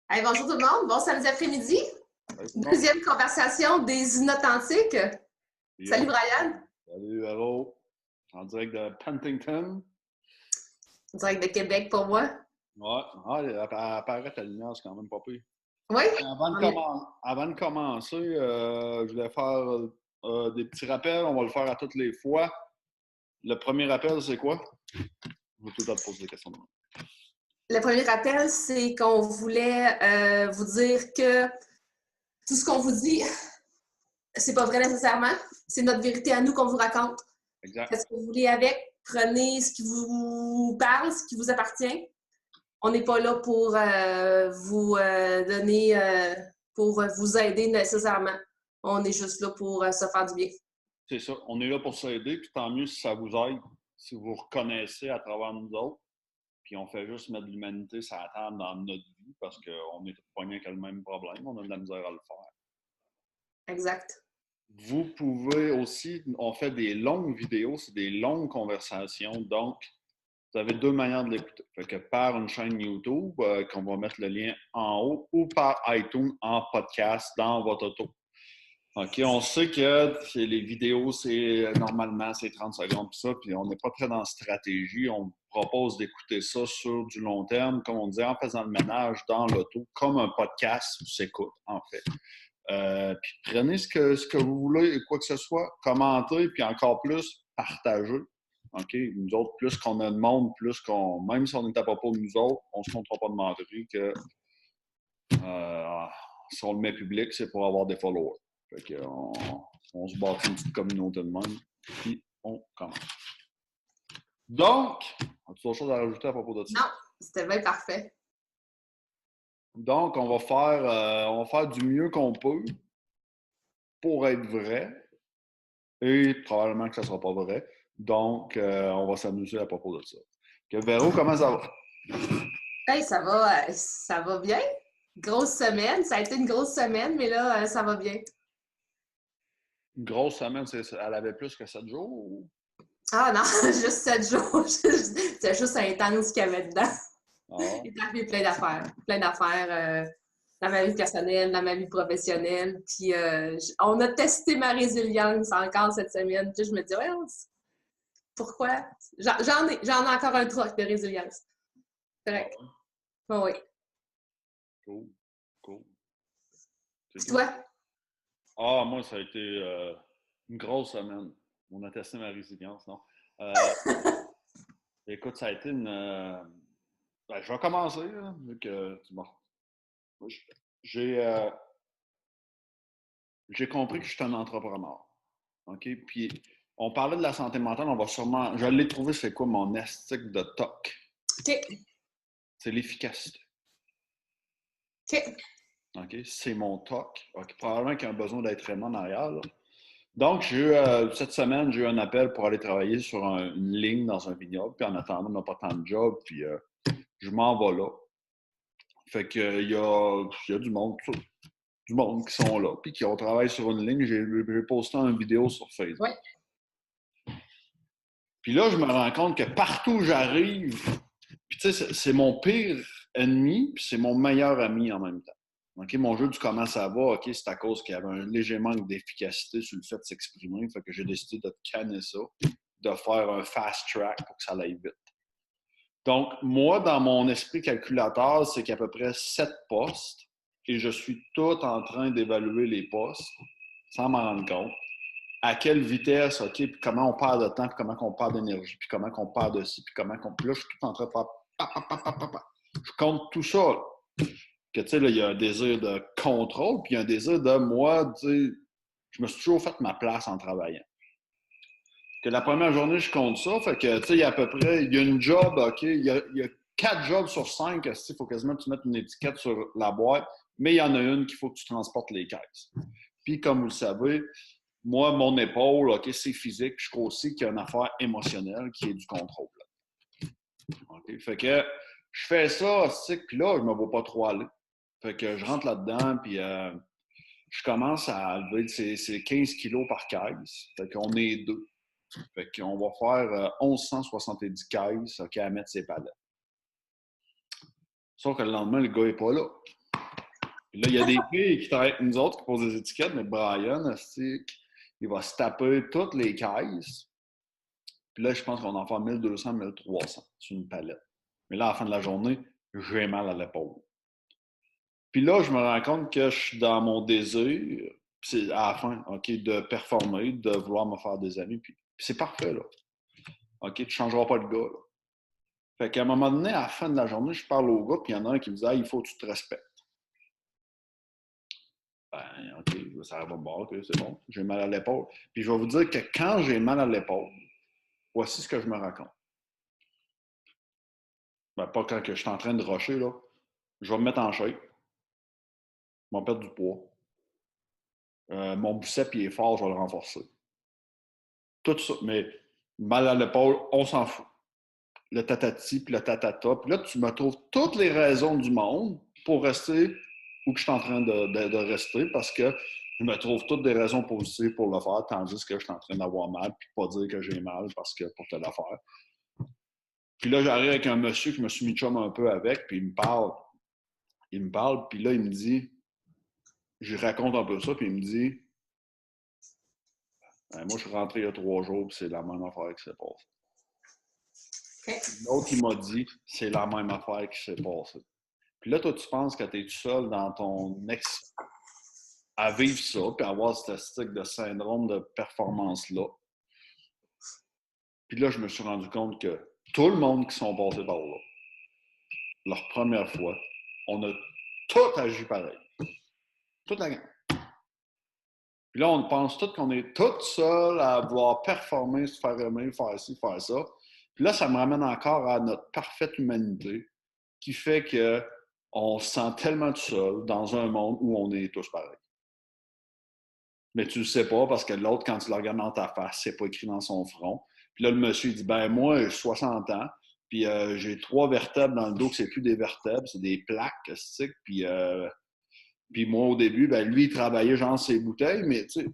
Hey, bonjour tout le monde, bon samedi après-midi. Bon. Deuxième conversation des Inauthentiques. Salut Yo. Brian, Salut, hello. En direct de Pentington. direct de Québec pour moi. Ouais, elle apparaît ta lumière, c'est quand même pas pire. Oui, Avant de commencer, je voulais faire des petits rappels. On va le faire à toutes les fois. Le premier rappel, c'est quoi? Je vais tout le temps te poser des questions. le premier rappel, c'est qu'on voulait vous dire que tout ce qu'on vous dit, c'est pas vrai nécessairement. C'est notre vérité à nous qu'on vous raconte. Exact. Faites ce que vous voulez avec. Prenez ce qui vous parle, ce qui vous appartient. On n'est pas là pour vous donner, pour vous aider nécessairement. On est juste là pour se faire du bien. C'est ça. On est là pour s'aider, puis tant mieux si ça vous aide, si vous reconnaissez à travers nous autres. Puis on fait juste mettre l'humanité sur la table dans notre vie parce qu'on est tous poignés avec le même problème. On a de la misère à le faire. Exact. Vous pouvez aussi, on fait des longues vidéos, c'est des longues conversations. Donc, vous avez deux manières de l'écouter. Fait que par une chaîne YouTube, qu'on va mettre le lien en haut, ou par iTunes en podcast dans votre auto. OK, on sait que les vidéos, normalement, c'est 30 secondes, puis ça, puis on n'est pas très dans la stratégie. On propose d'écouter ça sur du long terme, comme on dit, en faisant le ménage dans l'auto, comme un podcast s'écoute, en fait. Puis prenez ce que vous voulez, quoi que ce soit, commentez, puis encore plus, partagez. OK? Nous autres, plus qu'on a de monde, plus qu'on. Même si on est à propos de nous autres, on ne se montrera pas de menterie que si on le met public, c'est pour avoir des followers. Fait on se bâtit une petite communauté de même, puis on commence. Donc, as-tu autre chose à rajouter à propos de ça? Non, c'était bien parfait. Donc, on va faire du mieux qu'on peut pour être vrai. Et probablement que ça ne sera pas vrai. Donc, on va s'amuser à propos de ça. Que Véro, comment ça va? Hey, ça va bien. Grosse semaine. Ça a été une grosse semaine, mais là, ça va bien. Une grosse semaine, elle avait plus que 7 jours? Ou... Ah non, juste 7 jours. C'était juste intense qu'il y avait dedans. Ah. Il est arrivé plein d'affaires. Plein d'affaires dans ma vie personnelle, dans ma vie professionnelle. Puis on a testé ma résilience encore cette semaine. Puis je me dis, ouais, pourquoi? J'en ai encore un truc de résilience. Correct. Ah, oui. cool. Cool. Puis toi? Ah, moi, ça a été une grosse semaine. On a testé ma résilience, non? Écoute, ça a été une. Ben, je vais commencer, là, vu que tu m'as. J'ai j'ai compris que je suis un entrepreneur. OK? Puis, on parlait de la santé mentale, on va sûrement. Je l'ai trouvé, c'est quoi mon estique de TOC? OK. C'est l'efficacité. OK. OK? C'est mon TOC. OK? Probablement qu'il y a un besoin d'être aimé en arrière. Là. Donc, cette semaine, j'ai eu un appel pour aller travailler sur une ligne dans un vignoble. Puis en attendant, on n'a pas tant de job. Puis je m'en vais là. Fait que il y a du monde qui sont là. Puis qui ont travaillé sur une ligne. J'ai posté une vidéo sur Facebook. Ouais. Puis là, je me rends compte que partout où j'arrive, puis tu sais, c'est mon pire ennemi, puis c'est mon meilleur ami en même temps. OK, mon jeu du comment ça va, OK, c'est à cause qu'il y avait un léger manque d'efficacité sur le fait de s'exprimer. Fait que j'ai décidé de canner ça, de faire un fast track pour que ça aille vite. Donc, moi, dans mon esprit calculateur, c'est qu'il y a à peu près 7 postes et je suis tout en train d'évaluer les postes sans m'en rendre compte. À quelle vitesse, OK, puis comment on perd de temps, puis comment on perd d'énergie, puis comment on perd de ci, puis comment on... Puis là, je suis tout en train de faire... Je compte tout ça. Là. Que, tu sais, là, il y a un désir de contrôle, puis il y a un désir de moi, tu sais, je me suis toujours fait ma place en travaillant. Que la première journée, je compte ça, fait que, tu sais, il y a à peu près, il y a une job, OK, il y a 4 jobs sur 5, il faut quasiment que tu mettes une étiquette sur la boîte, mais il y en a une qu'il faut que tu transportes les caisses. Puis, comme vous le savez, moi, mon épaule, OK, c'est physique, je crois aussi qu'il y a une affaire émotionnelle qui est du contrôle. OK? Fait que je fais ça, puis là, je ne me vois pas trop aller. Fait que je rentre là-dedans, puis je commence à lever c'est 15 kilos par caisse. Fait qu'on est deux. Fait qu'on va faire 1170 caisses, OK, à mettre ses palettes. Sauf que le lendemain, le gars n'est pas là. Puis là, il y a des filles qui travaillent avec nous autres qui posent des étiquettes, mais Brian, il va se taper toutes les caisses. Puis là, je pense qu'on en fait 1200, 1300 sur une palette. Mais là, à la fin de la journée, j'ai mal à l'épaule. Puis là, je me rends compte que je suis dans mon désir, c'est à la fin, OK, de performer, de vouloir me faire des amis. Puis c'est parfait, là. OK, tu ne changeras pas de gars, là. Fait qu'à un moment donné, à la fin de la journée, je parle au gars, puis il y en a un qui me dit il faut que tu te respectes. Ben, OK, ça va bon, OK, c'est bon, j'ai mal à l'épaule. Puis je vais vous dire que quand j'ai mal à l'épaule, voici ce que je me raconte. Ben, pas quand que je suis en train de rusher, là. Je vais me mettre en shape. Je vais perdre du poids. Mon biceps, il est fort, je vais le renforcer. Tout ça, mais mal à l'épaule, on s'en fout. Le tatati, puis le tatata. Puis là, tu me trouves toutes les raisons du monde pour rester où que je suis en train de rester parce que je me trouve toutes des raisons positives pour le faire, tandis que je suis en train d'avoir mal, puis pas dire que j'ai mal parce que pour te le faire. Puis là, j'arrive avec un monsieur que je me suis mis chum un peu avec, puis il me parle. Il me parle, puis là, il me dit, je raconte un peu ça, puis il me dit, moi, je suis rentré il y a 3 jours, puis c'est la même affaire qui s'est passée. Okay. L'autre, il m'a dit, c'est la même affaire qui s'est passée. Puis là, toi, tu penses que tu es tout seul dans ton à vivre ça, puis avoir ce style de syndrome de performance-là. Puis là, je me suis rendu compte que tout le monde qui sont passés par là, leur première fois, on a tout agi pareil. Toute la gang. Puis là, on pense tous qu'on est tout seul à vouloir performer, se faire aimer, faire ci, faire ça. Puis là, ça me ramène encore à notre parfaite humanité qui fait qu'on se sent tellement tout seul dans un monde où on est tous pareils. Mais tu le sais pas parce que l'autre, quand tu le regardes dans ta face, c'est pas écrit dans son front. Puis là, le monsieur, il dit, ben moi, j'ai 60 ans, puis j'ai 3 vertèbres dans le dos, que c'est plus des vertèbres, c'est des plaques, puis moi, au début, ben lui, il travaillait genre ses bouteilles, mais tu sais,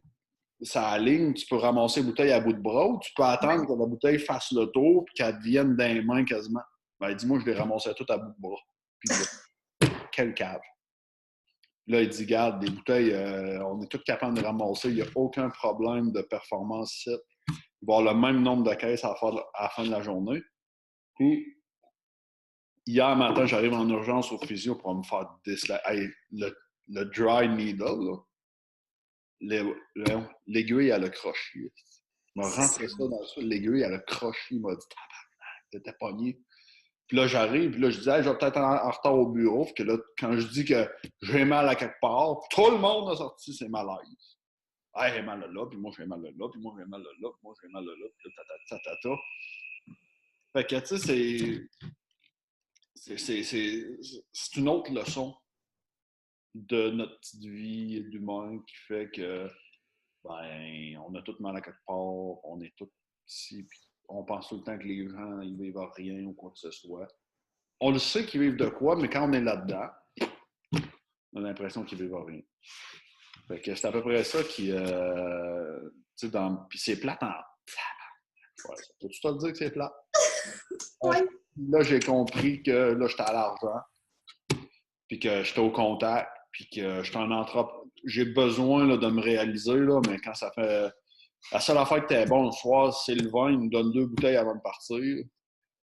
ça aligne, tu peux ramasser les bouteilles à bout de bras ou tu peux attendre que la bouteille fasse le tour puis qu'elle devienne dans les mains quasiment. Ben, dis-moi, je les ramassais toutes à bout de bras. Puis là, quel cave. Là, il dit, garde, des bouteilles, on est tous capables de ramasser, il n'y a aucun problème de performance ici. Il va y avoir le même nombre de caisses à faire à la fin de la journée. Puis, hier matin, j'arrive en urgence au physio pour me faire le dry needle, l'aiguille, elle a croché. Il m'a rentré ça dans ça, l'aiguille, elle a croché. Il m'a dit, tabarnak, t'étais pogné. Puis là, j'arrive, puis là, je dis, hey, je vais peut-être en retard au bureau. Puis que là, quand je dis que j'ai mal à quelque part, tout le monde a sorti ses malaises. Hey, j'ai mal là, puis moi, j'ai mal là, puis moi, j'ai mal là, puis moi, j'ai mal là, puis là, tatata. Fait que, tu sais, c'est une autre leçon de notre petite vie d'humain qui fait que, ben, on a tout mal à quelque part, on est tous ici, puis on pense tout le temps que les gens, ils vivent à rien ou quoi que ce soit. On le sait qu'ils vivent de quoi, mais quand on est là-dedans, on a l'impression qu'ils vivent à rien. Fait que c'est à peu près ça qui, tu sais, puis c'est plate en... Ouais, peux-tu te le dire que c'est plate? Oui. Là, j'ai compris que là, j'étais à l'argent, puis que j'étais au contact, puis que j'étais un entrepreneur. J'ai besoin là, de me réaliser, là, mais quand ça fait... La seule affaire que t'es bon le soir, c'est le vin. Ils nous donnent 2 bouteilles avant de partir.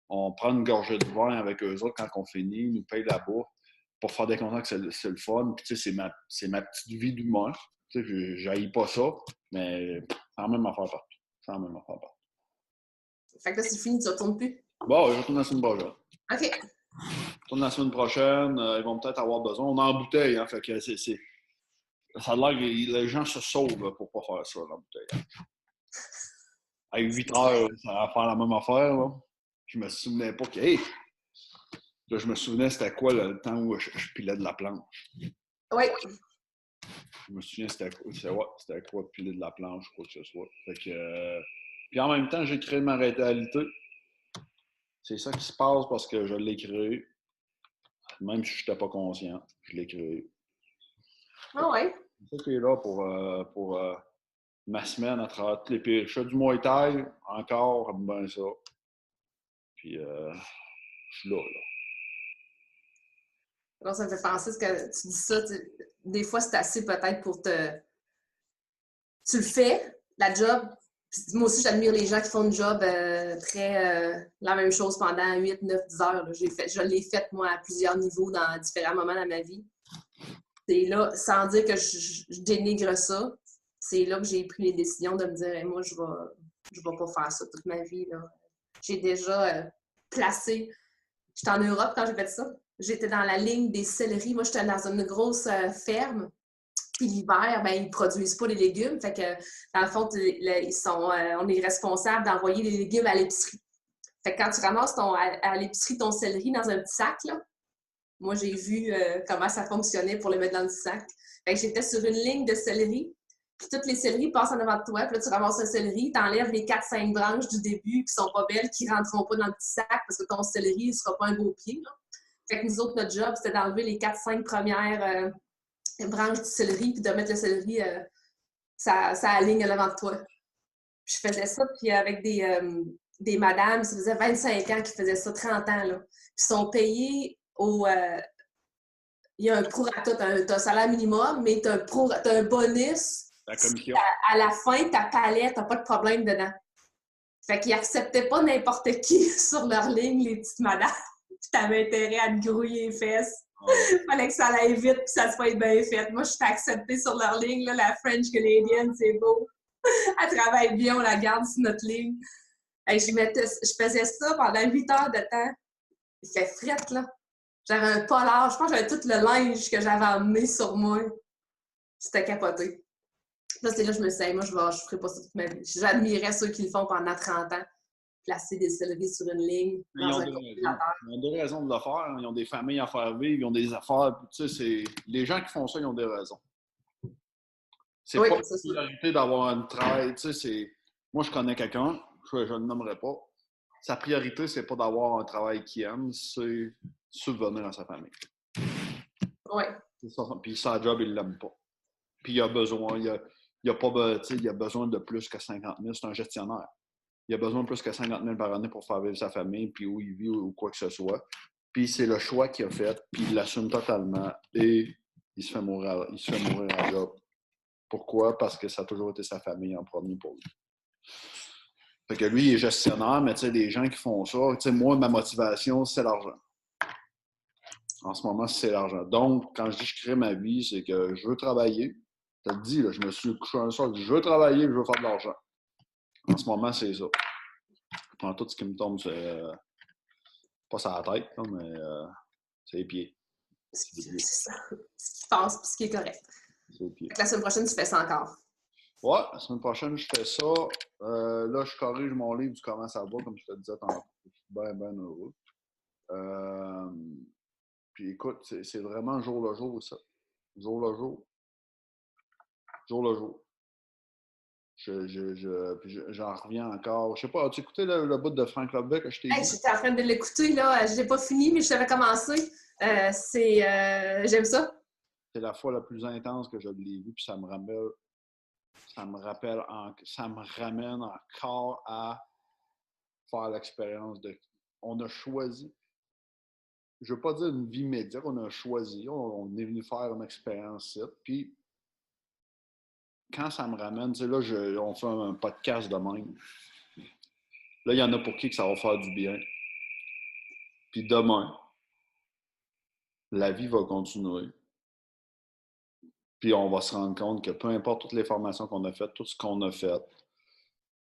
On prend une gorgée de vin avec eux autres quand on finit. Ils nous payent la bouffe pour faire des contacts, c'est le fun. Puis, tu sais, c'est ma petite vie d'humain. Tu sais, j'haïs pas ça, mais c'est la même affaire partout. C'est la même affaire partout. Fait que là, c'est fini, tu retournes plus. Bon, je retourne la semaine prochaine. OK. Je retourne la semaine prochaine. Ils vont peut-être avoir besoin. On est en bouteille, hein. Fait que ça a l'air que les gens se sauvent là, pour pas faire ça, la bouteille. À 8 heures, ça va faire la même affaire, là. Je me souvenais pas que, hey, là, je me souvenais c'était quoi le temps où je pilais de la planche. Oui. Je me souviens c'était quoi piler de la planche, quoi que ce soit. Fait que, puis en même temps, j'ai créé ma réalité. C'est ça qui se passe parce que je l'ai créé. Même si je n'étais pas conscient, je l'ai créé. Ah ouais. C'est ça qui est là pour ma semaine à travers tous les pays. Je fais du Muay Thai, encore, ben ça. Puis je suis là. Alors, ça me fait penser ce que tu dis ça. Des fois, c'est assez peut-être pour te. Tu le fais, la job. Moi aussi, j'admire les gens qui font une job la même chose pendant 8, 9, 10 heures. Là. Je l'ai faite, moi, à plusieurs niveaux dans différents moments de ma vie. C'est là, sans dire que je dénigre ça, c'est là que j'ai pris les décisions de me dire hey, moi, je vais pas faire ça toute ma vie. Là. J'ai déjà placé. J'étais en Europe quand j'ai fait ça. J'étais dans la ligne des céleris. Moi, j'étais dans une grosse ferme. Puis l'hiver, ben, ils produisent pas les légumes. Fait que, dans le fond, on est responsable d'envoyer les légumes à l'épicerie. Fait que quand tu ramasses à l'épicerie ton céleri dans un petit sac, là, moi, j'ai vu comment ça fonctionnait pour le mettre dans le sac. Fait que j'étais sur une ligne de céleri. Puis toutes les céleris passent en avant de toi. Puis là, tu ramasses un céleri, tu enlèves les 4-5 branches du début qui sont pas belles, qui rentreront pas dans le petit sac parce que ton céleri ne sera pas un beau pied. Là. Fait que nous autres, notre job, c'était d'enlever les 4-5 premières branches du céleri puis de mettre le céleri ça ligne à l'avant de toi. Puis je faisais ça, puis avec des madames, ça faisait 25 ans qu'ils faisaient ça, 30 ans. Là. Puis ils sont payés au... il y a un prorata, tu as un salaire minimum, mais tu as un bonus. La commission. À la fin, ta palette, tu n'as pas de problème dedans. Fait qu'ils acceptaient pas n'importe qui sur leur ligne, les petites madames. Puis t'avais intérêt à te grouiller les fesses. Fallait que ça aille vite puis ça soit bien fait. Moi, je suis acceptée sur leur ligne. Là, la French Canadian, c'est beau. Elle travaille bien, on la garde sur notre ligne. Et je faisais ça pendant 8 heures de temps. Il fait frette, là. J'avais un polar. Je pense que j'avais tout le linge que j'avais emmené sur moi. C'était capoté. Là, c'est là que je me suis dit, moi, je ferai pas ça toute ma vie. J'admirais ceux qui le font pendant 30 ans. Placer des céleris sur une ligne. Ils ont des raisons de le faire. Ils ont des familles à faire vivre, ils ont des affaires. Tu sais, les gens qui font ça, ils ont des raisons. C'est pas la priorité d'avoir un travail. Tu sais, moi, je connais quelqu'un, je ne le nommerai pas. Sa priorité, c'est pas d'avoir un travail qu'il aime, c'est subvenir à sa famille. Oui. Puis sa job, il ne l'aime pas. Puis il a besoin, il a besoin de plus que 50 000. C'est un gestionnaire. Il a besoin de plus que 50 000 par année pour faire vivre sa famille, puis où il vit ou quoi que ce soit. Puis c'est le choix qu'il a fait, puis il l'assume totalement et il se fait mourir à job. Pourquoi? Parce que ça a toujours été sa famille en premier pour lui. Fait que lui, il est gestionnaire, mais tu sais, des gens qui font ça, tu sais, moi, ma motivation, c'est l'argent. En ce moment, c'est l'argent. Donc, quand je dis que je crée ma vie, c'est que je veux travailler. Je te le dis, là, je me suis couché un soir, je veux travailler, je veux faire de l'argent. En ce moment, c'est ça. Je prends tout ce qui me tombe, pas sur la tête, là, mais c'est les pieds. C'est ça. Ce qui passe, puis ce qui est correct. C'est les pieds. La semaine prochaine, tu fais ça encore. Ouais, la semaine prochaine, je fais ça. Là, je corrige mon livre du comment ça va, comme je te disais tantôt. Je suis bien, bien heureux. Puis écoute, c'est vraiment jour le jour, ça. Jour le jour. Jour le jour. Puis j'en reviens encore. Je sais pas, as-tu écouté le bout de Frank Lobbe que je t'ai dit? J'étais en train de l'écouter, là. Je l'ai pas fini, mais je t'avais commencé. J'aime ça. C'est la fois la plus intense que je l'ai vue, puis ça me ramène encore à faire l'expérience de... On a choisi, je veux pas dire une vie médiocre, on a choisi, on est venu faire une expérience ici, puis quand ça me ramène, tu sais, là, on fait un podcast de même. Là, il y en a pour qui que ça va faire du bien. Puis demain, la vie va continuer. Puis on va se rendre compte que peu importe toutes les formations qu'on a faites, tout ce qu'on a fait,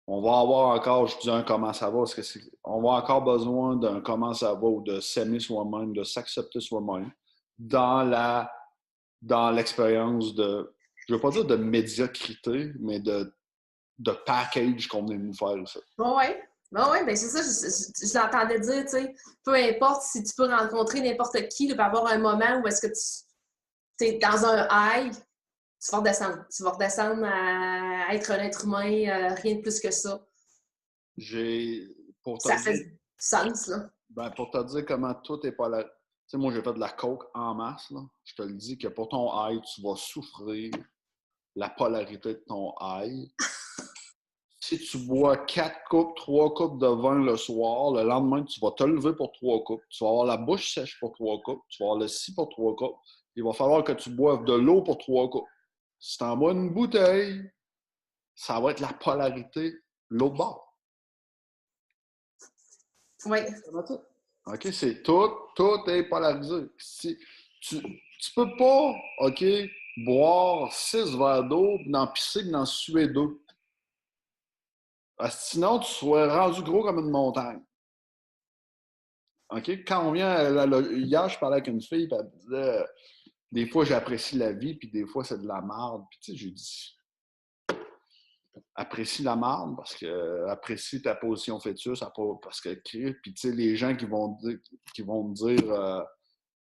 on va avoir encore, je dis un comment ça va, parce que on va encore besoin d'un comment ça va ou de s'aimer soi-même, de s'accepter soi-même dans l'expérience de, je ne veux pas dire de médiocrité, mais de package qu'on est venu faire ici. Oui, ben c'est ça, je l'entendais dire, tu sais, peu importe si tu peux rencontrer n'importe qui, il va y avoir un moment où est-ce que tu es dans un high, tu vas redescendre. Tu vas redescendre à être un être humain, rien de plus que ça. Ça fait du sens, là. Ben, pour te dire comment tout est pas là. Tu sais, moi, j'ai fait de la coke en masse, là. Je te le dis que pour ton high, tu vas souffrir la polarité de ton high. si tu bois 4 coupes, 3 coupes de vin le soir, le lendemain, tu vas te lever pour 3 coupes. Tu vas avoir la bouche sèche pour 3 coupes. Tu vas avoir le ci pour 3 coupes. Il va falloir que tu boives de l'eau pour 3 coupes. Si tu en bois une bouteille, ça va être la polarité, l'autre bord. Oui. OK, c'est tout est polarisé. Si, tu peux pas, OK, boire 6 verres d'eau, puis d'en pisser, puis d'en suer 2. Sinon, tu serais rendu gros comme une montagne. OK? Quand on vient, hier, je parlais avec une fille, puis elle me disait, des fois, j'apprécie la vie, puis des fois, c'est de la merde. Puis, tu sais, j'ai dit, apprécie la merde, parce que apprécie ta position fœtus, parce que, puis, tu sais, les gens qui vont me dire,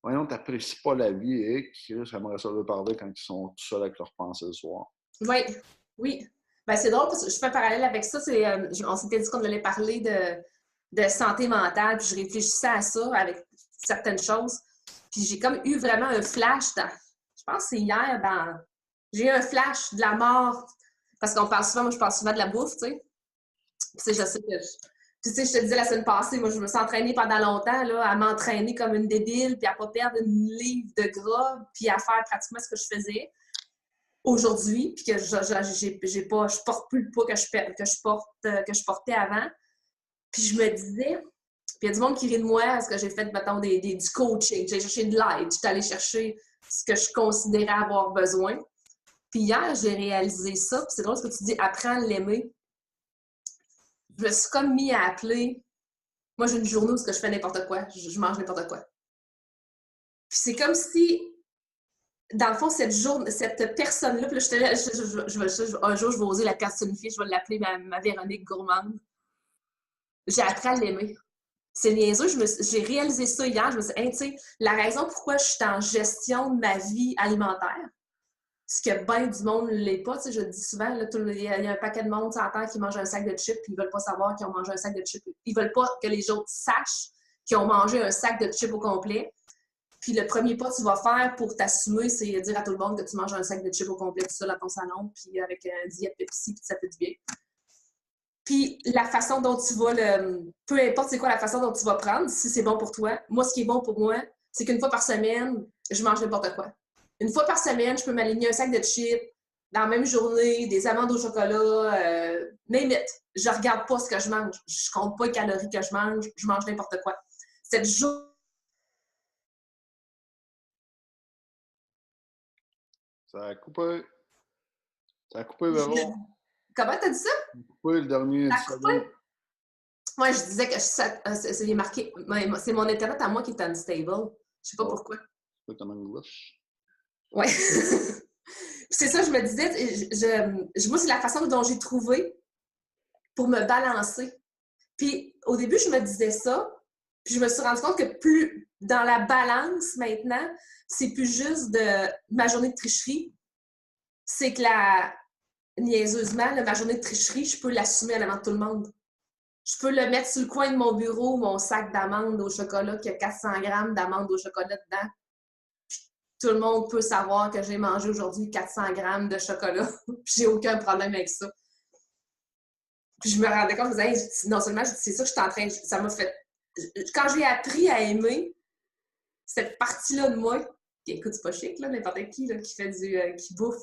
voyons, t'apprécies pas la vie, et j'aimerais ça leur parler quand ils sont tout seuls avec leurs pensées le soir. Oui, oui. Ben, c'est drôle parce que je fais un parallèle avec ça. On s'était dit qu'on allait parler de santé mentale, puis je réfléchissais à ça avec certaines choses. Puis j'ai comme eu vraiment un flash je pense que c'est hier, j'ai eu un flash de la mort. Parce qu'on parle souvent, moi je parle souvent de la bouffe, tu sais. Puis je sais que tu sais, je te disais la semaine passée, moi je me suis entraînée pendant longtemps là, à m'entraîner comme une débile, puis à pas perdre une livre de gras, puis à faire pratiquement ce que je faisais aujourd'hui, puis que je porte plus le poids que je portais avant. Puis je me disais, puis il y a du monde qui rit de moi parce que j'ai fait, mettons, du coaching, j'ai cherché de l'aide, j'étais allée chercher ce que je considérais avoir besoin. Puis hier, j'ai réalisé ça, puis c'est drôle ce que tu dis, apprends à l'aimer. Je me suis comme mis à appeler. Moi, j'ai une journée où je fais n'importe quoi, je mange n'importe quoi. Puis c'est comme si dans le fond, cette personne-là, puis là, un jour, je vais oser la personnifier, je vais l'appeler ma Véronique gourmande. J'ai appris à l'aimer. C'est niaiseux, j'ai réalisé ça hier, je me suis dit, hey, tu sais, la raison pourquoi je suis en gestion de ma vie alimentaire, ce que bien du monde ne l'est pas, tu sais, je le dis souvent, là, il y a un paquet de monde sur la terre qui mange un sac de chips, puis ils ne veulent pas savoir qu'ils ont mangé un sac de chips. Ils ne veulent pas que les autres sachent qu'ils ont mangé un sac de chips au complet. Puis le premier pas que tu vas faire pour t'assumer, c'est dire à tout le monde que tu manges un sac de chips au complet tout seul à ton salon, puis avec un diète Pepsi, puis ça fait du bien. Puis la façon dont tu vas peu importe c'est quoi la façon dont tu vas prendre, si c'est bon pour toi. Moi, ce qui est bon pour moi, c'est qu'une fois par semaine, je mange n'importe quoi. Une fois par semaine, je peux m'aligner un sac de chips dans la même journée, des amandes au chocolat, name it. Je regarde pas ce que je mange. Je compte pas les calories que je mange n'importe quoi. Cette journée. Ça a coupé. Ça a coupé, Véro. Comment t'as dit ça? Ça a coupé le dernier. Ça a coupé? Moi, je disais que c'est marqué. C'est mon Internet à moi qui est unstable. Je sais pas pourquoi. C'est pas comme English. Ouais. C'est ça, je me disais, moi, c'est la façon dont j'ai trouvé pour me balancer. Puis au début, je me disais ça, puis je me suis rendu compte que plus dans la balance maintenant, c'est plus juste de ma journée de tricherie. C'est que niaiseusement, ma journée de tricherie, je peux l'assumer à l'avant de tout le monde. Je peux le mettre sur le coin de mon bureau, mon sac d'amandes au chocolat qui a 400 grammes d'amandes au chocolat dedans. Puis, tout le monde peut savoir que j'ai mangé aujourd'hui 400 grammes de chocolat. Puis j'ai aucun problème avec ça. Puis je me rendais compte, je me disais, non seulement c'est ça que je suis en train de... Ça m'a fait... Quand j'ai appris à aimer cette partie-là de moi, qui écoute, c'est pas chic, là, n'importe qui là, qui fait qui bouffe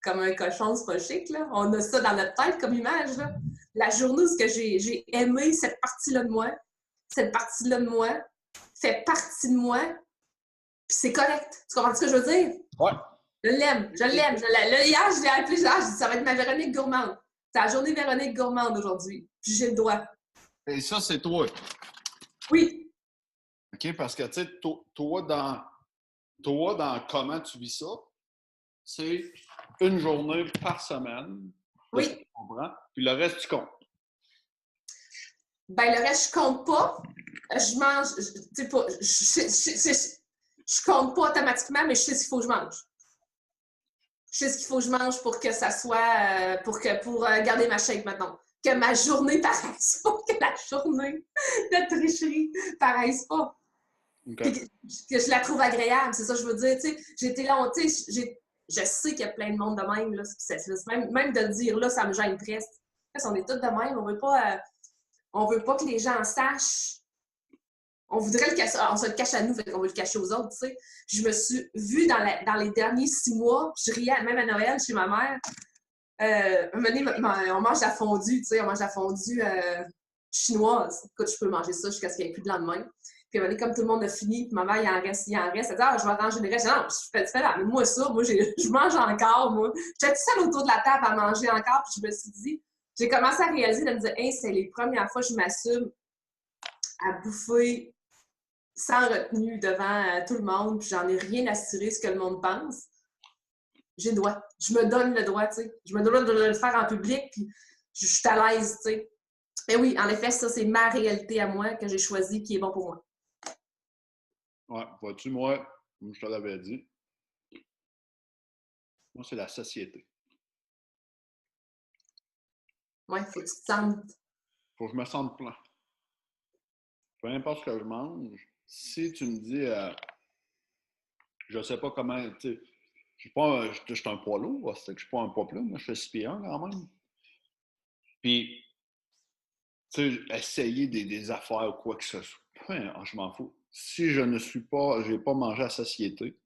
comme un cochon, c'est pas chic, là. On a ça dans notre tête comme image, là. La journée où j'ai aimé cette partie-là de moi, cette partie-là de moi fait partie de moi, puis c'est correct. Tu comprends ce que je veux dire? Ouais. Je l'aime. Là, hier, je l'ai appelé, je dis, ça va être ma Véronique gourmande. C'est la journée Véronique gourmande aujourd'hui. Puis j'ai le droit. Et ça, c'est toi. Oui. OK? Parce que, tu sais, toi, dans comment tu vis ça, c'est une journée par semaine. Oui. Tu comprends? Puis le reste, tu comptes. Ben, le reste, je compte pas. Je mange, tu sais pas, je compte pas automatiquement, mais je sais ce qu'il faut que je mange. Je sais ce qu'il faut que je mange pour que ça soit, pour garder ma shape maintenant. Que ma journée paraisse pas, que la journée de tricherie paraisse pas. Okay. Que je la trouve agréable, c'est ça que je veux dire. Tu sais, j'étais là, tu sais, je sais qu'il y a plein de monde de même, là, même de le dire, là, ça me gêne presque. On est tous de même, on veut pas que les gens sachent. On voudrait le cacher, on se le cache à nous, fait qu'on veut le cacher aux autres, tu sais. Je me suis vue dans les derniers 6 mois, je riais même à Noël chez ma mère. Un moment donné, on mange la fondue, tu sais, on mange la fondue chinoise. Écoute, je peux manger ça jusqu'à ce qu'il n'y ait plus de lendemain. Puis, un moment donné, comme tout le monde a fini, puis ma mère, il en reste. Elle dit, ah, je vais ranger les restes. Non, je fais là, mais moi, ça, je mange encore, moi. J'étais toute seule autour de la table à manger encore, puis je me suis dit, j'ai commencé à réaliser, de me dire, hey, c'est les premières fois que je m'assume à bouffer sans retenue devant tout le monde, puis j'en ai rien à cirer ce que le monde pense. J'ai le droit. Je me donne le droit, tu sais. Je me donne de le faire en public, puis je suis à l'aise, tu sais. Mais oui, en effet, ça, c'est ma réalité à moi que j'ai choisie qui est bon pour moi. Ouais, vois-tu, moi, comme je te l'avais dit, moi, c'est la société. Ouais, faut que tu te sentes. Faut que je me sente plein. Peu importe ce que je mange, si tu me dis, je sais pas comment, tu sais, je suis un poids lourd, c'est que je suis pas un poids plume, je fais 6 pieds 1 quand même. Puis, tu sais, essayer des affaires ou quoi que ce soit, je m'en fous. Si je ne suis pas, j'ai pas mangé à satiété,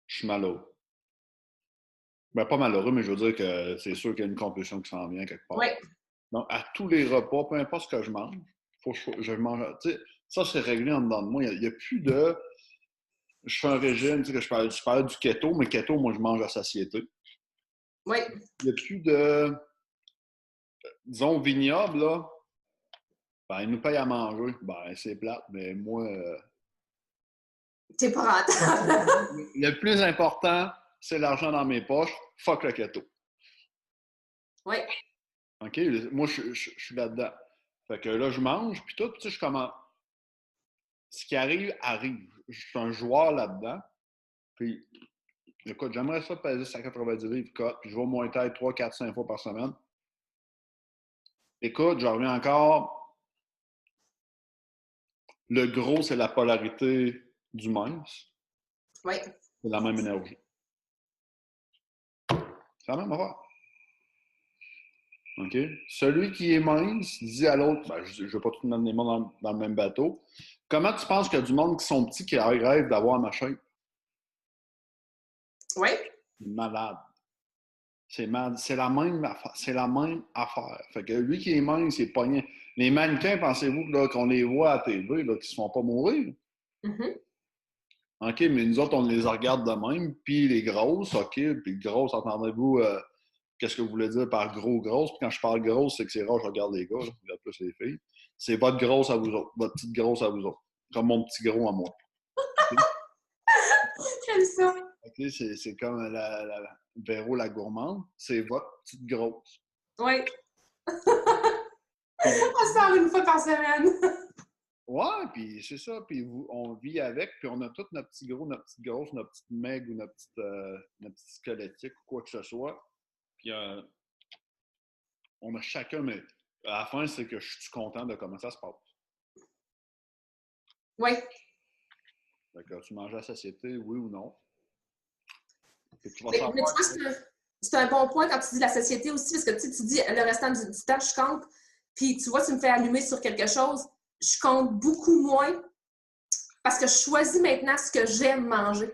je suis malheureux. Ben, pas malheureux, mais je veux dire que c'est sûr qu'il y a une compulsion qui s'en vient quelque part. Oui. Donc, à tous les repas, peu importe ce que je mange, faut que je mange. Tu sais, ça, c'est réglé en dedans de moi. Il n'y a plus de. Je fais un régime, tu sais, que je parlais du keto, mais keto, moi, je mange à satiété. Oui. Il n'y a plus de. Disons, vignoble, là. Ben, ils nous payent à manger. Ben, c'est plate, mais moi. T'es pas rentable. Le plus important, c'est l'argent dans mes poches. Fuck le keto. Oui. OK? Moi, je suis là-dedans. Fait que là, je mange, puis tout, tu sais, je commence. Ce qui arrive, arrive. Je suis un joueur là-dedans. Puis, écoute, j'aimerais ça peser 190 livres cote, puis je vais au Muay Thai 3, 4, 5 fois par semaine. Écoute, je reviens encore. Le gros, c'est la polarité du mince. Oui. C'est la même énergie. C'est la même affaire. OK? Celui qui est mince dit à l'autre, ben, je ne vais pas tout mettre les mains dans le même bateau. Comment tu penses qu'il y a du monde qui sont petits qui rêvent d'avoir ma shape? Oui. Malade. C'est la même affaire. C'est la même affaire. Fait que lui qui est mince, c'est pogné. Les mannequins, pensez-vous là, qu'on les voit à TV, là, qui se font pas mourir? Mm-hmm. OK, mais nous autres, on les regarde de même. Puis les grosses, OK. Puis grosses, entendez-vous qu'est-ce que vous voulez dire par gros-grosse? Puis quand je parle grosse, c'est que c'est rare, je regarde les gars, là, je regarde plus les filles. C'est votre grosse à vous autres. Votre petite grosse à vous autres. Comme mon petit gros à moi. OK? J'aime ça. OK, c'est comme Véro la gourmande. C'est votre petite grosse. Oui. Puis, On se parle une fois par semaine. ouais, puis c'est ça. Puis on vit avec, puis on a tous notre petit gros, notre petite grosse, notre petite maigre ou notre petite squelettique ou quoi que ce soit. Puis on a chacun, mais à la fin, c'est que je suis content de comment ça se passe. Oui. Fait que tu manges à la satiété, oui ou non? Mais tu vois, c'est un bon point quand tu dis la société aussi, parce que tu dis le restant du temps, je compte. Puis tu vois, tu me fais allumer sur quelque chose. Je compte beaucoup moins parce que je choisis maintenant ce que j'aime manger.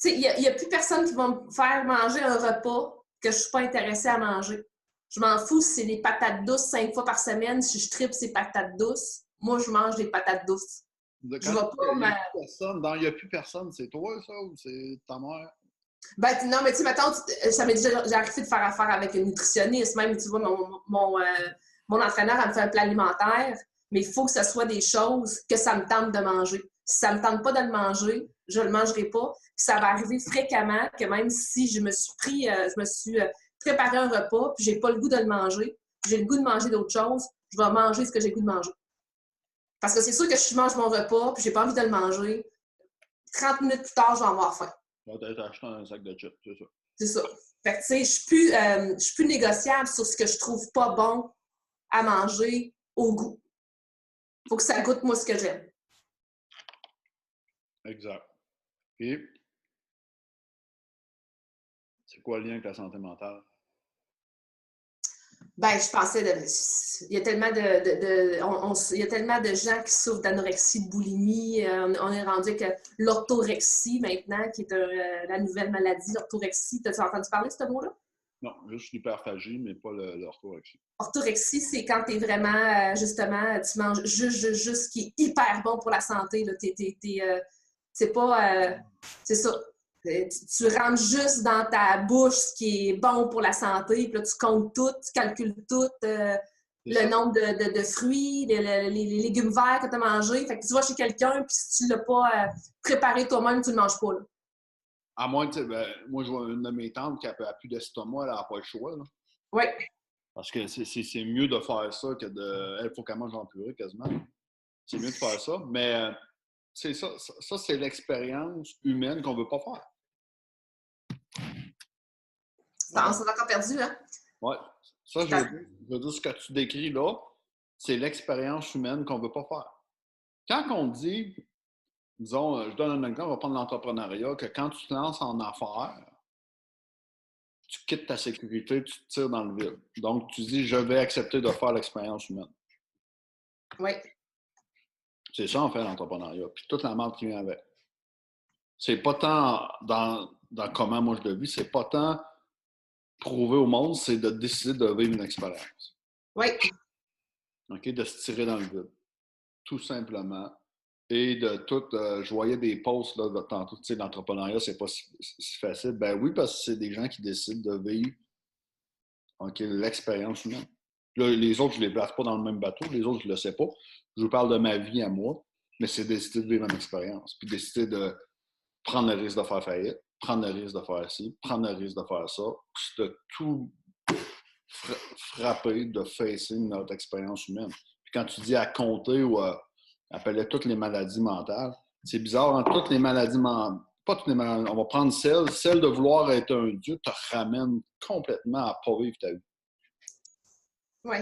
Tu sais, il n'y a plus personne qui va me faire manger un repas que je ne suis pas intéressée à manger. Je m'en fous si c'est des patates douces 5 fois par semaine, si je tripe ces patates douces. Moi, je mange des patates douces. Quand Je vais pas il n'y a plus personne, c'est toi, ça, ou c'est ta mère? Ben, non, mais tu sais, mettons, ça m'est déjà arrivé de faire affaire avec une nutritionniste. Même, tu vois, mon entraîneur, elle me fait un plan alimentaire, mais il faut que ce soit des choses que ça me tente de manger. Si ça me tente pas de le manger, je le mangerai pas. Puis ça va arriver fréquemment que même si je me suis préparé un repas, puis j'ai pas le goût de le manger, j'ai le goût de manger d'autres choses, je vais manger ce que j'ai le goût de manger. Parce que c'est sûr que je mange mon repas, puis j'ai pas envie de le manger. 30 minutes plus tard, je vais avoir faim. Tu vas peut-être acheter un sac de chips, c'est ça. C'est ça. Fait que, tu sais, je suis plus négociable sur ce que je trouve pas bon à manger au goût. Faut que ça goûte, moi, ce que j'aime. Exact. Et C'est quoi le lien avec la santé mentale? Ben, je pensais, il y a tellement il y a tellement de gens qui souffrent d'anorexie, de boulimie. On est rendu que l'orthorexie maintenant, qui est la nouvelle maladie, l'orthorexie. T'as-tu entendu parler de ce mot-là? Non, juste l'hyperphagie, mais pas l'orthorexie. Orthorexie, c'est quand tu es vraiment, justement, tu manges juste ce qui est hyper bon pour la santé. Là. C'est pas... c'est ça. Tu rentres juste dans ta bouche ce qui est bon pour la santé, puis là, tu comptes tout, tu calcules tout, le nombre de fruits, les légumes verts que tu as mangés. Fait que tu vas chez quelqu'un, puis si tu l'as pas préparé toi-même, tu le manges pas. Là. À moins que, moi, je vois une de mes tantes qui n'a plus d'estomac, elle n'a pas le choix. Oui. Parce que c'est mieux de faire ça que de. Elle, il faut qu'elle mange en purée quasiment. C'est mieux de faire ça. Mais c'est ça c'est l'expérience humaine qu'on ne veut pas faire. On s'est encore perdu, hein? Oui. Ça, je veux dire, ce que tu décris là, c'est l'expérience humaine qu'on ne veut pas faire. Quand on dit, disons, je donne un exemple, on va prendre l'entrepreneuriat, que quand tu te lances en affaires, tu quittes ta sécurité, tu te tires dans le vide. Donc, tu dis, je vais accepter de faire l'expérience humaine. Oui. C'est ça, en fait, l'entrepreneuriat. Puis toute la merde qui vient avec. C'est pas tant dans comment moi je le vis, c'est pas tant prouver au monde, c'est de décider de vivre une expérience. Oui. OK? De se tirer dans le vide. Tout simplement. Et de tout, je voyais des posts là, de tantôt, tu sais, l'entrepreneuriat, c'est pas si facile. Ben oui, parce que c'est des gens qui décident de vivre l'expérience humaine. Là, les autres, je ne les place pas dans le même bateau. Les autres, je ne le sais pas. Je vous parle de ma vie à moi, mais c'est décider de vivre une expérience. Puis décider de prendre le risque de faire faillite, prendre le risque de faire ci, prendre le risque de faire ça. De tout frapper, de facer notre expérience humaine. Puis quand tu dis à compter ou appeler toutes les maladies mentales, c'est bizarre, hein? Toutes les maladies mentales, pas toutes les maladies, on va prendre celle de vouloir être un dieu te ramène complètement à pas vivre ta vie. Oui.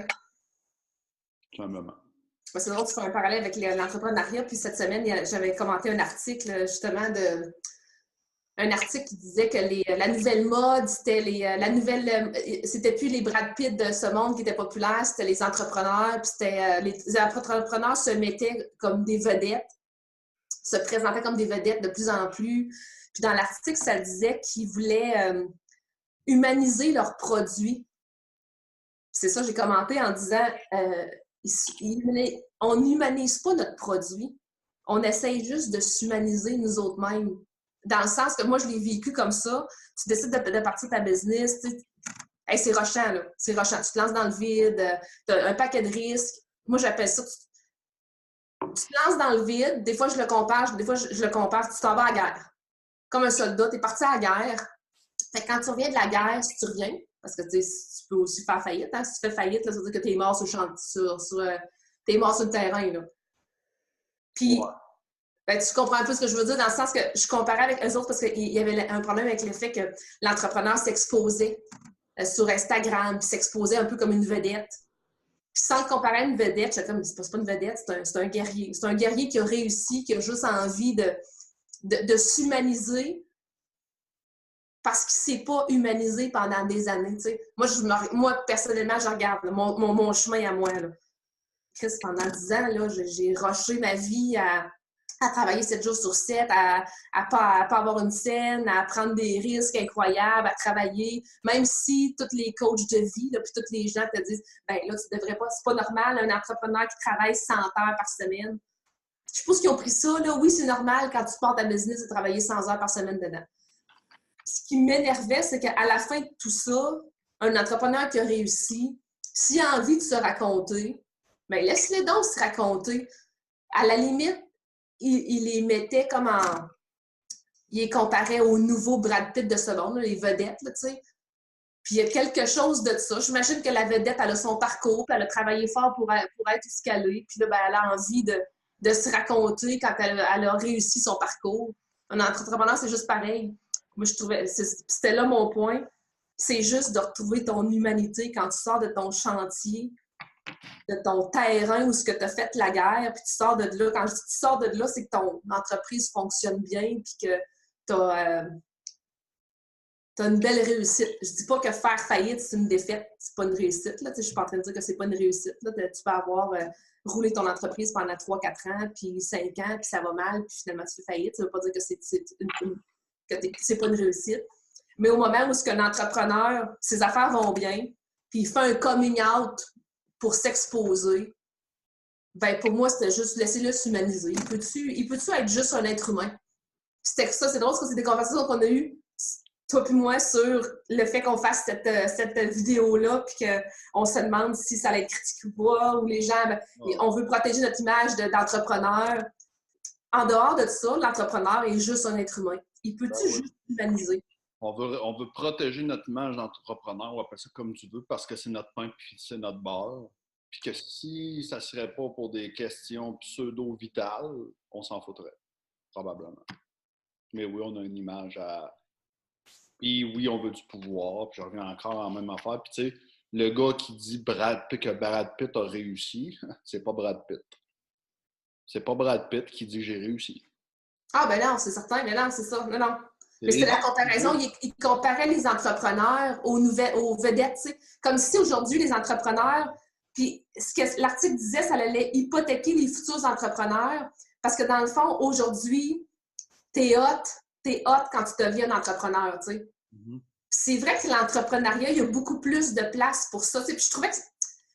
Tout simplement. C'est drôle, tu fais un parallèle avec l'entrepreneuriat. Puis cette semaine, j'avais commenté un article, justement, un article qui disait que la nouvelle mode, c'était c'était plus les Brad Pitt de ce monde qui étaient populaires, c'était les entrepreneurs. Puis les entrepreneurs se mettaient comme des vedettes, se présentaient comme des vedettes de plus en plus. Puis dans l'article, ça disait qu'ils voulaient humaniser leurs produits. C'est ça, j'ai commenté en disant on n'humanise pas notre produit. On essaye juste de s'humaniser nous autres mêmes. Dans le sens que moi, je l'ai vécu comme ça. Tu décides de partir ta business. Hey, c'est rushant, là. C'est rushant. Tu te lances dans le vide. Tu as un paquet de risques. Moi, j'appelle ça... Tu te lances dans le vide. Des fois, je le compare. Des fois, je le compare. Tu t'en vas à la guerre. Comme un soldat. Tu es parti à la guerre. Fait que quand tu reviens de la guerre, si tu reviens, parce que tu peux aussi faire faillite. Hein? Si tu fais faillite, là, ça veut dire que tu es mort sur le champ, t'es mort sur le terrain. Là. Puis, ben, tu comprends un peu ce que je veux dire, dans le sens que je comparais avec eux autres parce qu'il y avait un problème avec le fait que l'entrepreneur s'exposait sur Instagram, puis s'exposait un peu comme une vedette. Puis sans le comparer à une vedette, j'étais comme, c'est pas une vedette, c'est un guerrier. C'est un guerrier qui a réussi, qui a juste envie de s'humaniser parce qu'il ne s'est pas humanisé pendant des années. T'sais. Moi, personnellement, je regarde là, mon chemin à moi. Là. Chris, pendant 10 ans, là, j'ai rushé ma vie à travailler 7 jours sur 7, à pas avoir une scène, à prendre des risques incroyables, à travailler. Même si tous les coachs de vie, puis tous les gens te disent « ben là, tu devrais pas, c'est pas normal, un entrepreneur qui travaille 100 heures par semaine. » Je pense qu'ils ont pris ça. Là. Oui, c'est normal quand tu pars ta business de travailler 100 heures par semaine dedans. Ce qui m'énervait, c'est qu'à la fin de tout ça, un entrepreneur qui a réussi, s'il a envie de se raconter, bien, laisse-le donc se raconter. À la limite, il les mettait comme en... Il les comparait aux nouveaux Brad Pitt de ce monde, là, les vedettes, tu sais. Puis il y a quelque chose de ça. J'imagine que la vedette, elle a son parcours, puis elle a travaillé fort pour être ce qu'elle est. Puis là, ben, elle a envie de se raconter quand elle a réussi son parcours. Un entrepreneur, c'est juste pareil. Moi, je trouvais, c'était là mon point. C'est juste de retrouver ton humanité quand tu sors de ton chantier, de ton terrain où ce que tu as fait la guerre, puis tu sors de là. Quand je dis tu sors de là, c'est que ton entreprise fonctionne bien, puis que tu as tu as une belle réussite. Je dis pas que faire faillite, c'est une défaite, c'est pas une réussite. Là. Je suis pas en train de dire que c'est pas une réussite. Là. Tu peux avoir roulé ton entreprise pendant 3-4 ans, puis 5 ans, puis ça va mal, puis finalement tu fais faillite. Ça veut pas dire que c'est pas une réussite. Mais au moment où un entrepreneur, ses affaires vont bien, puis il fait un coming out pour s'exposer, ben pour moi, c'était juste laisser-le s'humaniser. Il peut-tu être juste un être humain? C'était ça, c'est drôle parce que c'est des conversations qu'on a eues, toi et moi, sur le fait qu'on fasse cette vidéo-là, puis qu'on se demande si ça allait être critiqué ou pas, ou les gens, on veut protéger notre image d'entrepreneur. En dehors de ça, l'entrepreneur est juste un être humain. Il peut-tu juste humaniser? On veut protéger notre image d'entrepreneur, on appelle ça comme tu veux, parce que c'est notre pain puis c'est notre beurre. Puis que si ça ne serait pas pour des questions pseudo-vitales, on s'en foutrait, probablement. Mais oui, on a une image à... Puis oui, on veut du pouvoir, puis je reviens encore en même affaire. Puis tu sais, le gars qui dit que Brad Pitt a réussi, c'est pas Brad Pitt. C'est pas Brad Pitt qui dit « j'ai réussi ». Ah ben non, c'est certain, mais non, c'est ça. Non. Mais c'était la comparaison, il comparait les entrepreneurs aux vedettes, tu sais. Comme si aujourd'hui, les entrepreneurs, puis ce que l'article disait, ça allait hypothéquer les futurs entrepreneurs, parce que dans le fond, aujourd'hui, t'es hot quand tu deviens un entrepreneur, tu sais. Mm-hmm. C'est vrai que l'entrepreneuriat, il y a beaucoup plus de place pour ça, tu sais. Puis je trouvais que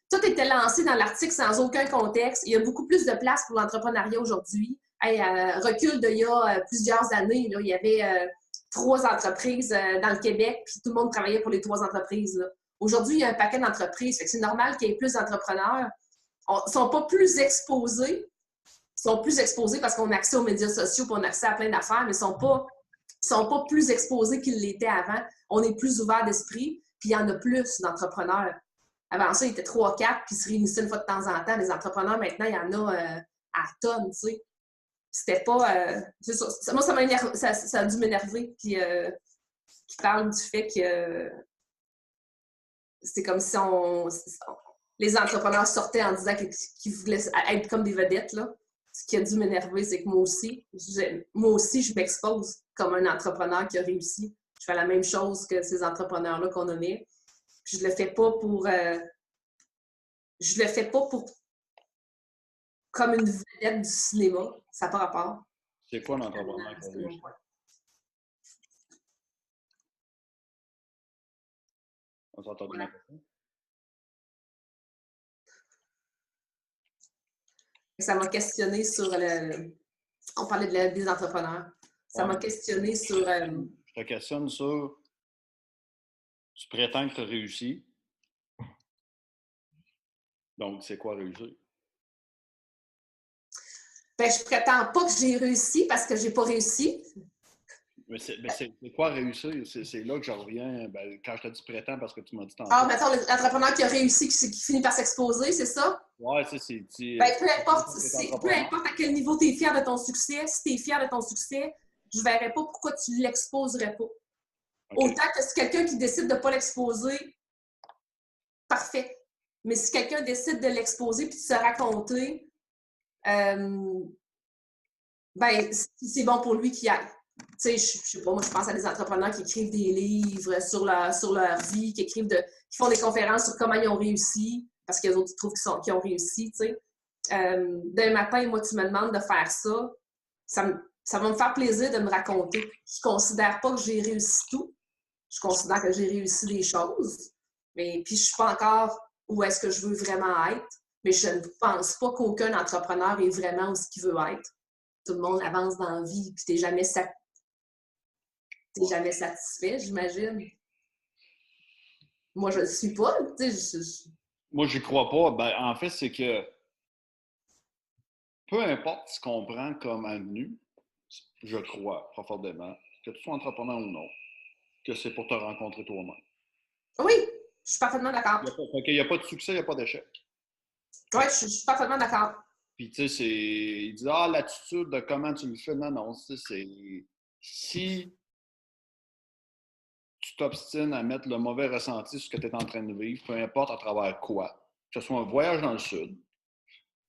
tout était lancé dans l'article sans aucun contexte. Il y a beaucoup plus de place pour l'entrepreneuriat aujourd'hui. Recul d'il y a plusieurs années, là, il y avait 3 entreprises dans le Québec, puis tout le monde travaillait pour les 3 entreprises. Là. Aujourd'hui, il y a un paquet d'entreprises. Fait que c'est normal qu'il y ait plus d'entrepreneurs. Ils ne sont pas plus exposés. Ils sont plus exposés parce qu'on a accès aux médias sociaux, puis on a accès à plein d'affaires, mais ils ne sont pas plus exposés qu'ils l'étaient avant. On est plus ouvert d'esprit, puis il y en a plus d'entrepreneurs. Avant ça, il était 3-4, puis ils se réunissaient une fois de temps en temps. Les entrepreneurs, maintenant, il y en a à tonnes, tu sais. C'était pas... moi, ça a dû m'énerver, puis qui parle du fait que c'est comme si les entrepreneurs sortaient en disant qu'ils voulaient être comme des vedettes, là. Ce qui a dû m'énerver, c'est que moi aussi, je m'expose comme un entrepreneur qui a réussi. Je fais la même chose que ces entrepreneurs-là qu'on nommait. Puis je le fais pas pour... comme une vedette du cinéma. Ça n'a pas rapport. C'est quoi un entrepreneur qui a réussi? On s'entend bien. Ça m'a questionné sur on parlait des entrepreneurs. Ça m'a questionné sur... Je te questionne sur... Tu prétends que tu as réussi. Donc, c'est quoi réussir? Ben, je prétends pas que j'ai réussi parce que j'ai pas réussi. Mais c'est quoi réussir? C'est là que je reviens. Ben, quand je te dis prétends, parce que tu m'as dit tantôt. Ah, mettons, l'entrepreneur qui a réussi, qui finit par s'exposer, c'est ça? Ouais, c'est... Ben, peu importe à quel niveau tu es fier de ton succès, si tu es fier de ton succès, je ne verrais pas pourquoi tu ne l'exposerais pas. Okay. Autant que si quelqu'un qui décide de ne pas l'exposer, parfait. Mais si quelqu'un décide de l'exposer puis de se raconter, ben, c'est bon pour lui qu'il aille. Tu sais, je sais pas, moi, je pense à des entrepreneurs qui écrivent des livres sur leur vie, qui font des conférences sur comment ils ont réussi, parce qu'il y a d'autres qui trouvent qu'ils ont réussi, tu sais. D'un matin, moi, tu me demandes de faire ça, ça va me faire plaisir de me raconter. Je considère pas que j'ai réussi tout. Je considère que j'ai réussi des choses. Mais puis, je suis pas encore où est-ce que je veux vraiment être. Mais je ne pense pas qu'aucun entrepreneur est vraiment où ce qu'il veut être. Tout le monde avance dans la vie, puis t'es jamais satisfait, j'imagine. Moi, je ne le suis pas. Moi, je crois pas. Ben, en fait, c'est que peu importe ce qu'on prend comme avenue, je crois profondément, que tu sois entrepreneur ou non, que c'est pour te rencontrer toi-même. Oui, je suis parfaitement d'accord. Il n'y a pas de succès, il n'y a pas d'échec. Oui, je suis parfaitement d'accord. Puis, tu sais, il dit, l'attitude de comment tu le fais. Non, c'est... Si tu t'obstines à mettre le mauvais ressenti sur ce que tu es en train de vivre, peu importe à travers quoi, que ce soit un voyage dans le sud,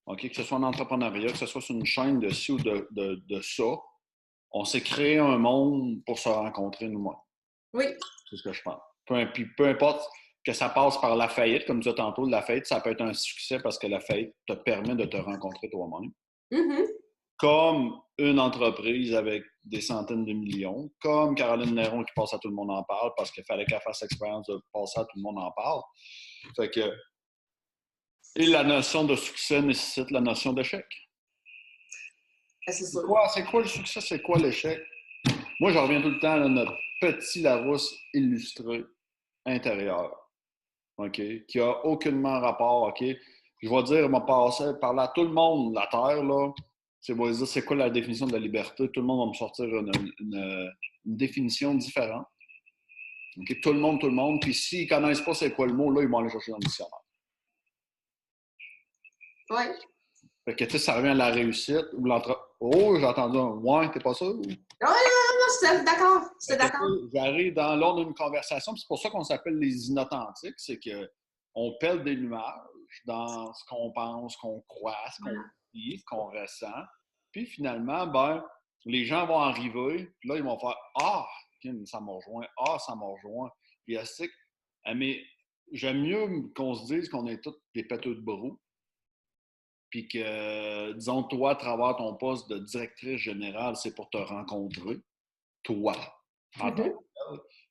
okay, que ce soit un entrepreneuriat, que ce soit sur une chaîne de ci ou de ça, on s'est créé un monde pour se rencontrer nous-mêmes. Oui. C'est ce que je pense. Puis peu importe que ça passe par la faillite, comme tu as tantôt, la faillite, ça peut être un succès parce que la faillite te permet de te rencontrer toi-même. Mm-hmm. Comme une entreprise avec des centaines de millions, comme Caroline Néron qui passe à tout le monde en parle parce qu'il fallait qu'elle fasse l'expérience de passer à tout le monde en parle. Fait que, et la notion de succès nécessite la notion d'échec. C'est sûr. C'est quoi le succès? C'est quoi l'échec? Moi, je reviens tout le temps à notre petit Larousse illustré intérieur. OK? Qui n'a aucunement rapport, OK? Je vais dire, parler à tout le monde de la Terre, là. Dire, c'est quoi la définition de la liberté? Tout le monde va me sortir une définition différente. OK? Tout le monde. Puis s'ils ne connaissent pas c'est quoi le mot, là, ils vont aller chercher dans le dictionnaire. Oui. Fait que, tu sais, ça revient à la réussite ou Oh, j'ai entendu un « ouais, t'es pas sûr? » Non, je suis d'accord. J'arrive dans l'ordre d'une conversation, puis c'est pour ça qu'on s'appelle les inauthentiques, c'est qu'on pèle des nuages dans ce qu'on pense, ce qu'on croit, ce qu'on dit, ce qu'on ressent. Puis finalement, ben, les gens vont arriver, puis là, ils vont faire « Ah, ça m'a rejoint. Ah, ça m'a rejoint. » Puis mais j'aime mieux qu'on se dise qu'on est tous des pêteux de brou, puis que, disons, toi, à travers ton poste de directrice générale, c'est pour te rencontrer, toi, en tant que tel.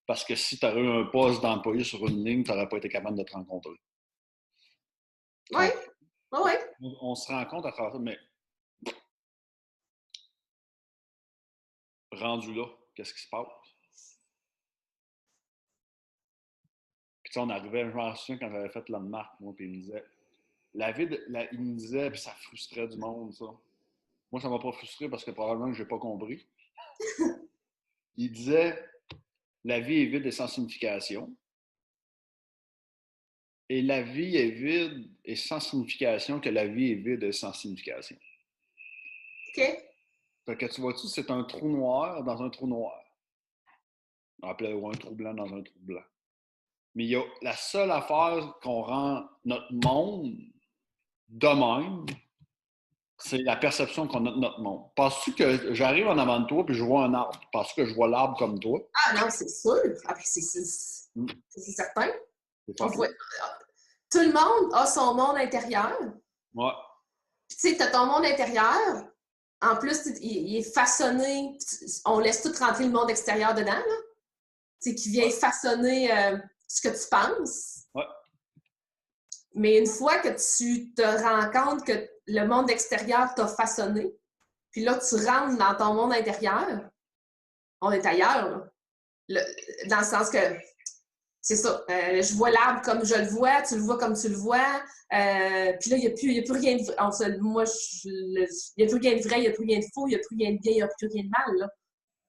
Parce que si tu aurais eu un poste d'employé sur une ligne, tu n'aurais pas été capable de te rencontrer. Oui, oui. On se rend compte à travers ça, mais rendu là, qu'est-ce qui se passe? Puis on arrivait, je m'en souviens quand j'avais fait l'homme-marque, moi, puis il me disait, il me disait, puis ça frustrait du monde, ça. Moi, ça m'a pas frustré parce que probablement que j'ai pas compris. Il disait, la vie est vide et sans signification. Et la vie est vide et sans signification que la vie est vide et sans signification. OK. Fait que tu vois-tu, c'est un trou noir dans un trou noir. Ou un trou blanc dans un trou blanc. Mais il y a la seule affaire qu'on rend notre monde de même, c'est la perception qu'on a de notre monde. Penses-tu que j'arrive en avant de toi et je vois un arbre? Penses-tu que je vois l'arbre comme toi? Ah non, c'est sûr. Après, c'est certain. On voit, tout le monde a son monde intérieur. Ouais. Puis tu sais, tu as ton monde intérieur. En plus, il est façonné. On laisse tout rentrer le monde extérieur dedans, là. Tu sais, qui vient façonner ce que tu penses. Ouais. Mais une fois que tu te rends compte que le monde extérieur t'a façonné, puis là, tu rentres dans ton monde intérieur, on est ailleurs, là. Dans le sens que c'est ça. Je vois l'arbre comme je le vois, tu le vois comme tu le vois. Puis là, il n'y a plus rien de vrai. Il n'y a plus rien de vrai, il n'y a plus rien de faux, il n'y a plus rien de bien, il n'y a plus rien de mal. Là.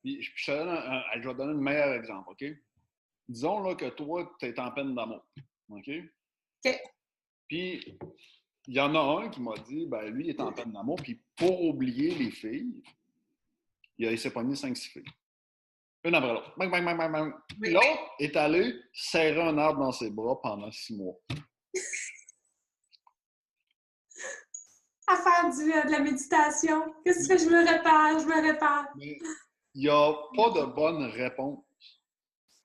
Puis, je vais te donner un meilleur exemple, OK? Disons là, que toi, tu es en peine d'amour. OK? OK. Puis, il y en a un qui m'a dit, ben lui, il est en peine d'amour, puis pour oublier les filles, il s'est pogné 5-6 filles. Une après l'autre. Bang, bang, bang, bang, bang. Puis l'autre est allé serrer un arbre dans ses bras pendant 6 mois. À faire de la méditation. Qu'est-ce que je me répare. Mais il n'y a pas de bonne réponse.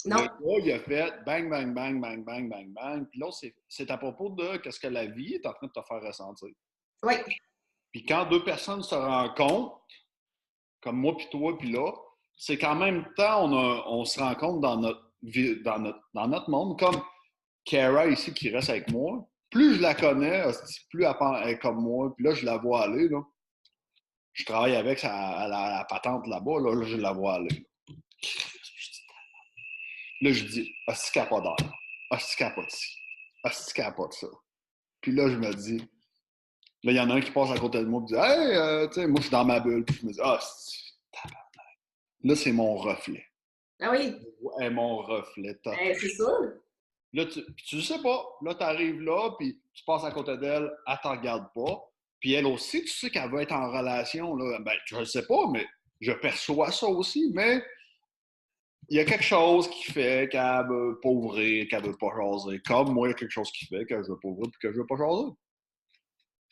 Non. Le gars, il a fait bang, bang, bang, bang, bang, bang, bang. Puis là, c'est à propos de ce que la vie est en train de te faire ressentir. Oui. Puis quand deux personnes se rencontrent, comme moi puis toi, puis là, c'est qu'en même temps, on se rencontre dans notre monde, comme Kara ici qui reste avec moi. Plus je la connais, plus elle est comme moi, puis là, je la vois aller. Là. Je travaille avec la patente là-bas, là, je la vois aller. Là, je dis, est-ce qu'il n'y a pas d'air? Est-ce qu'il n'y a pas de ci? Est-ce qu'il n'y a pas de ça? Puis là, je me dis, là, il y en a un qui passe à côté de moi et dit, hey, tu sais, moi, je suis dans ma bulle. Puis je me dis, là, c'est mon reflet. Ah oui. C'est mon reflet. C'est sûr. Là, tu ne sais pas. Là, tu arrives là, puis tu passes à côté d'elle, elle ne te regarde pas. Puis elle aussi, tu sais qu'elle veut être en relation. Là. Ben, je ne sais pas, mais je perçois ça aussi. Mais il y a quelque chose qui fait qu'elle ne veut pas ouvrir, qu'elle ne veut pas jaser. Comme moi, il y a quelque chose qui fait que je ne veux pas ouvrir et que je ne veux pas jaser.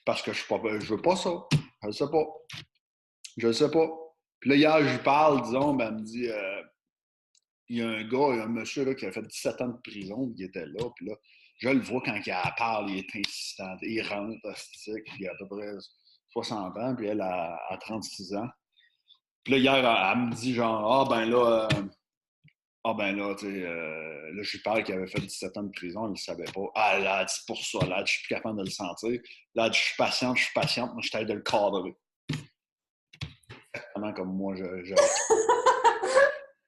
Parce que je ne veux pas ça. Je ne sais pas. Je ne sais pas. Puis là, hier, je lui parle, disons, ben, elle me dit il y a un gars, il y a un monsieur là, qui a fait 17 ans de prison, il était là, puis là, je le vois quand il parle, il est insistant, il rentre, hostique, puis il a à peu près 60 ans, puis elle a 36 ans. Puis là, hier, elle me dit genre, tu sais, là, je lui parle qu'il avait fait 17 ans de prison, il ne le savait pas. Ah, là, elle dit pour ça, là, je suis plus capable de le sentir. Là, je suis patiente, moi, je t'aide de le cadrer. Exactement comme moi, j'aurais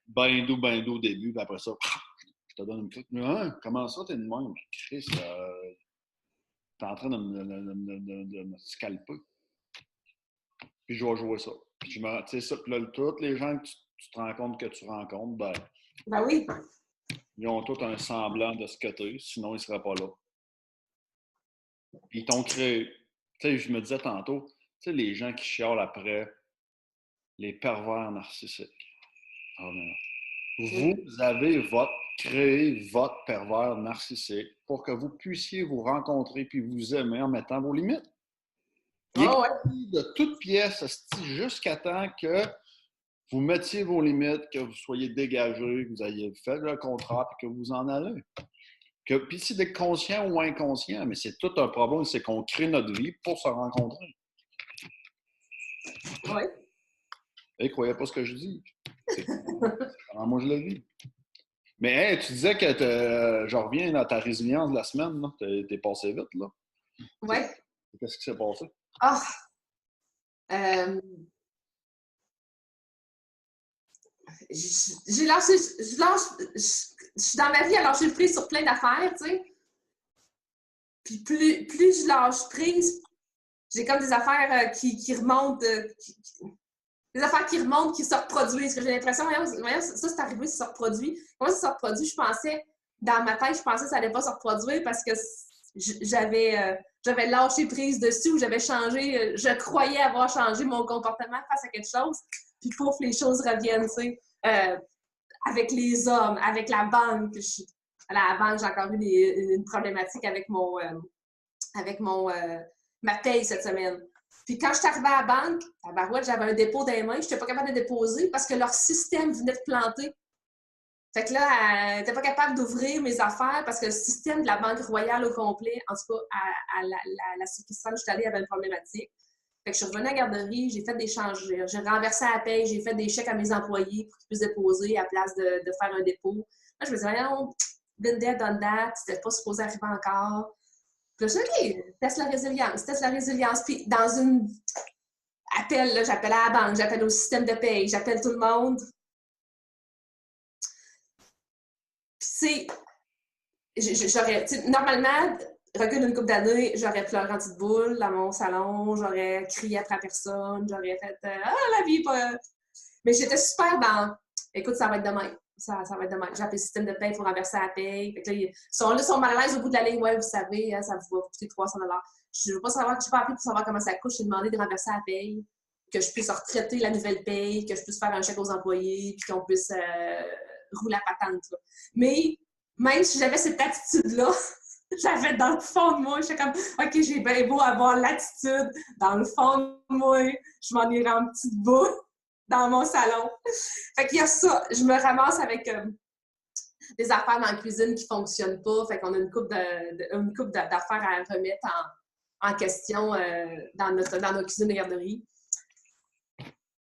ben doux au début, puis après ça, je te donne une petite. Hein, comment ça, t'es de même? Chris, t'es en train de me scalper. Puis je vais jouer ça. Puis tu sais, ça, puis là, tous les gens que tu te rends compte que tu rencontres, Ben oui. Ils ont tous un semblant de ce que t'es, sinon ils ne seraient pas là. Puis ils t'ont créé. Tu sais, je me disais tantôt, tu sais, les gens qui chialent après les pervers narcissiques. Oh, vous avez créé votre pervers narcissique pour que vous puissiez vous rencontrer puis vous aimer en mettant vos limites. Il est écrit de toutes pièces jusqu'à temps que vous mettiez vos limites, que vous soyez dégagé, que vous ayez fait le contrat et que vous en allez. Puis c'est d'être conscient ou inconscient, mais c'est tout un problème, c'est qu'on crée notre vie pour se rencontrer. Oui. Et croyez pas ce que je dis. C'est comment moi je le vis. Mais hey, tu disais que je reviens à ta résilience de la semaine, là. T'es passé vite, là. Oui. Qu'est-ce qui s'est passé? Ah! J'ai lâché. Je suis dans ma vie à lâcher prise sur plein d'affaires, tu sais. Puis plus je lâche prise, j'ai comme des affaires qui remontent. Des affaires qui remontent, qui se reproduisent. Que j'ai l'impression, voyons, ça c'est arrivé, ça se reproduit. Comment ça se reproduit? Je pensais, dans ma tête, je pensais que ça n'allait pas se reproduire parce que j'avais lâché prise dessus ou j'avais changé, je croyais avoir changé mon comportement face à quelque chose. Puis pouf, les choses reviennent, tu sais. Avec les hommes, avec la banque. À la banque, j'ai encore eu une problématique avec ma paye cette semaine. Puis quand je suis arrivée à la banque, à Barouette, j'avais un dépôt dans les mains, je n'étais pas capable de déposer parce que leur système venait de planter. Fait que là, elle n'était pas capable d'ouvrir mes affaires parce que le système de la Banque Royale au complet, en tout cas, à la succursale où je suis allée, avait une problématique. Fait que je suis revenue à la garderie, j'ai fait des changes, j'ai renversé la paye, j'ai fait des chèques à mes employés pour qu'ils puissent déposer à la place de faire un dépôt. Là, je me disais, voyons, been there, done that, c'était pas supposé arriver encore. Puis là, je dis, OK, teste la résilience. Puis dans une appel, là, j'appelle à la banque, j'appelle au système de paye, j'appelle tout le monde. Puis j'aurais, normalement, recul d'une couple d'années, j'aurais pleuré en petite boule dans mon salon, j'aurais crié après la personne, j'aurais fait ah, la vie, pas. Mais j'étais super dans écoute, ça va être demain. Ça va être demain. J'ai appelé le système de paye pour renverser la paye. Fait que là, ils sont mal à l'aise au bout de la ligne. Ouais, vous savez, ça va vous coûter 300 $. Je ne veux pas savoir, je n'ai pas appelé pour savoir comment ça coûte. J'ai demandé de renverser la paye, que je puisse retraiter la nouvelle paye, que je puisse faire un chèque aux employés, puis qu'on puisse rouler la patente. Là. Mais même si j'avais cette attitude-là, j'avais dans le fond de moi, j'étais comme, OK, j'ai bien beau avoir l'attitude. Dans le fond de moi, je m'en irai en petite boule dans mon salon. Fait qu'il y a ça. Je me ramasse avec des affaires dans la cuisine qui ne fonctionnent pas. Fait qu'on a une couple d'affaires à remettre en question dans nos cuisines de garderie.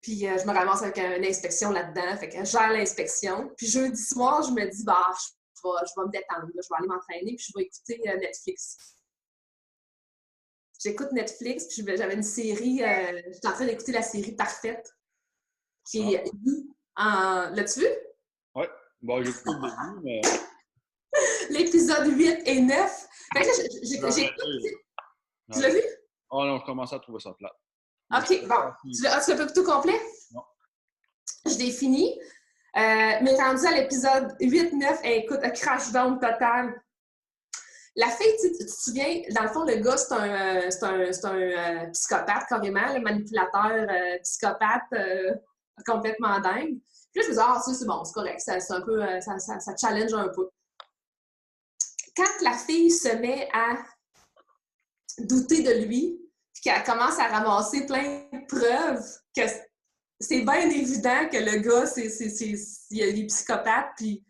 Puis je me ramasse avec une inspection là-dedans. Fait que je gère l'inspection. Puis jeudi soir, je me dis, je vais me détendre. Là. Je vais aller m'entraîner puis je vais écouter Netflix. J'écoute Netflix, puis j'avais une série, j'étais en train d'écouter la série Parfaite, qui est en... L'as-tu vu? Oui. Bon, j'ai écouté le début, mais... L'épisode 8 et 9. Fait que là, j'ai... Tu l'as vu? Oh non, je commençais à trouver ça plate. OK, bon. Tu l'as pas tout complet? Non. Je l'ai fini. Mais rendu à l'épisode 8-9, écoute, un crash down total. La fille, tu te souviens, dans le fond, le gars, c'est un psychopathe, carrément, le manipulateur psychopathe complètement dingue. Puis là, je me disais, c'est bon, c'est correct, c'est un peu, ça challenge un peu. Quand la fille se met à douter de lui, puis qu'elle commence à ramasser plein de preuves c'est bien évident que le gars, il est psychopathe, puis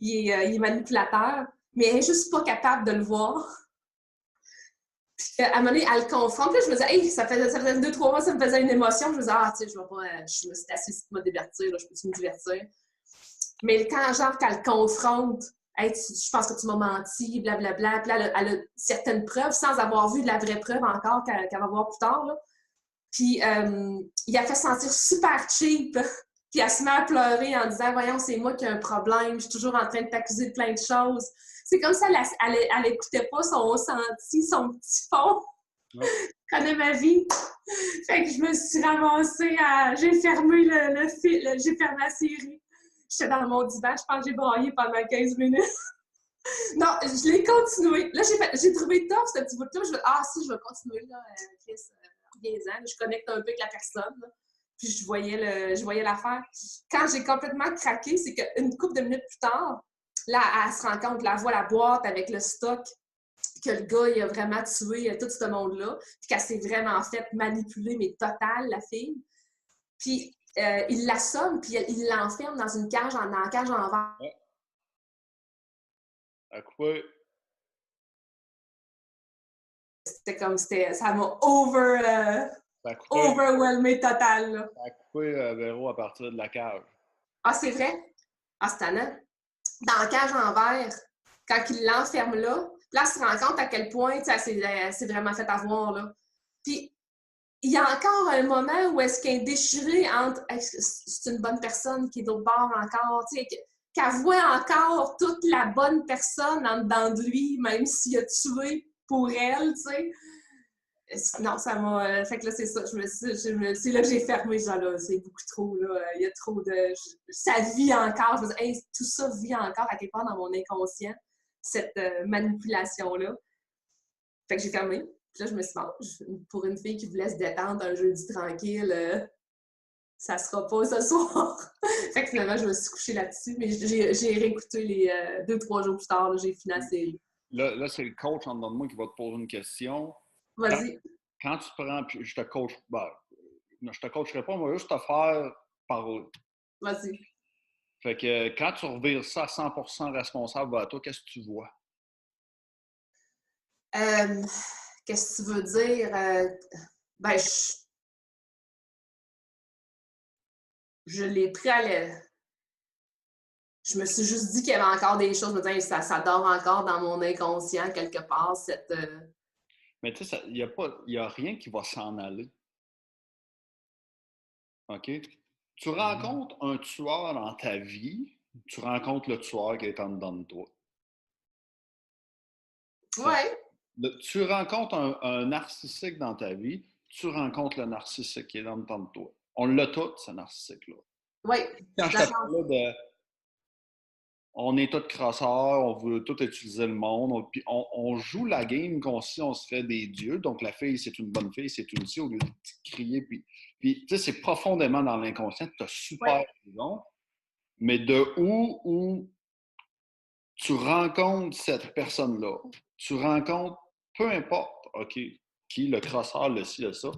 il est manipulateur, mais elle est juste pas capable de le voir. Puis à un moment donné, elle le confronte. Puis là, je me disais, hey, ça faisait 2-3 mois, ça me faisait une émotion. Je me disais, ah, tu sais, je vais pas, je me suis assise pour me divertir, là, je peux-tu me divertir? Mais quand, genre, qu'elle le confronte, hey, je pense que tu m'as menti, blablabla. Puis là, elle a certaines preuves sans avoir vu de la vraie preuve encore qu'elle va voir plus tard. Là. Puis il a fait sentir super cheap. Puis elle se met à pleurer en disant, voyons, c'est moi qui ai un problème, je suis toujours en train de t'accuser de plein de choses. C'est comme ça, elle écoutait pas son ressenti, son petit fond. Ouais. Je connais ma vie. Fait que je me suis ramassée à... J'ai fermé le fil, j'ai fermé la série. J'étais dans mon divan, je pense que j'ai braillé pendant 15 minutes. Non, je l'ai continué. Là, j'ai trouvé top ce petit bout-là. Si, je vais continuer, là, Chris, reviens-en. Je connecte un peu avec la personne, là. Puis je voyais l'affaire. Quand j'ai complètement craqué, c'est qu'une couple de minutes plus tard, là, elle se rend compte, elle voit la boîte avec le stock, que le gars, il a vraiment tué tout ce monde-là, puis qu'elle s'est vraiment fait manipuler, mais total, la fille. Puis il l'assomme, puis il l'enferme dans une cage en verre. Ouais. À quoi? C'était comme, ça m'a overwhelmé total. Là. Ça a coupé Véro à partir de la cage. Ah, c'est vrai? Ah, c'est tannant. Dans la cage en verre, quand il l'enferme là, elle se rend compte à quel point elle s'est vraiment fait avoir. Là. Puis, il y a encore un moment où est-ce qu'elle est déchirée entre c'est une bonne personne qui est d'autre bord encore, qu'elle voit encore toute la bonne personne en dedans de lui, même s'il a tué pour elle, tu sais. Non, ça m'a... Fait que là, c'est ça. C'est là que j'ai fermé, genre là, c'est beaucoup trop, là. Il y a trop de... Ça vit encore. Je me dis, hey, tout ça vit encore à quelque part dans mon inconscient, cette manipulation-là. Fait que j'ai fermé. Puis là, je me suis dit, pour une fille qui voulait se détendre un jeudi tranquille, ça sera pas ce soir. Fait que finalement, je me suis couchée là-dessus, mais j'ai réécouté les 2-3 jours plus tard, là, j'ai fini la série. Là, c'est le coach en dedans de moi qui va te poser une question. Vas-y. Quand tu prends, puis je te coach, je te coacherai pas, on va juste te faire parler. Vas-y. Fait que quand tu revires ça à 100% responsable à toi, qu'est-ce que tu vois? Qu'est-ce que tu veux dire? Ben, je l'ai pris à l'aise. Je me suis juste dit qu'il y avait encore des choses. Je me disais, ça dort encore dans mon inconscient quelque part, cette... Mais tu sais, il n'y a rien qui va s'en aller. OK? Tu rencontres un tueur dans ta vie, tu rencontres le tueur qui est en dedans de toi. Ouais. Tu rencontres un narcissique dans ta vie, tu rencontres le narcissique qui est en dedans de toi. On l'a tout, ce narcissique-là. Oui. Quand je te parlais de... On est tous crosseurs, on veut tout utiliser le monde, puis on joue la game comme si on serait des dieux. Donc, la fille, c'est une bonne fille, c'est une aussi, au lieu de crier. Puis tu sais, c'est profondément dans l'inconscient, tu as super raison. Mais de où tu rencontres cette personne-là, tu rencontres, peu importe, OK, qui, le crosseur, le ci, le ça,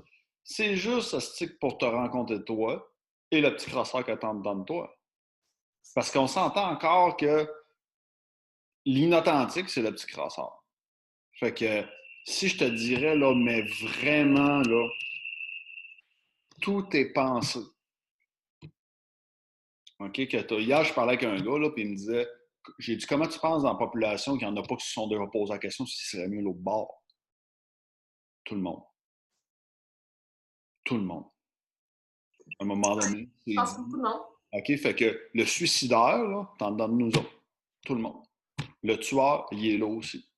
c'est juste ce stick pour te rencontrer toi et le petit crosseur qui attend dedans de toi. Parce qu'on s'entend encore que l'inauthentique, c'est le petit crosseur. Fait que si je te dirais, là, mais vraiment, là, tout est pensé. OK? Hier, je parlais avec un gars, là, puis il me disait, j'ai dit, comment tu penses dans la population qu'il n'y en a pas qui se sont déjà posé la question si ce serait mieux l'autre bord? Tout le monde. Tout le monde. À un moment donné, c'est... Je pense beaucoup, non? OK? Fait que le suicidaire, là, t'en donnes nous autres. Tout le monde. Le tueur, il est là aussi.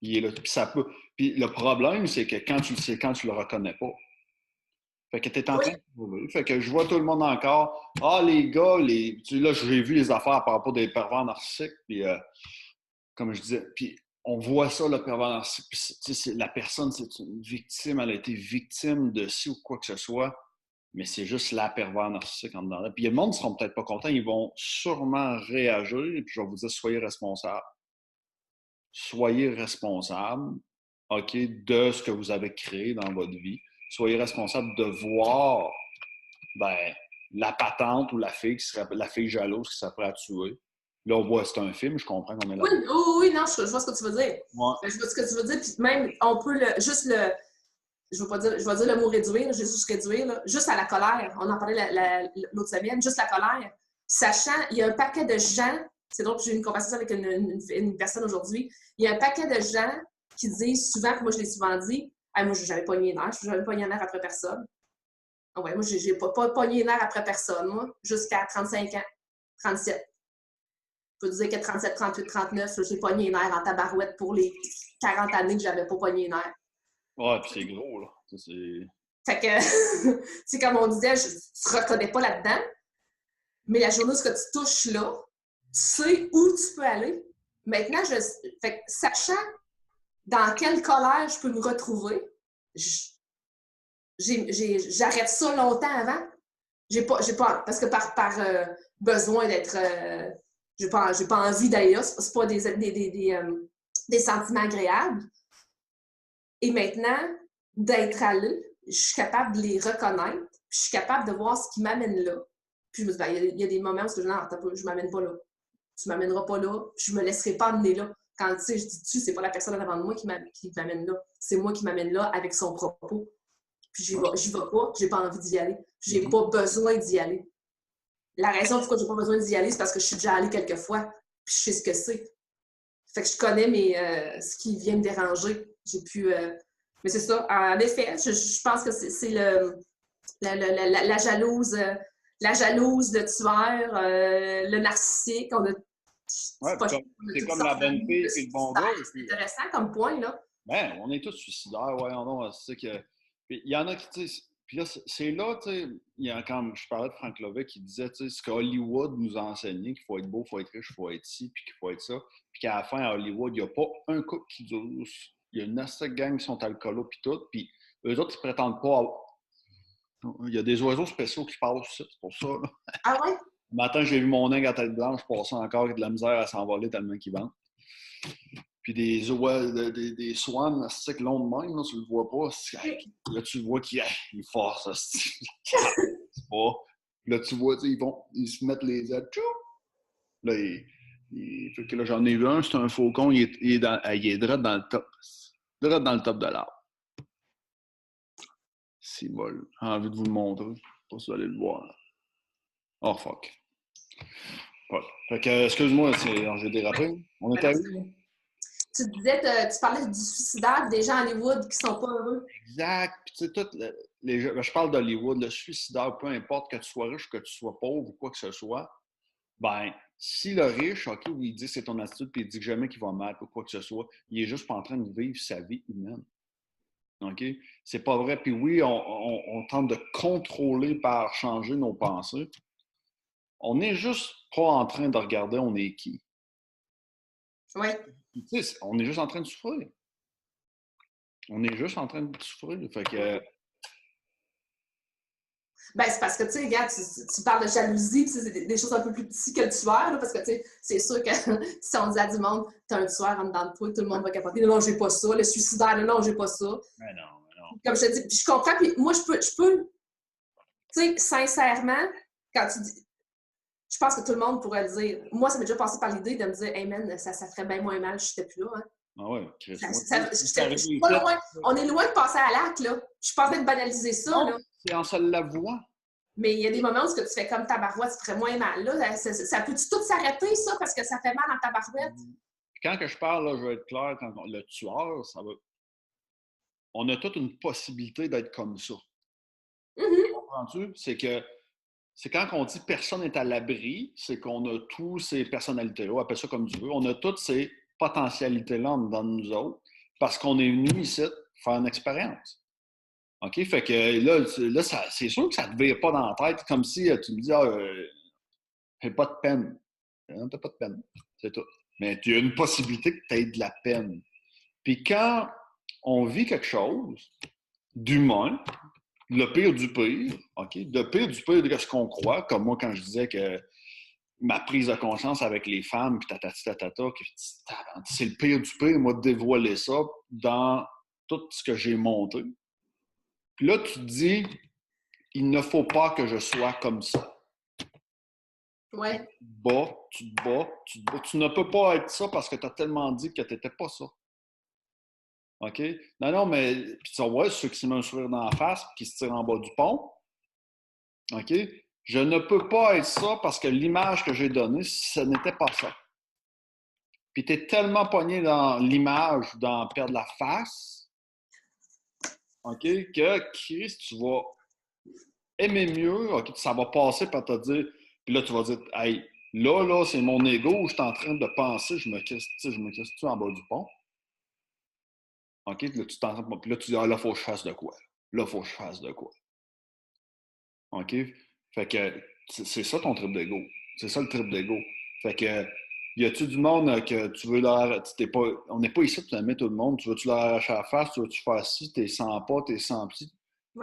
Il est là. Puis ça peut... Puis le problème, c'est que quand tu le sais, quand tu le reconnais pas. Fait que t'es en train de trouver. Fait que je vois tout le monde encore. Ah, les gars, là, j'ai vu les affaires par rapport à des pervers narcissiques. Puis, comme je disais, puis on voit ça, le pervers narcissique. Puis, la personne, c'est une victime. Elle a été victime de ci ou quoi que ce soit. Mais c'est juste la pervers narcissique en dedans. Puis le monde ne seront peut-être pas contents. Ils vont sûrement réagir. Et puis je vais vous dire, soyez responsables. Soyez responsables, OK, de ce que vous avez créé dans votre vie. Soyez responsable de voir ben, la patente ou la fille jalouse qui serait prête à tuer. Là, on voit, c'est un film, je comprends qu'on est là. Oui, oui, non, je vois ce que tu veux dire. Ouais. Je vois ce que tu veux dire, puis même, on peut je vais dire le mot réduire, je vais juste réduire, là, juste à la colère. On en parlait l'autre semaine, juste la colère. Sachant, il y a un paquet de gens, c'est drôle, j'ai eu une conversation avec une personne aujourd'hui, il y a un paquet de gens qui disent souvent, puis moi je l'ai souvent dit, hey, moi j'avais pogné les nerfs, je n'avais pogné les nerfs après personne. Ah ouais, moi j'ai pas pogné les nerfs après personne, moi, jusqu'à 35 ans, 37. Je peux dire que 37, 38, 39, j'ai pogné les nerfs en tabarouette pour les 40 années que j'avais pas pogné les nerfs. Ouais, puis c'est gros, là. Fait que, c'est comme on disait, tu te reconnais pas là-dedans, mais la journée où tu touches là, tu sais où tu peux aller. Maintenant, fait que, sachant dans quelle colère je peux me retrouver, j'arrête ça longtemps avant. Parce que par besoin d'être... j'ai pas envie d'aller là. C'est pas des sentiments agréables. Et maintenant, d'être allé, je suis capable de les reconnaître, puis je suis capable de voir ce qui m'amène là. Puis je me dis, ben, il y a des moments où je dis, non, je ne m'amène pas là. Tu ne m'amèneras pas là, puis je ne me laisserai pas amener là. Quand je dis tu, c'est pas la personne avant de moi qui m'amène là. C'est moi qui m'amène là avec son propos. Puis j'y vais pas, j'ai pas envie d'y aller. J'ai pas besoin d'y aller. La raison pourquoi j'ai pas besoin d'y aller, c'est parce que je suis déjà allée quelques fois, puis je sais ce que c'est. Fait que je connais ce qui vient me déranger. J'ai pu. Mais c'est ça. En effet, je pense que c'est la jalouse. La jalouse, le tueur, le narcissique. Ouais, c'est comme la bonne fille et le bon gars. C'est intéressant comme point, là. Ben, on est tous suicidaires, voyons donc. C'est que. Puis il y en a qui, tu sais. Puis là, c'est là, tu sais, quand je parlais de Frank Lovett qui disait, tu sais, ce qu'Hollywood nous a enseigné, qu'il faut être beau, il faut être riche, il faut être ci, puis qu'il faut être ça. Puis qu'à la fin, à Hollywood, il n'y a pas un couple qui dure. Il y a une assez gang qui sont alcoolos, puis tout. Puis eux autres, ils prétendent pas avoir... Il y a des oiseaux spéciaux qui passent, c'est pour ça, là. Ah ouais? Le matin, j'ai vu mon aigle à tête blanche passer encore avec de la misère à s'envoler tellement qu'il vente. Puis des swans, c'est que long de même, là, tu le vois pas. Là, tu vois qu'il force, c'est pas. Là, tu vois, ils se mettent les ailes. Là, fait que là, j'en ai vu un, c'est un faucon, il est direct dans le top. Direct dans le top de l'arbre. C'est molle. J'ai envie de vous le montrer. Pas si vous allez le voir. Oh, fuck. Voilà. Fait que, excuse-moi, j'ai dérapé. On est à où? Tu disais, tu parlais du suicidaire, des gens à Hollywood qui sont pas heureux. Exact. Puis, tu sais, je parle d'Hollywood, le suicidaire, peu importe que tu sois riche, que tu sois pauvre ou quoi que ce soit, ben, si le riche, OK, oui, il dit que c'est ton attitude, puis il dit que jamais qu'il va mal ou quoi que ce soit, il est juste pas en train de vivre sa vie humaine. OK? C'est pas vrai. Puis oui, on tente de contrôler par changer nos pensées. On n'est juste pas en train de regarder on est qui. Oui. Tu sais, on est juste en train de souffrir. On est juste en train de souffrir. Fait que... Ben, c'est parce que, tu sais, regarde, tu parles de jalousie, c'est des choses un peu plus petites que le tueur, là, parce que, tu sais, c'est sûr que si on dit à du monde, t'as un tueur en dedans de toi, tout le monde va capoter. Non, j'ai pas ça. Le suicidaire, non, j'ai pas ça. Mais non, mais non. Comme je te dis, puis je comprends, puis moi, je peux, tu sais, sincèrement, quand tu dis, je pense que tout le monde pourrait le dire. Moi, ça m'est déjà passé par l'idée de me dire, hey man, ça ferait bien moins mal, je n'étais plus là, hein. Ah ouais, Chris. Je suis pas loin. On est loin de passer à l'acte, là. Je suis pas en train de banaliser ça, non, là. c'est en se l'avouant. Mais il y a des moments où tu fais comme tabarouette, ça ferait moins mal. Là, ça peut-tu tout s'arrêter, ça, parce que ça fait mal en tabarouette? Quand que je parle, là, je vais être clair, le tueur, on a toute une possibilité d'être comme ça. Comprends-tu? C'est quand on dit personne n'est à l'abri, c'est qu'on a tous ces personnalités-là, appelle ça comme tu veux, on a toutes ces potentialités-là dans nous autres, parce qu'on est venu ici faire une expérience. OK? Fait que là c'est sûr que ça ne te vire pas dans la tête, comme si tu me dis, j'ai pas de peine. Non, t'as pas de peine. C'est tout. Mais tu as une possibilité que tu aies de la peine. Puis quand on vit quelque chose d'humain, le pire du pire, OK? Le pire du pire de ce qu'on croit, comme moi quand je disais que ma prise de conscience avec les femmes, puis c'est le pire du pire, moi, de dévoiler ça dans tout ce que j'ai monté. Puis là, tu te dis, il ne faut pas que je sois comme ça. Ouais. Tu te bats. Tu ne peux pas être ça parce que tu as tellement dit que tu n'étais pas ça. OK? Non, mais puis tu vois, ceux qui se mettent un sourire dans la face qui se tirent en bas du pont, OK? Je ne peux pas être ça parce que l'image que j'ai donnée, ce n'était pas ça. Puis tu es tellement pogné dans l'image, dans perdre la face, OK, que Chris, tu vas aimer mieux, OK, ça va passer par te dire, puis là, tu vas dire, hey, là, c'est mon ego où je suis en train de penser, je me crisse-tu en bas du pont? OK, puis là, tu t'entends, puis là, tu dis, ah, là, il faut que je fasse de quoi? Là, il faut que je fasse de quoi? OK? Fait que c'est ça ton trip d'ego. C'est ça le trip d'ego. Fait que, y a-tu du monde que tu veux leur. On n'est pas ici pour aimer tout le monde. Tu veux-tu leur arracher la face? Tu veux-tu faire ci? T'es sans pas, t'es sans pis.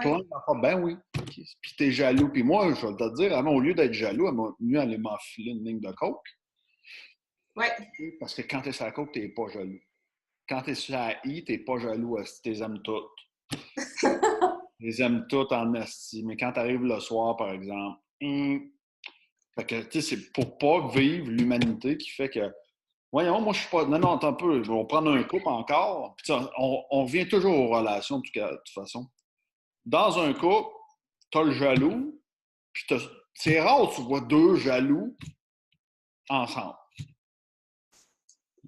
Toi, ben oui. Okay. Puis t'es jaloux. Puis moi, je vais te dire, au lieu d'être jaloux, elle m'a mieux aller m'enfiler une ligne de coke. Ouais. Parce que quand t'es sur la coke, t'es pas jaloux. Quand t'es sur la I, t'es pas jaloux. Tu les aimes toutes. Les aime toutes en esti. Mais quand t'arrives le soir, par exemple, fait que, tu sais, c'est pour pas vivre l'humanité qui fait que, voyons, moi, je suis pas. Non, attends un peu, on va prendre un couple encore. Puis, on revient toujours aux relations, de toute façon. Dans un couple, t'as le jaloux, puis c'est rare que tu vois deux jaloux ensemble.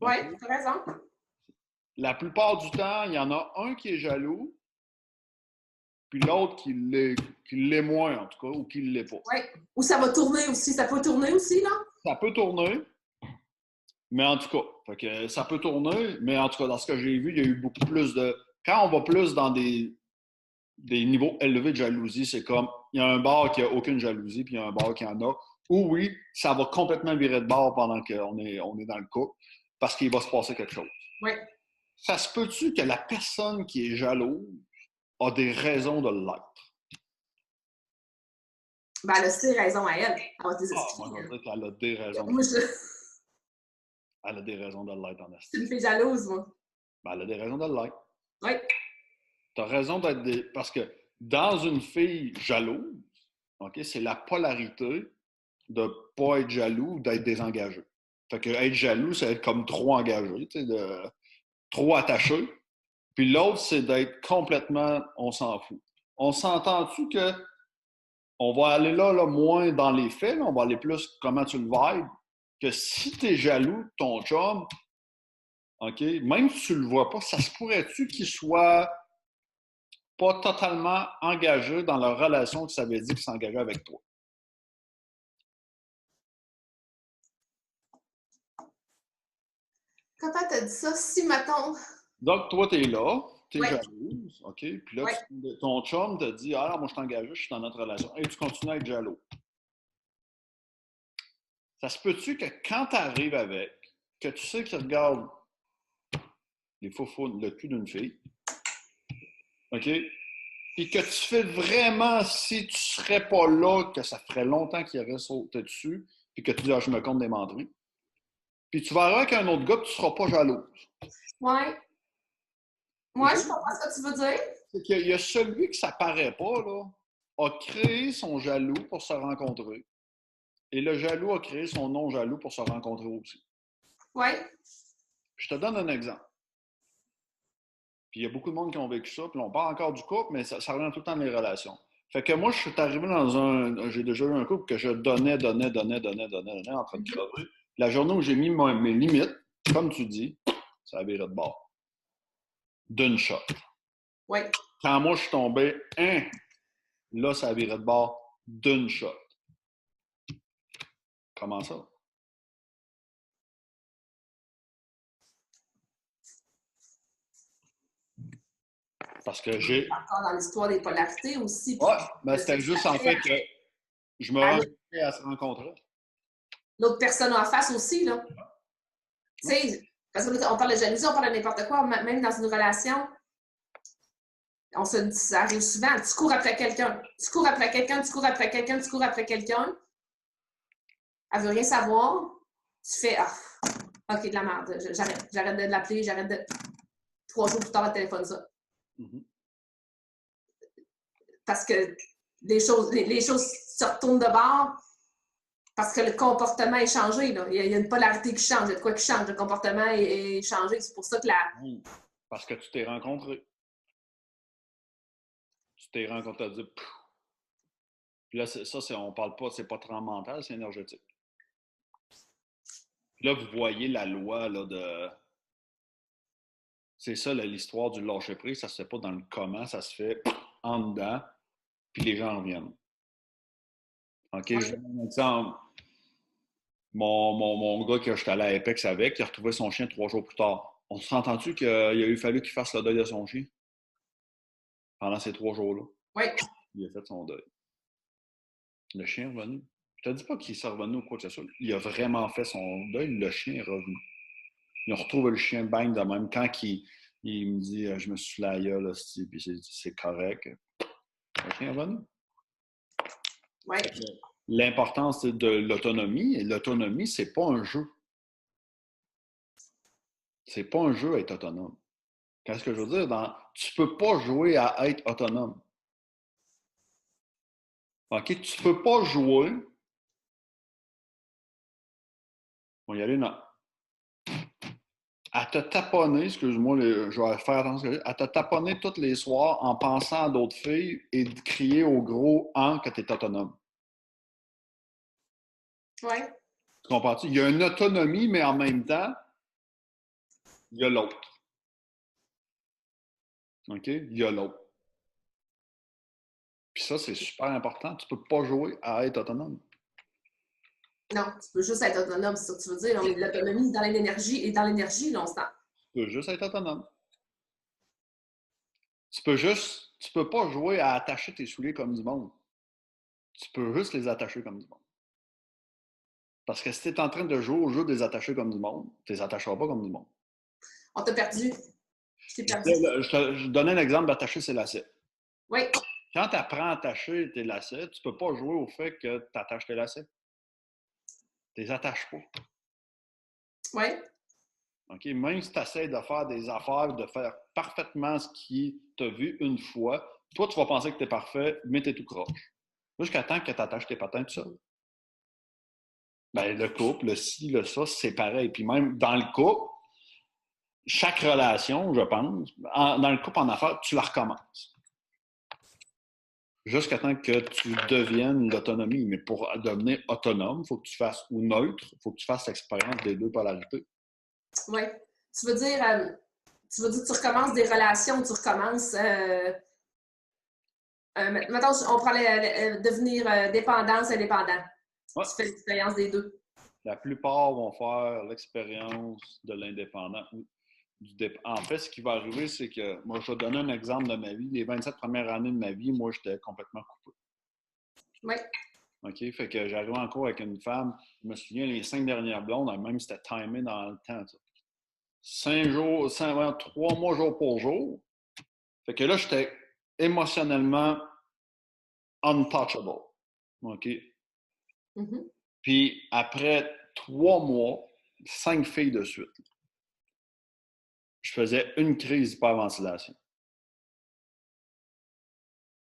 Oui, tu as raison. La plupart du temps, il y en a un qui est jaloux, puis l'autre qui l'est moins, en tout cas, ou qui ne l'est pas. Oui. Ou ça va tourner aussi. Ça peut tourner aussi, là? Ça peut tourner, mais en tout cas, fait que ça peut tourner, mais en tout cas, dans ce que j'ai vu, il y a eu beaucoup plus de. Quand on va plus dans des niveaux élevés de jalousie, c'est comme il y a un bar qui n'a aucune jalousie, puis il y a un bar qui en a. Ou oui, ça va complètement virer de bord pendant qu'on est dans le couple, parce qu'il va se passer quelque chose. Oui. Ça se peut-tu que la personne qui est jalouse a des raisons de l'être? Ben, elle a ses raisons à elle. Elle va te Moi, je veux dire qu'elle a des raisons. Moi, Elle a des raisons de l'être en je estime. me fais jalouse, moi. Ben, elle a des raisons de l'être. Oui. Tu as raison d'être parce que dans une fille jalouse, OK, c'est la polarité de ne pas être jaloux ou d'être désengagé. Fait que être jaloux, c'est être comme trop engagé, trop attaché. Puis l'autre, c'est d'être complètement on s'en fout. On s'entend-tu que on va aller là moins dans les faits, là, on va aller plus comment tu le vibes, que si tu es jaloux de ton chum, OK, même si tu le vois pas, ça se pourrait-tu qu'il soit pas totalement engagé dans leur relation que ça veut dire qu'il s'engageait avec toi? Quand t'as dit ça, si, mettons... Donc, toi, tu es là, tu es Ouais. jalouse, OK? Puis là, Ouais. ton chum te dit, ah, moi, je suis engagé, je suis dans notre relation. Et tu continues à être jaloux. Ça se peut-tu que quand tu arrives avec, que tu sais qu'il regarde les faux le cul d'une fille, OK? Puis que tu fais vraiment, si tu serais pas là, que ça ferait longtemps qu'il aurait sauté dessus, puis que tu dis, ah, je me compte des menteries. Puis tu vas avec un autre gars, puis tu seras pas jalouse. Ouais. Ouais, je comprends ce que tu veux dire. C'est qu'il y a celui que ça paraît pas, là, a créé son jaloux pour se rencontrer. Et le jaloux a créé son non-jaloux pour se rencontrer aussi. Ouais. Je te donne un exemple. Puis il y a beaucoup de monde qui ont vécu ça, puis on parle encore du couple, mais ça revient tout le temps dans les relations. Fait que moi, je suis arrivé dans j'ai déjà eu un couple que je donnais en train de crever. La journée où j'ai mis mes limites, comme tu dis, ça a viré de bord. D'une shot. Oui. Quand moi, je suis tombé, là, ça a viré de bord d'une shot. Comment ça? Parce que j'ai. Encore dans l'histoire des polarités aussi. Ouais, mais c'était juste en fait que je me rencontrais à se rencontrer. L'autre personne en face aussi, là. Tu sais, parce qu'on parle de jalousie, on parle de n'importe quoi, même dans une relation. Ça arrive souvent. Tu cours après quelqu'un. Tu cours après quelqu'un, tu cours après quelqu'un, tu cours après quelqu'un. Elle veut rien savoir. Tu fais OK, de la merde. J'arrête de l'appeler, j'arrête de. 3 jours plus tard, le téléphone ça. Mm-hmm. Parce que les choses se retournent de bord parce que le comportement est changé. Là. Il y a une polarité qui change, il y a de quoi qui change. Le comportement est changé. C'est pour ça que Parce que tu t'es rencontré. Tu t'es rencontré, tu as dit, pff. Puis là, on parle pas, c'est pas tant mental, c'est énergétique. Puis là, vous voyez la loi là, de. C'est ça l'histoire du lâcher prise, ça se fait pas dans le comment, ça se fait en dedans, puis les gens reviennent. OK, je donne un exemple. Mon gars que j'étais allé à Apex avec, il a retrouvé son chien 3 jours plus tard. On s'est entendu qu'il a eu fallu qu'il fasse le deuil de son chien pendant ces 3 jours-là. Oui. Il a fait son deuil. Le chien est revenu. Je te dis pas qu'il s'est revenu ou quoi que ce soit. Il a vraiment fait son deuil, le chien est revenu. Ils ont retrouvé le chien bang de même. Quand il me dit je me suis la gueule, puis c'est correct. Le chien est revenu. Oui. L'importance de l'autonomie, et l'autonomie, c'est pas un jeu. C'est pas un jeu à être autonome. Qu'est-ce que je veux dire? Tu peux pas jouer à être autonome. OK? Tu peux pas jouer. On va y aller dans. À te taponner, excuse-moi, je vais faire attention, à te taponner tous les soirs en pensant à d'autres filles et de crier au gros « que tu es autonome ». Oui. Tu comprends-tu? Il y a une autonomie, mais en même temps, il y a l'autre. OK? Il y a l'autre. Puis ça, c'est super important. Tu peux pas jouer à être autonome. Non, tu peux juste être autonome, c'est ça que tu veux dire. On est de l'autonomie dans l'énergie et dans l'énergie, là, on se Tu peux juste être autonome. Tu peux pas jouer à attacher tes souliers comme du monde. Tu peux juste les attacher comme du monde. Parce que si tu es en train de jouer au jeu des attachés comme du monde, tu les attacheras pas comme du monde. On t'a perdu. Je t'ai perdu. Je donnais un exemple d'attacher ses lacets. Oui. Quand tu apprends à attacher tes lacets, tu peux pas jouer au fait que tu attaches tes lacets. Tu les attaches pas. Oui. OK? Même si tu essaies de faire des affaires, de faire parfaitement ce qui t'a vu une fois, toi, tu vas penser que tu es parfait, mais tu es tout croche. Jusqu'à temps que tu attaches tes patins tout seul. Ben, le couple, le ci, le ça, c'est pareil. Puis même dans le couple, chaque relation, je pense, dans le couple en affaires, tu la recommences. Jusqu'à temps que tu deviennes l'autonomie. Mais pour devenir autonome, il faut que tu fasses, ou neutre, il faut que tu fasses l'expérience des deux polarités. Oui. Tu veux dire que tu recommences des relations, tu recommences. Mettons, on prend devenir dépendance, indépendant. Ouais. Tu fais l'expérience des deux. La plupart vont faire l'expérience de l'indépendant. En fait, ce qui va arriver, c'est que, moi, je vais donner un exemple de ma vie. Les 27 premières années de ma vie, moi, j'étais complètement coupé. Oui. OK? Fait que j'arrive en cours avec une femme. Je me souviens, les 5 dernières blondes, même c'était timé dans le temps. Ça. 3 mois jour pour jour. Fait que là, j'étais émotionnellement untouchable. OK? Mm-hmm. Puis après 3 mois, 5 filles de suite, je faisais une crise d'hyperventilation.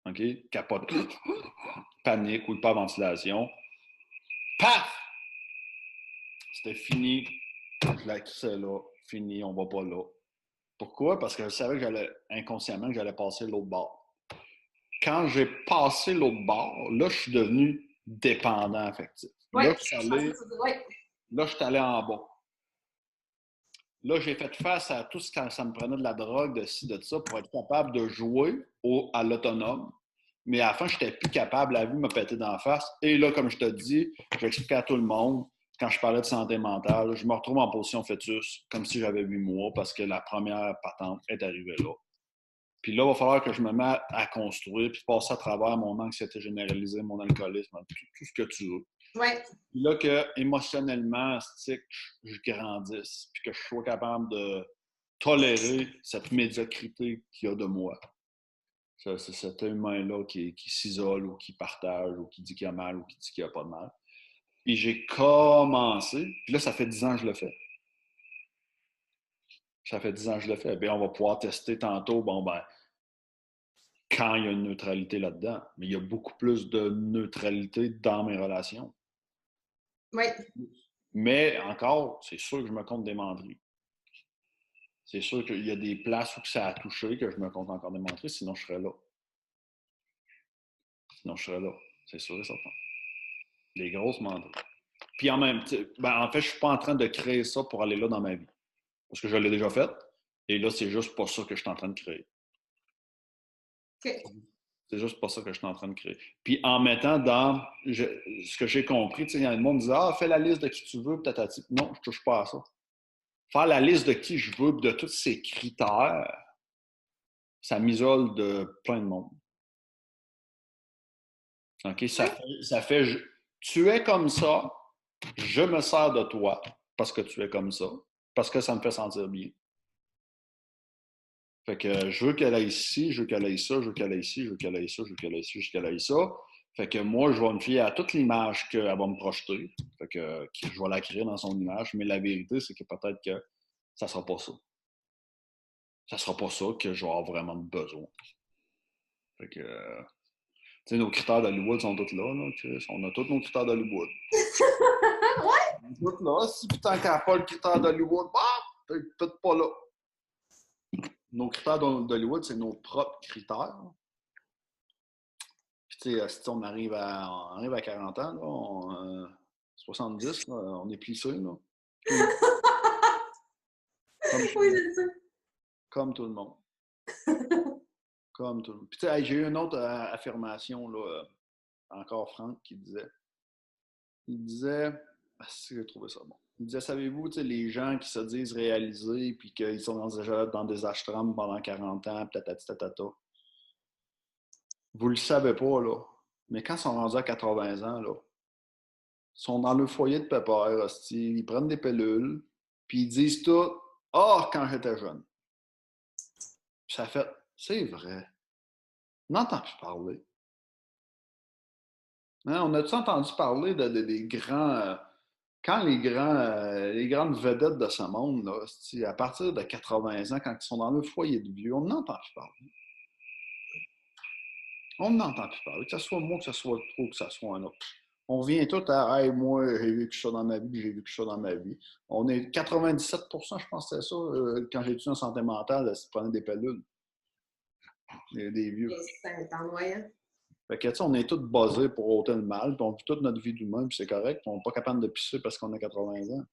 OK? Capote. Panique ou hyperventilation. Paf! C'était fini. Je la crissais là. Fini, on va pas là. Pourquoi? Parce que je savais que inconsciemment, que j'allais passer l'autre bord. Quand j'ai passé l'autre bord, là, je suis devenu dépendant affectif. Oui. Là, je suis allé en bas. Là, j'ai fait face à tout ce que ça me prenait de la drogue, de ci, de ça, pour être capable de jouer à l'autonome. Mais à la fin, je n'étais plus capable. La vie m'a pété d'en face. Et là, comme je te dis, j'expliquais à tout le monde, quand je parlais de santé mentale, je me retrouve en position fœtus, comme si j'avais 8 mois, parce que la première patente est arrivée là. Puis là, il va falloir que je me mette à construire, puis passer à travers mon anxiété généralisée, mon alcoolisme, tout ce que tu veux. Oui. Puis là, que émotionnellement, je grandisse, puis que je sois capable de tolérer cette médiocrité qu'il y a de moi. C'est cet humain-là qui s'isole ou qui partage ou qui dit qu'il a mal ou qui dit qu'il a pas de mal. Puis j'ai commencé, puis là, ça fait 10 ans que je le fais. Ça fait 10 ans que je le fais. Bien, on va pouvoir tester tantôt, bon, ben, quand il y a une neutralité là-dedans. Mais il y a beaucoup plus de neutralité dans mes relations. Oui. Mais encore, c'est sûr que je me compte des menteries. C'est sûr qu'il y a des places où ça a touché que je me compte encore des menteries, sinon je serais là. C'est sûr et certain. Des grosses menteries. Puis en même temps, en fait, je suis pas en train de créer ça pour aller là dans ma vie. Parce que je l'ai déjà fait. Et là, c'est juste pas ça que je suis en train de créer. OK. C'est juste pas ça que je suis en train de créer. Puis en mettant dans ce que j'ai compris, il y a un monde qui dit ah, fais la liste de qui tu veux, peut-être. Non, je touche pas à ça. Faire la liste de qui je veux, de tous ces critères, ça m'isole de plein de monde. OK? Ça fait tu es comme ça, je me sers de toi parce que tu es comme ça, parce que ça me fait sentir bien. Fait que je veux qu'elle aille ici, je veux qu'elle aille ça, je veux qu'elle aille ici, je veux qu'elle aille ça, je veux qu'elle aille ici, je veux qu'elle aille ça. Fait que moi, je vais me fier à toute l'image qu'elle va me projeter. Fait que je vais la créer dans son image. Mais la vérité, c'est que peut-être que ça sera pas ça. Ça sera pas ça que je vais avoir vraiment besoin. Fait que, tu sais, nos critères d'Hollywood sont tous là, Chris. On a tous nos critères d'Hollywood. Ouais! On est tous là. Si putain qu'il n'y a pas le critère d'Hollywood, t'es peut-être pas là. Nos critères d'Hollywood, c'est nos propres critères. Puis, tu sais, si on arrive à 40 ans, là, 70, là, on est plissé, là. Oui, je sais. Comme tout le monde. Comme tout le monde. Puis, tu sais, j'ai eu une autre affirmation, là, encore Franck, qui disait. Il disait. Si j'ai trouvé ça bon. Il disait, savez-vous, tu sais, les gens qui se disent réalisés, puis qu'ils sont déjà dans des ashrams pendant 40 ans, tatata. Vous le savez pas, là. Mais quand ils sont rendus à 80 ans, là, ils sont dans le foyer de pépère, hostie, ils prennent des pilules, puis ils disent tout « Ah, quand j'étais jeune! » Puis ça fait « C'est vrai! » On n'entend plus parler. Hein, on a-tu entendu parler des grands... quand les grandes vedettes de ce monde, là, hostie, à partir de 80 ans, quand ils sont dans le foyer de vieux, on n'entend plus parler. On n'entend plus parler. Que ce soit moi, que ce soit trop, que ce soit un autre. On vient tout à hey, moi, j'ai vécu ça dans ma vie, j'ai vécu ça dans ma vie. On est 97%, je pense que c'est ça, quand j'ai étudié en santé mentale, c'est prendre des pilules. Des vieux. C'est en noyant. Fait que, tu sais, on est tous buzzés pour ôter le mal, puis on vit toute notre vie d'humain, puis c'est correct, puis on n'est pas capable de pisser parce qu'on a 80 ans.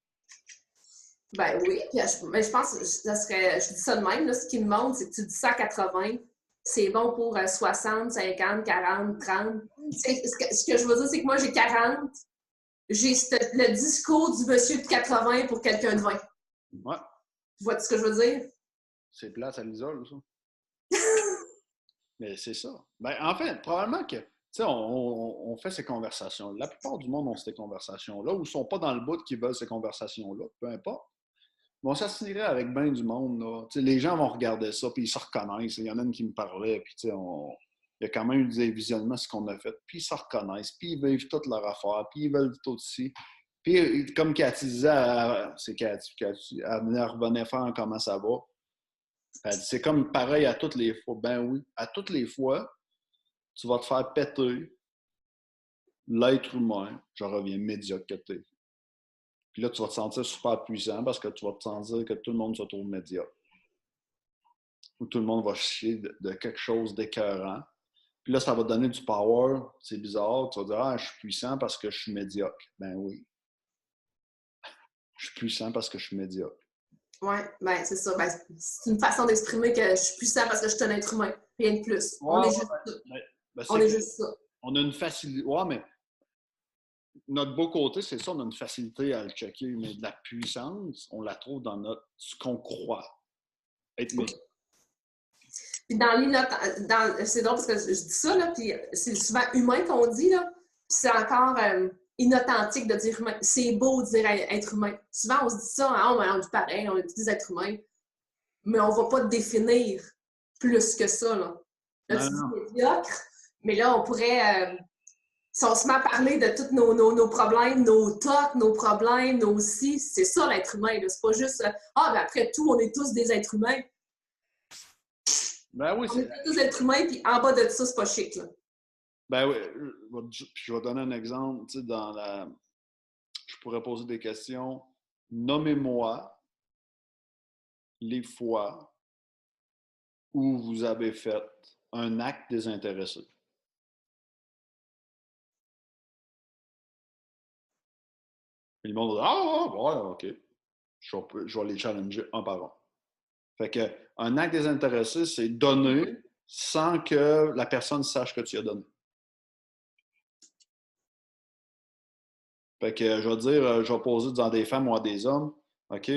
Ben oui, puis mais je pense que ça serait, je dis ça de même, là, ce qui me montre, c'est que tu dis ça à 80, c'est bon pour 60, 50, 40, 30. Ce que je veux dire, c'est que moi, j'ai 40, j'ai le discours du monsieur de 80 pour quelqu'un de 20. Ouais. Tu vois ce que je veux dire? C'est plat, ça l'isole, ça. Mais c'est ça. Ben, en fait, probablement que, tu sais, on fait ces conversations. La plupart du monde ont ces conversations-là, ou ne sont pas dans le bout qui veulent ces conversations-là, peu importe. Mais on s'assinerait avec bien du monde, là. Tu sais, les gens vont regarder ça, puis ils se reconnaissent. Il y en a une qui me parlait, puis tu sais, il y a quand même eu des visionnements ce qu'on a fait, puis ils se reconnaissent, puis ils vivent toute leur affaire, puis ils veulent tout aussi. Puis, comme Cathy disait, c'est Cathy, elle revenait faire comment ça va. C'est comme pareil à toutes les fois. Ben oui, à toutes les fois, tu vas te faire péter l'être humain, je reviens médiocre que t'es. Puis là, tu vas te sentir super puissant parce que tu vas te sentir que tout le monde se trouve médiocre. Ou tout le monde va chier de quelque chose d'écœurant. Puis là, ça va te donner du power. C'est bizarre. Tu vas dire, ah, je suis puissant parce que je suis médiocre. Ben oui. Je suis puissant parce que je suis médiocre. Oui, ben c'est ça. Ben, c'est une façon d'exprimer que je suis puissant parce que je suis un être humain. Rien de plus. Ouais, on est juste ça. On est juste ça. On a une facilité. Ouais, mais notre beau côté, c'est ça, on a une facilité à le checker, mais de la puissance, on la trouve dans ce qu'on croit être médiocre. Puis c'est drôle parce que je dis ça, là, puis c'est souvent humain qu'on dit, là, puis c'est encore inauthentique de dire humain. C'est beau de dire être humain. Souvent, on se dit ça, hein, on dit pareil, on dit des êtres humains, mais on va pas définir plus que ça, là. Là, tu dis médiocre, mais là, on pourrait... si on se met à parler de tous nos problèmes, nos tocs, nos problèmes, nos si, c'est ça l'être humain. C'est pas juste ben après tout, on est tous des êtres humains. Ben oui, On est tous êtres humains, puis en bas de ça, c'est pas chic, là. Ben oui, je vais donner un exemple. Tu sais, je pourrais poser des questions. Nommez-moi les fois où vous avez fait un acte désintéressé. Et le monde va dire, ah, ouais, OK. Je vais les challenger un par un. Fait que un acte désintéressé, c'est donner sans que la personne sache que tu as donné. Fait que je vais dire, je vais poser dans des femmes ou à des hommes, OK,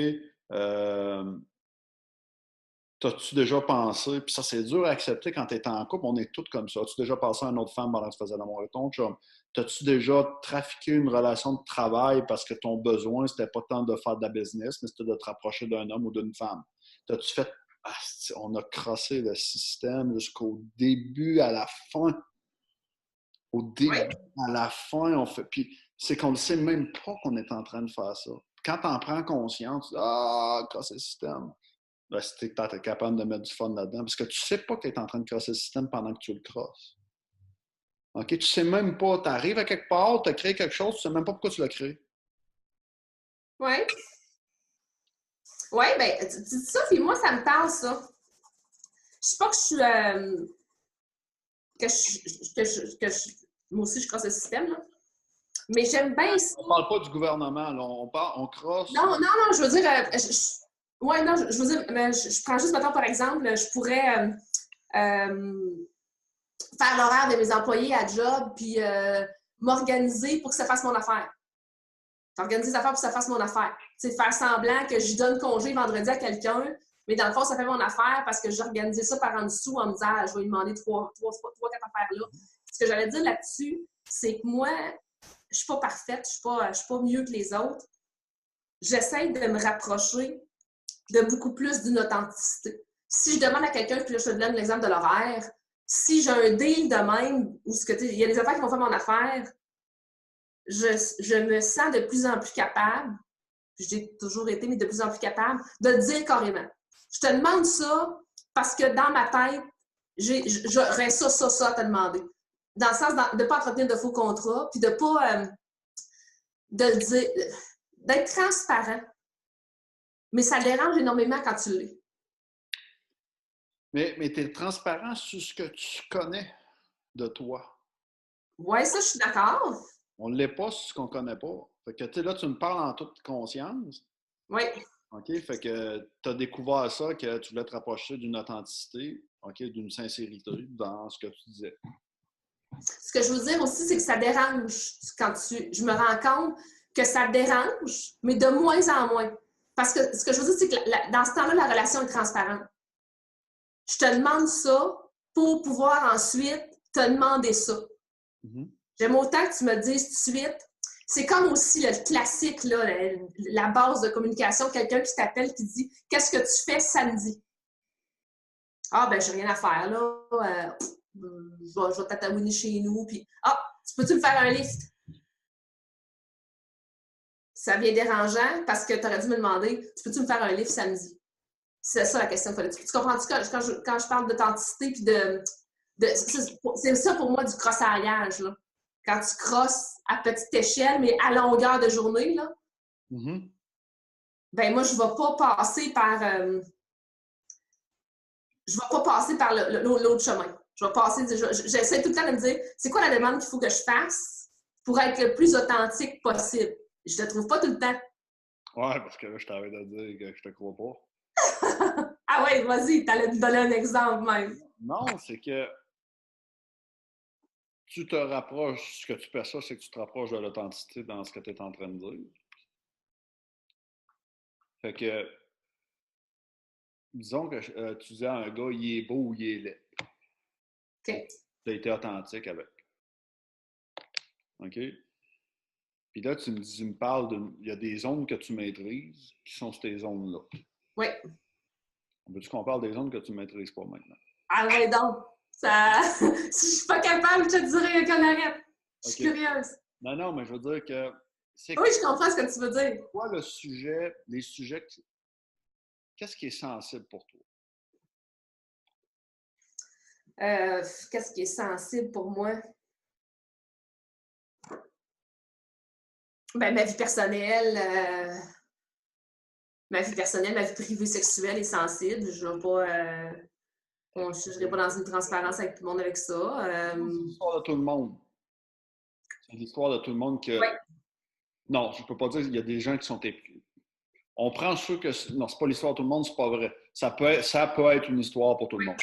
t'as-tu déjà pensé, puis ça c'est dur à accepter quand tu es en couple, on est tous comme ça. As-tu déjà pensé à une autre femme pendant que tu faisais l'amour avec ton chum? T'as-tu déjà trafiqué une relation de travail parce que ton besoin, c'était pas tant de faire de la business, mais c'était de te rapprocher d'un homme ou d'une femme? T'as-tu fait. Ah, on a crossé le système jusqu'au début à la fin. Au Oui. début à la fin, on fait. Puis c'est qu'on ne sait même pas qu'on est en train de faire ça. Quand tu en prends conscience, tu dis ah, crosser le système. Ben, si tu es capable de mettre du fun là-dedans, parce que tu ne sais pas que tu es en train de crosser le système pendant que tu le crosses. OK? Tu ne sais même pas. Tu arrives à quelque part, tu as créé quelque chose, tu ne sais même pas pourquoi tu l'as créé. Oui. Oui, ben, tu dis ça, puis moi, ça me parle, ça. Je sais pas que je suis. Moi aussi, je crosse le système, là. Mais j'aime bien ça. On ne parle pas du gouvernement, là. On crosse. Non, non, non, je veux dire. Ouais, non, je veux dire, mais je prends juste, maintenant, par exemple, je pourrais faire l'horaire de mes employés à job, puis m'organiser pour que ça fasse mon affaire. Organiser des affaires pour que ça fasse mon affaire. C'est faire semblant que je donne congé vendredi à quelqu'un, mais dans le fond, ça fait mon affaire parce que j'ai organisé ça par en dessous en me disant ah, je vais lui demander trois, quatre affaires là. Ce que j'allais dire là-dessus, c'est que moi, je suis pas parfaite, je suis pas mieux que les autres. J'essaie de me rapprocher de beaucoup plus d'une authenticité. Si je demande à quelqu'un, puis là, je te donne l'exemple de l'horaire, si j'ai un deal de même, ou ce que il y a des affaires qui vont faire mon affaire, je me sens de plus en plus capable, puis j'ai toujours été, mais de plus en plus capable, de le dire carrément. Je te demande ça parce que dans ma tête, j'aurais ça à te demander. Dans le sens de ne pas entretenir de faux contrats, puis de ne pas de le dire, d'être transparent. Mais ça dérange énormément quand tu l'es. Mais tu es transparent sur ce que tu connais de toi. Oui, ça, je suis d'accord. On ne l'est pas sur ce qu'on ne connaît pas. Fait que, tu sais, là, tu me parles en toute conscience. Oui. OK? Fait que tu as découvert ça, que tu voulais te rapprocher d'une authenticité, OK, d'une sincérité dans ce que tu disais. Ce que je veux dire aussi, c'est que ça dérange quand je me rends compte que ça dérange, mais de moins en moins. Parce que ce que je veux dire, c'est que dans ce temps-là, la relation est transparente. Je te demande ça pour pouvoir ensuite te demander ça. Mm-hmm. J'aime autant que tu me dises tout de suite. C'est comme aussi le classique, là, la base de communication, quelqu'un qui t'appelle qui dit « Qu'est-ce que tu fais samedi? » Ah, ben, j'ai rien à faire, là. Je vais tatouiner chez nous, puis « Ah, tu peux-tu me faire un lift? » Ça vient dérangeant parce que tu aurais dû me demander « Tu peux-tu me faire un lift samedi? » C'est ça la question. Tu comprends-tu quand je parle d'authenticité puis c'est ça pour moi du crossaillage, là. Quand tu crosses à petite échelle, mais à longueur de journée, là, Mm-hmm. ben moi, je ne vais pas passer par l'autre chemin. J'essaie tout le temps de me dire, c'est quoi la demande qu'il faut que je fasse pour être le plus authentique possible? Je ne le trouve pas tout le temps. Ouais, parce que là, je t'avais de dire que je te crois pas. Ah ouais, vas-y, tu allais me donner un exemple même. Non, c'est que tu te rapproches, ce que tu perçois, c'est que tu te rapproches de l'authenticité dans ce que tu es en train de dire. Fait que, disons que tu dis à un gars, il est beau ou il est laid. OK. Tu as été authentique avec. OK? Puis là, tu me parles il y a des zones que tu maîtrises qui sont ces zones-là. Oui. Veux-tu qu'on parle des zones que tu ne maîtrises pas maintenant? Ah ouais, donc. Ça... si je suis pas capable, je te dirais qu'on arrête. Je suis curieuse. Non, mais je veux dire que... Oui, je comprends ce que tu veux dire. Quoi les sujets, qu'est-ce qui est sensible pour toi? Qu'est-ce qui est sensible pour moi? Ben, ma vie personnelle, ma vie privée sexuelle est sensible. Je ne serai pas dans une transparence avec tout le monde avec ça. C'est l'histoire de tout le monde. C'est l'histoire de tout le monde que... Oui, Non, je peux pas dire qu'il y a des gens qui sont... On prend ceux que... Non, c'est pas l'histoire de tout le monde, c'est pas vrai. Ça peut être une histoire pour tout le monde.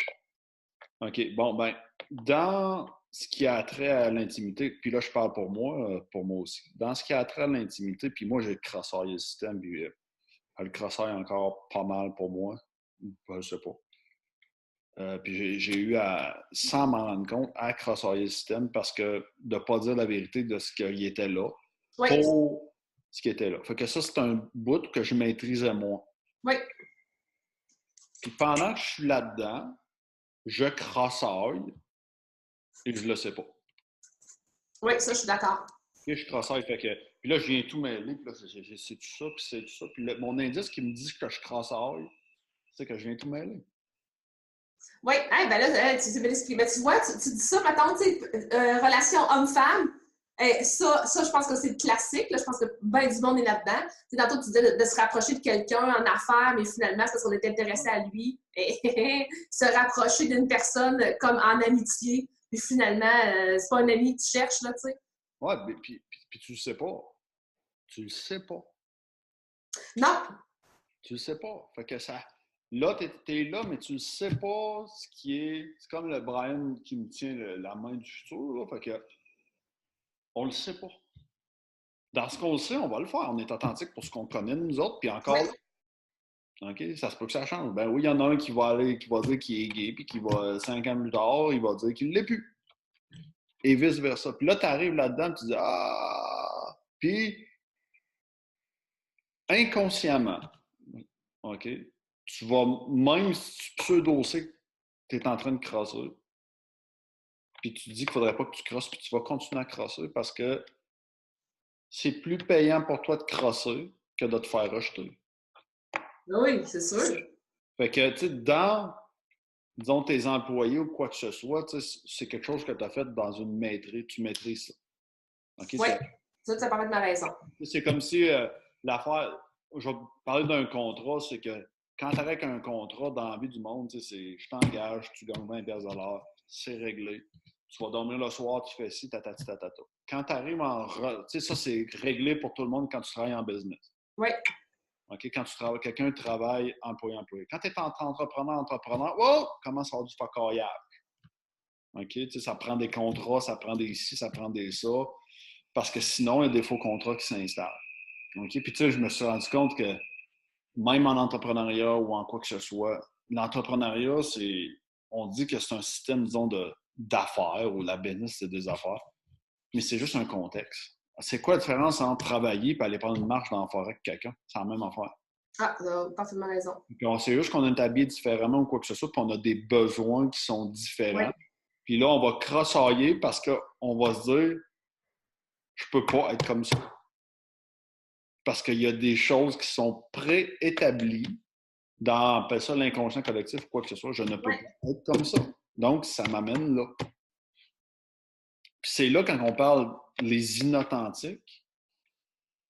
OK, bon, ben, dans ce qui a trait à l'intimité, puis là, je parle pour moi aussi. Dans ce qui a trait à l'intimité, puis moi, j'ai crossoyé le système, puis le crossoir est encore pas mal pour moi. Je sais pas. Puis j'ai eu à, sans m'en rendre compte, à crossoyer le système parce que de ne pas dire la vérité de ce qui était là oui, pour ce qui était là. Fait que ça, c'est un bout que je maîtrisais moi. oui, Puis pendant que je suis là-dedans, je crossoye et je le sais pas. oui, ça, je suis d'accord. Puis je crossoye, fait que... Puis là, je viens tout mêler, puis là, c'est tout ça, puis c'est tout ça. Puis mon indice qui me dit que je crossoye, c'est que je viens tout mêler. Oui, hey, ben là, tu sais bien expliqué. Ben, tu vois, tu dis ça, mettons, tu sais, relation homme-femme. Ça, je pense que c'est le classique. Là, je pense que bien du monde est là-dedans. Tu sais, tantôt, tu disais de se rapprocher de quelqu'un en affaires, mais finalement, c'est parce qu'on est intéressé à lui. Se rapprocher d'une personne comme en amitié, puis finalement, c'est pas un ami que tu cherches, là, tu sais. Ouais, puis tu le sais pas. Tu le sais pas. Non, Tu le sais pas. Fait que ça. Là, t'es là, mais tu ne sais pas ce qui est. C'est comme le Brian qui me tient la main du futur, là. Fait que on le sait pas. Dans ce qu'on le sait, on va le faire. On est authentique pour ce qu'on connaît de nous autres, puis encore oui, là. OK, ça se peut que ça change. Ben oui, il y en a un qui va aller, qui va dire qu'il est gay, puis qui va, 5 ans plus tard, il va dire qu'il ne l'est plus. Et vice-versa. Puis là, tu arrives là-dedans, tu dis Ah! Puis, inconsciemment, OK, tu vas, même si tu pseudo-sais que tu es en train de crasser, puis tu te dis qu'il ne faudrait pas que tu crosses, puis tu vas continuer à crosser parce que c'est plus payant pour toi de crosser que de te faire rejeter. oui, c'est sûr. Fait que, tu sais, dans, disons, tes employés ou quoi que ce soit, c'est quelque chose que tu as fait dans une maîtrise, tu maîtrises ça. OK? Oui, ça, tu as parlé de ma raison. C'est comme si l'affaire, je vais parler d'un contrat, c'est que quand tu avec un contrat dans la vie du monde, c'est je t'engage, tu gagnes 20$ de l'heure, c'est réglé. Tu vas dormir le soir, tu fais ci, tatati, tatata. Quand tu arrives tu sais, ça, c'est réglé pour tout le monde quand tu travailles en business. Oui, OK? Quand tu travailles, quelqu'un travaille employé. Quand tu es entrepreneur, wow, commence à avoir du facaillage. OK? Tu sais, ça prend des contrats, ça prend des ci, ça prend des ça, parce que sinon, il y a des faux contrats qui s'installent. OK? Puis, tu sais, je me suis rendu compte que même en entrepreneuriat ou en quoi que ce soit, l'entrepreneuriat, on dit que c'est un système, disons, d'affaires ou la business, c'est des affaires, mais c'est juste un contexte. C'est quoi la différence entre travailler et aller prendre une marche dans la forêt avec quelqu'un? C'est la même affaire. ah, tu as parfaitement raison. Puis on sait juste qu'on est habillé différemment ou quoi que ce soit, puis on a des besoins qui sont Oui, différents. Puis là, on va crossailler parce qu'on va se dire, je peux pas être comme ça. Parce qu'il y a des choses qui sont préétablies dans, on appelle ça l'inconscient collectif ou quoi que ce soit, je ne peux oui, pas être comme ça. Donc, ça m'amène là. Puis c'est là, quand on parle les inauthentiques,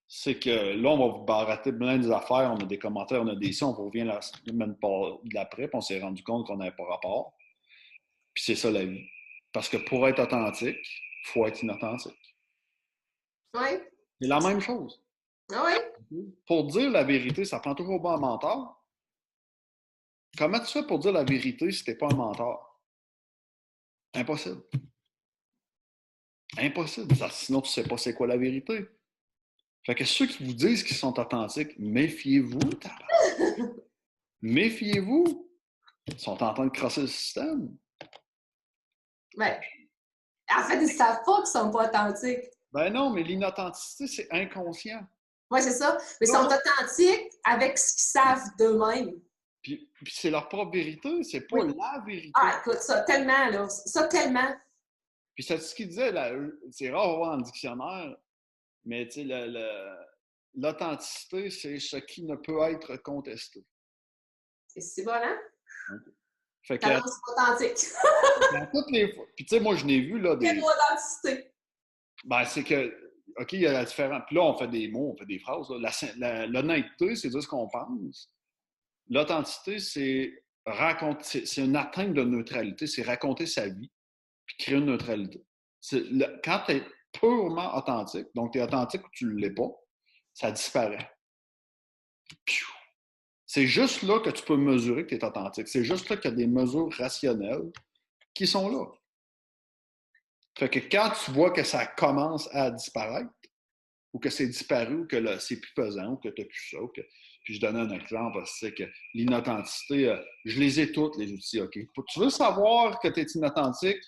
c'est que là, on va vous barater plein des affaires, on a des commentaires, on a des si, on revient la semaine d'après, puis on s'est rendu compte qu'on n'avait pas rapport. Puis c'est ça la vie. Parce que pour être authentique, il faut être inauthentique. oui, C'est la même chose. ah oui. Pour dire la vérité, ça prend toujours pas un mentor. Comment tu fais pour dire la vérité si tu n'es pas un mentor? Impossible. Impossible. Sinon, tu ne sais pas c'est quoi la vérité. Fait que ceux qui vous disent qu'ils sont authentiques, méfiez-vous. Méfiez-vous. Ils sont en train de crosser le système. Ouais. En fait, ils ne savent pas qu'ils ne sont pas authentiques. Ben non, mais l'inauthenticité, c'est inconscient. Oui, c'est ça. Mais ils sont authentiques avec ce qu'ils savent d'eux-mêmes. Puis c'est leur propre vérité, c'est pas Oui. la vérité. Ah, écoute, ça, tellement, là. Ça, tellement. Puis c'est ce qu'il disait, là, c'est rare de voir dans le dictionnaire, mais tu sais, l'authenticité, c'est ce qui ne peut être contesté. C'est bon, hein? Fait que Ta langue, c'est authentique. dans toutes les fois. Puis tu sais, moi, je n'ai vu, là, Quelle des. authenticité. Ben, c'est que, OK, il y a la différence. Puis là, on fait des mots, on fait des phrases. Là. L'honnêteté, c'est dire ce qu'on pense. L'authenticité, c'est raconter, c'est une atteinte de neutralité, c'est raconter sa vie, puis créer une neutralité. Quand tu es purement authentique, donc tu es authentique ou tu ne l'es pas, ça disparaît. Piou! C'est juste là que tu peux mesurer que tu es authentique. C'est juste là qu'il y a des mesures rationnelles qui sont là. Fait que quand tu vois que ça commence à disparaître, ou que c'est disparu, ou que c'est plus pesant, ou que tu n'as plus ça, puis je donnais un exemple, c'est que l'inauthenticité, je les ai toutes, les outils, OK? Tu veux savoir que tu es inauthentique,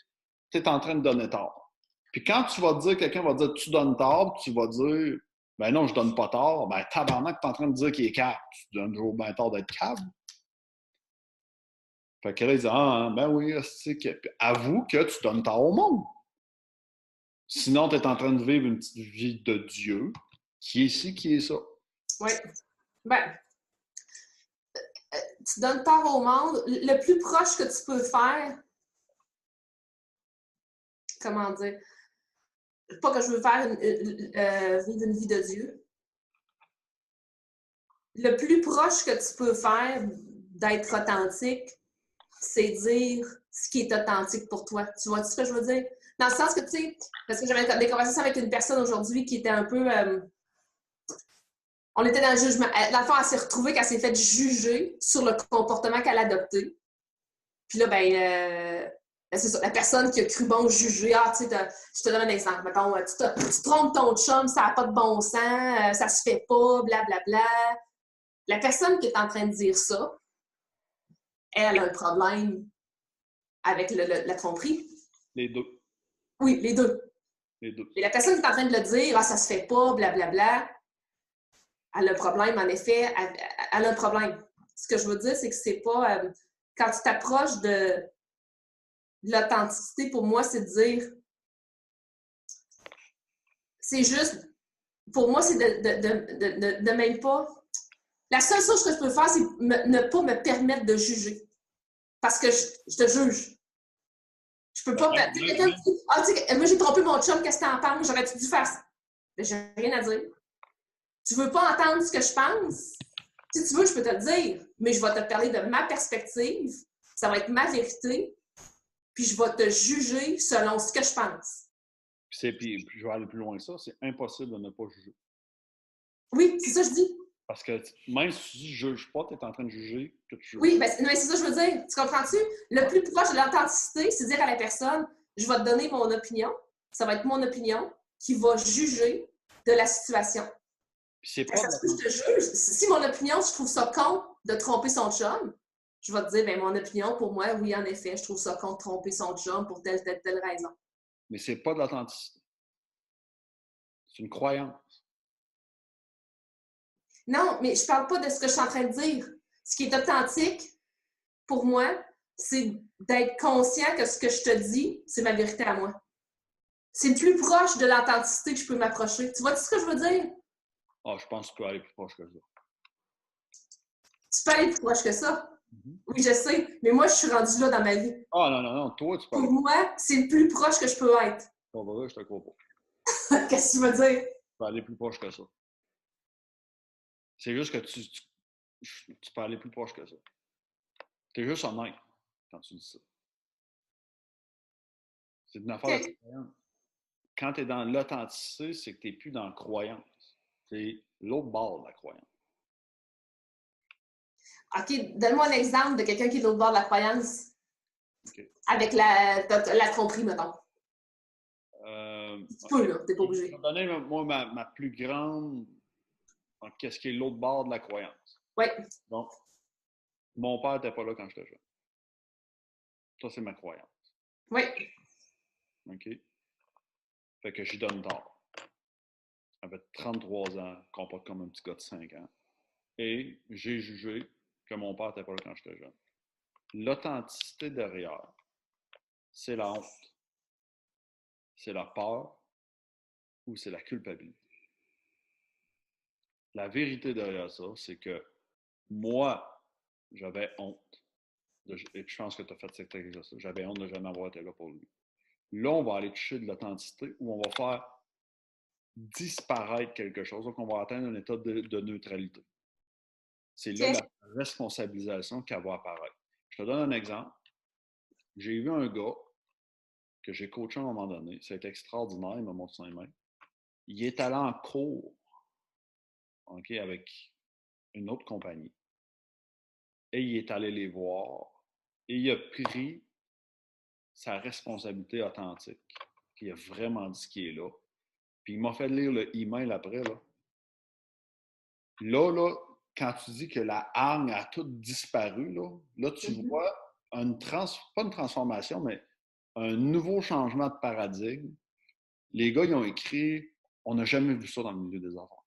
tu es en train de donner tort. Puis quand tu vas dire, quelqu'un va dire tu donnes tort, tu vas dire ben non, je donne pas tort, ben tabarnak, tu es en train de dire qu'il est cave. Tu donnes toujours bien tort d'être cave. Fait que là, il dit ah, ben oui, c'est que. Avoue que tu donnes tort au monde. Sinon, tu es en train de vivre une petite vie de Dieu qui est ci, qui est ça. Oui. Ben, tu donnes tort au monde. Le plus proche que tu peux faire, comment dire, pas que je veux faire vivre une vie de Dieu. Le plus proche que tu peux faire d'être authentique, c'est dire ce qui est authentique pour toi. Tu vois ce que je veux dire? Dans le sens que, tu sais, parce que j'avais des conversations avec une personne aujourd'hui qui était un peu... on était dans le jugement. Dans le fond, elle s'est retrouvée qu'elle s'est faite juger sur le comportement qu'elle a adopté. Puis là, c'est ça, la personne qui a cru bon juger. Ah, tu sais, je te donne un exemple. Mettons, tu trompes ton chum, ça n'a pas de bon sens, ça se fait pas, blablabla. Bla, bla. La personne qui est en train de dire ça, elle a un problème avec la tromperie. Les deux. Oui, les deux. Les deux. Et la personne qui est en train de le dire, ah, ça se fait pas, blablabla, bla, elle a un problème, en effet, elle a un problème. Ce que je veux dire, c'est que c'est pas. Quand tu t'approches de l'authenticité, pour moi, c'est de dire. C'est juste. Pour moi, c'est de même pas. La seule chose que je peux faire, c'est ne pas me permettre de juger. Parce que je te juge. Je peux pas. Quelqu'un dit, ah, tu sais, moi, j'ai trompé mon chum, qu'est-ce que t'en penses? J'aurais-tu dû faire ça? Mais j'ai rien à dire. Tu veux pas entendre ce que je pense? Si tu veux, je peux te le dire, mais je vais te parler de ma perspective. Ça va être ma vérité, puis je vais te juger selon ce que je pense. Puis je vais aller plus loin que ça, c'est impossible de ne pas juger. Oui, c'est ça que je dis. Parce que même si tu dis je juge pas, tu es en train de juger que tu juges. Oui, mais c'est ça que je veux dire. Tu comprends-tu? Le plus proche de l'authenticité, c'est dire à la personne, je vais te donner mon opinion. Ça va être mon opinion qui va juger de la situation. Puis c'est pas Ça se peut que je te juge. Si mon opinion, je trouve ça con de tromper son chum, je vais te dire, ben mon opinion, pour moi, oui, en effet, je trouve ça con de tromper son chum pour telle raison. Mais c'est pas de l'authenticité. C'est une croyance. Non, mais je parle pas de ce que je suis en train de dire. Ce qui est authentique, pour moi, c'est d'être conscient que ce que je te dis, c'est ma vérité à moi. C'est le plus proche de l'authenticité que je peux m'approcher. Tu vois ce que je veux dire? Ah, je pense que tu peux aller plus proche que ça. Tu peux aller plus proche que ça. Oui, je sais, mais moi, je suis rendue là dans ma vie. Ah, non, toi, tu peux aller. Pour moi, c'est le plus proche que je peux être. Bon, bah, je te crois pas. Qu'est-ce que tu veux dire? Tu peux aller plus proche que ça. C'est juste que tu peux aller plus proche que ça. Tu es juste honnête quand tu dis ça. C'est une affaire de croyance. Quand tu es dans l'authenticité, c'est que tu n'es plus dans la croyance. C'est l'autre bord de la croyance. OK, donne-moi un exemple de quelqu'un qui est de l'autre bord de la croyance. Okay. Avec la tromperie, mettons. Tu peux, là, t'es pas obligé. Je vais donner, moi, ma plus grande... Qu'est-ce qui est l'autre bord de la croyance? Oui. Donc, mon père n'était pas là quand j'étais jeune. Ça, c'est ma croyance. Oui. OK? Fait que j'y donne tort. J'avais 33 ans, comporte comme un petit gars de 5 ans. Et j'ai jugé que mon père n'était pas là quand j'étais jeune. L'authenticité derrière, c'est la honte, c'est la peur ou c'est la culpabilité. La vérité derrière ça, c'est que moi, j'avais honte Et je pense que tu as fait cet exercice. J'avais honte de jamais avoir été là pour lui. Là, on va aller toucher de l'authenticité où on va faire disparaître quelque chose. Donc, on va atteindre un état de neutralité. C'est là OK. la responsabilisation qui va apparaître. Je te donne un exemple. J'ai vu un gars que j'ai coaché à un moment donné. Ça a été extraordinaire, il m'a montré ses mains. Il est allé en cours, OK, avec une autre compagnie. Et il est allé les voir. Et il a pris sa responsabilité authentique. Il a vraiment dit ce qui est là. Puis il m'a fait lire le email après. Là, quand tu dis que la hargne a tout disparu, là tu vois pas une transformation, mais un nouveau changement de paradigme. Les gars, ils ont écrit on n'a jamais vu ça dans le milieu des affaires.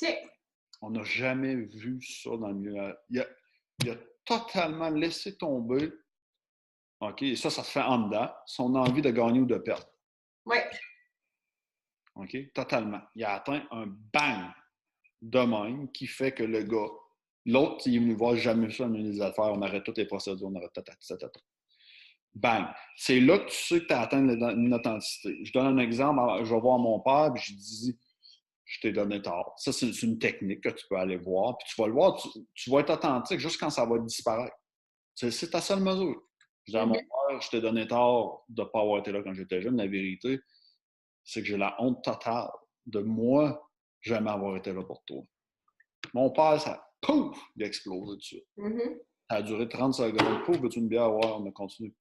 OK. On n'a jamais vu ça dans le milieu. Il a totalement laissé tomber, OK, et ça se fait en dedans, son envie de gagner ou de perdre. Oui. OK, totalement. Il a atteint un bang de même qui fait que le gars, l'autre, il est venu voir jamais vu ça dans le milieu des affaires, on arrête toutes les procédures, on arrête tatata. Bang! C'est là que tu sais que tu as atteint une authenticité. Je donne un exemple, je vais voir mon père, puis je dis je t'ai donné tort. Ça, c'est une technique que tu peux aller voir, puis tu vas le voir, tu vas être authentique juste quand ça va disparaître. C'est ta seule mesure. Je dis à mon père, je t'ai donné tort de ne pas avoir été là quand j'étais jeune. La vérité, c'est que j'ai la honte totale de moi jamais avoir été là pour toi. Mon père, ça, pouf, il a explosé dessus. Ça a duré 30 secondes. Pouf, veux-tu une bière? Ouais, on a continué.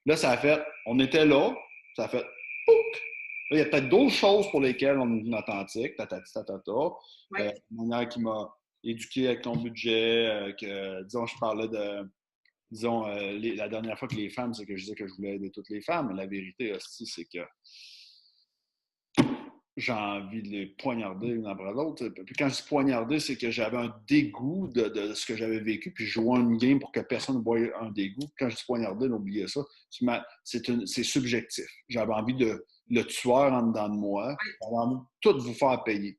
Là, ça a fait, on était là, ça a fait, pouf! Là, il y a peut-être d'autres choses pour lesquelles on est inauthentique, Oui. la manière qui m'a éduqué avec ton budget, que, disons, je parlais de, disons, la dernière fois que les femmes, c'est que je disais que je voulais aider toutes les femmes, mais la vérité aussi, c'est que j'ai envie de les poignarder l'une après l'autre. Puis quand je dis poignarder, c'est que j'avais un dégoût de ce que j'avais vécu, puis je jouais une game pour que personne ne voie un dégoût. Quand je dis poignarder, n'oubliez ça, c'est subjectif. J'avais envie de le tueur en dedans de moi, j'avais envie de tout vous faire payer.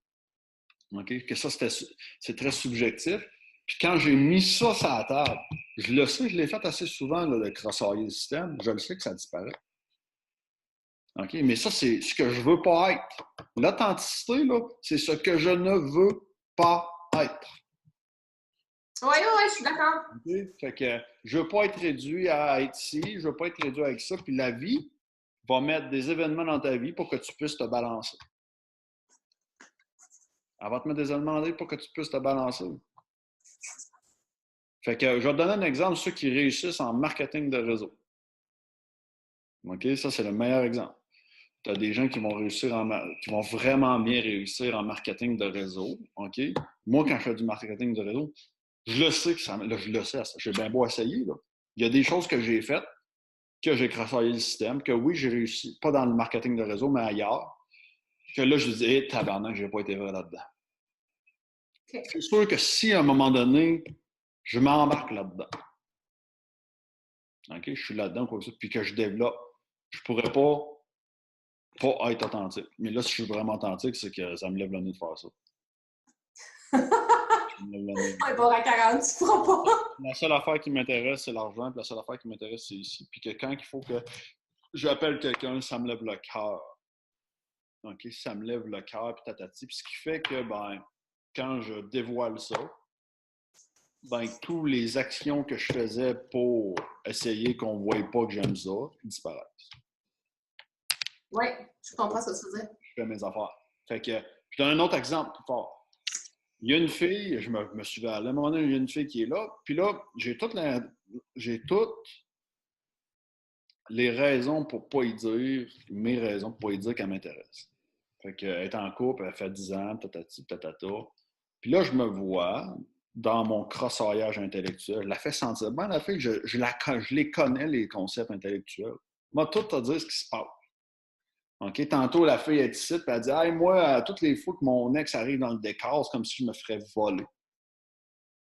OK? Que ça, c'est très subjectif. Puis quand j'ai mis ça sur la table, je le sais, je l'ai fait assez souvent, là, le crossoyer le système, je le sais que ça disparaît. OK? Mais ça, c'est ce que je veux pas être. L'authenticité, là, c'est ce que je ne veux pas être. Oui, oui, je suis d'accord. Okay? Fait que je veux pas être réduit à être ci, je veux pas être réduit avec ça. Puis la vie va mettre des événements dans ta vie pour que tu puisses te balancer. Elle va te mettre des événements dans ta vie pour que tu puisses te balancer. Fait que je vais te donner un exemple, ceux qui réussissent en marketing de réseau. OK? Ça, c'est le meilleur exemple. Tu as des gens qui vont qui vont vraiment bien réussir en marketing de réseau. OK? Moi, quand je fais du marketing de réseau, je le sais que ça. Là, je le sais, j'ai bien beau essayer. Là. Il y a des choses que j'ai faites, que j'ai crassaillé le système, que oui, j'ai réussi, pas dans le marketing de réseau, mais ailleurs, que là, je dis, hé, tabarnak, j'ai pas été vrai là-dedans. Okay. C'est sûr que si à un moment donné, je m'embarque là-dedans, OK? Je suis là-dedans, quoi que ça, puis que je développe, je pourrais pas être authentique. Mais là, si je suis vraiment authentique, c'est que ça me lève le nez de faire ça. Ouais, bon, à 40, tu ne pourras pas. La seule affaire qui m'intéresse, c'est l'argent, puis la seule affaire qui m'intéresse, c'est ici. Puis que quand il faut que j'appelle quelqu'un, ça me lève le cœur. OK? Ça me lève le cœur, puis tatati. Puis ce qui fait que, ben, quand je dévoile ça, ben, toutes les actions que je faisais pour essayer qu'on ne voie pas que j'aime ça, disparaissent. Oui, je comprends ce que tu veux dire. Je fais mes affaires. Fait que, je donne un autre exemple plus fort. Il y a une fille, je me suis à un moment donné, il y a une fille qui est là, puis là, j'ai toutes les raisons pour ne pas y dire, mes raisons pour ne pas y dire qu'elle m'intéresse. Fait qu'elle est en couple, elle fait 10 ans, tatati, tatata. Puis là, je me vois dans mon crossoyage intellectuel. Elle la fait sentir bien, la fille, je les connais, les concepts intellectuels. Moi, tout à dire ce qui se passe. OK? Tantôt, la fille est ici, puis elle dit hey, moi, toutes les fois que mon ex arrive dans le décor, c'est comme si je me ferais voler.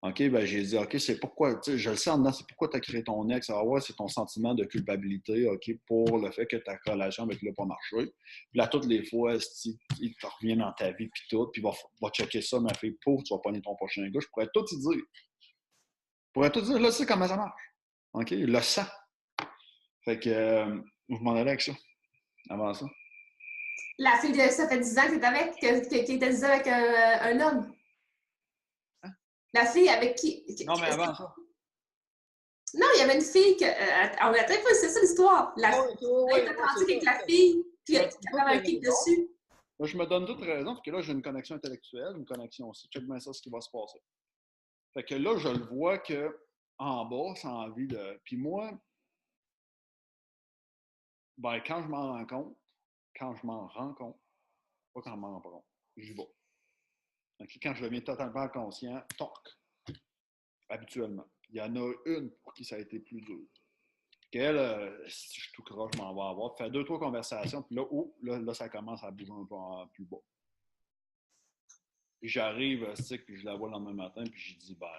OK, ben j'ai dit, OK, c'est pourquoi, tu sais, je le sais en dedans, c'est pourquoi tu as créé ton ex. Ah ouais, c'est ton sentiment de culpabilité, OK, pour le fait que ta relation avec lui n'a pas marché. Puis là, toutes les fois, il te revient dans ta vie, puis tout, puis va checker ça, ma fille, pauvre, tu vas pogner ton prochain gars. Je pourrais tout y dire. pourrait tout dire, là, tu sais comment ça marche. OK? Il le sent. Fait que je m'en allais avec ça, avant ça. La fille, ça fait 10 ans que t'es avec, qui était 10 ans avec un homme. Hein? La fille avec qui... Non, mais avant ça. Non, il y avait une fille que... on a très peu, c'est ça l'histoire. La fille était attentive avec la fille, puis elle avait un kick dessus. Là, je me donne toute raison, parce que là, j'ai une connexion intellectuelle, une connexion aussi. Check bien ça, ce qui va se passer. Fait que là, je le vois que en bas, ça a envie de... Puis moi, ben, quand je m'en rends compte, pas quand je m'en rends pas compte, j'y vais. Okay? Quand je deviens totalement conscient, toc, habituellement. Il y en a une pour qui ça a été plus dur. Qu'elle, si je suis tout croche, je m'en vais avoir. Fait 2-3 conversations, puis là, là, ça commence à bouger un peu plus bas. Puis j'arrive, puis je la vois le lendemain matin, puis j'ai dit, ben,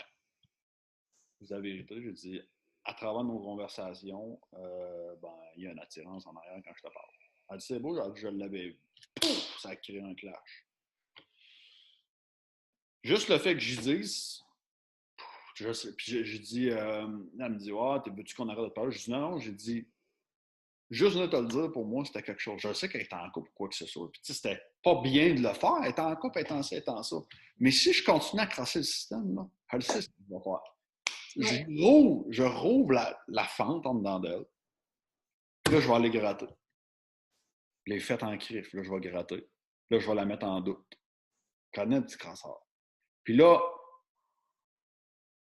vous avez vérité, j'ai dit, à travers nos conversations, ben, il y a une attirance en arrière quand je te parle. Elle dit, c'est beau, je l'avais vu. Pouf, ça a créé un clash. Juste le fait que j'y dise, je sais, puis j'ai dit, elle me dit, ah, veux-tu qu'on arrête de parler? Je dis, non, j'ai dit, juste de te le dire, pour moi, c'était quelque chose. Je sais qu'elle est en couple ou quoi que ce soit. Puis, tu sais, c'était pas bien de le faire. Elle est en couple, elle est en ça, elle est en ça. Mais si je continue à crasser le système, là, elle sait ce qu'il va faire. Je rouvre la fente en dedans d'elle. Puis là, je vais aller gratter. Les fêtes en crif, là, je vais gratter. Là, je vais la mettre en doute. Connais le petit crasseur. Puis là,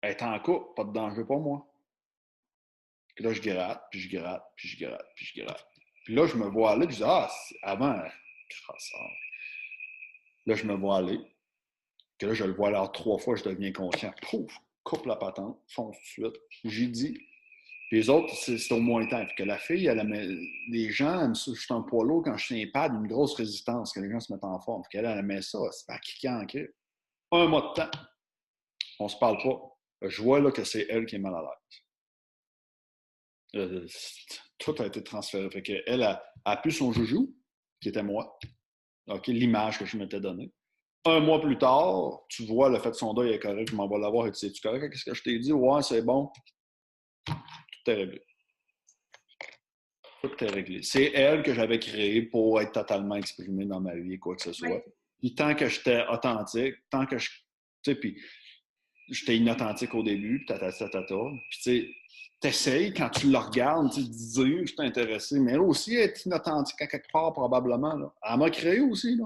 elle est en couple, pas de danger pour moi. Puis là, je gratte, puis je gratte, puis je gratte, puis je gratte. Puis là, je me vois aller, puis je dis, ah, avant, crasseur. Là, je me vois aller. Que là, je le vois alors 3 fois, je deviens conscient. Pouf, coupe la patente, fonce tout de suite. J'ai dit. Puis les autres, c'est au moins temps. Puis que la fille, les gens aiment ça. Je suis un poids lourd quand je suis un pad, une grosse résistance, que les gens se mettent en forme. Puis qu'elle, elle aimait ça. C'est pas qui en crée. Un mois de temps. On se parle pas. Je vois là que c'est elle qui est mal à l'aise. Tout a été transféré. Fait qu'elle a pu son joujou, qui était moi. OK, l'image que je m'étais donnée. Un mois plus tard, tu vois, le fait que son deuil est correct, je m'en vais l'avoir et tu sais, tu correct? Qu'est-ce que je t'ai dit? Ouais, c'est bon. Tout est réglé. Tout est réglé. C'est elle que j'avais créée pour être totalement exprimée dans ma vie, quoi que ce soit. Puis tant que j'étais authentique, tant que je. Tu sais, puis j'étais inauthentique au début, puis tata. Puis tu sais, t'essayes quand tu le regardes, tu te dis, je suis intéressé, mais elle aussi est inauthentique à quelque part, probablement. Là. Elle m'a créé aussi, là.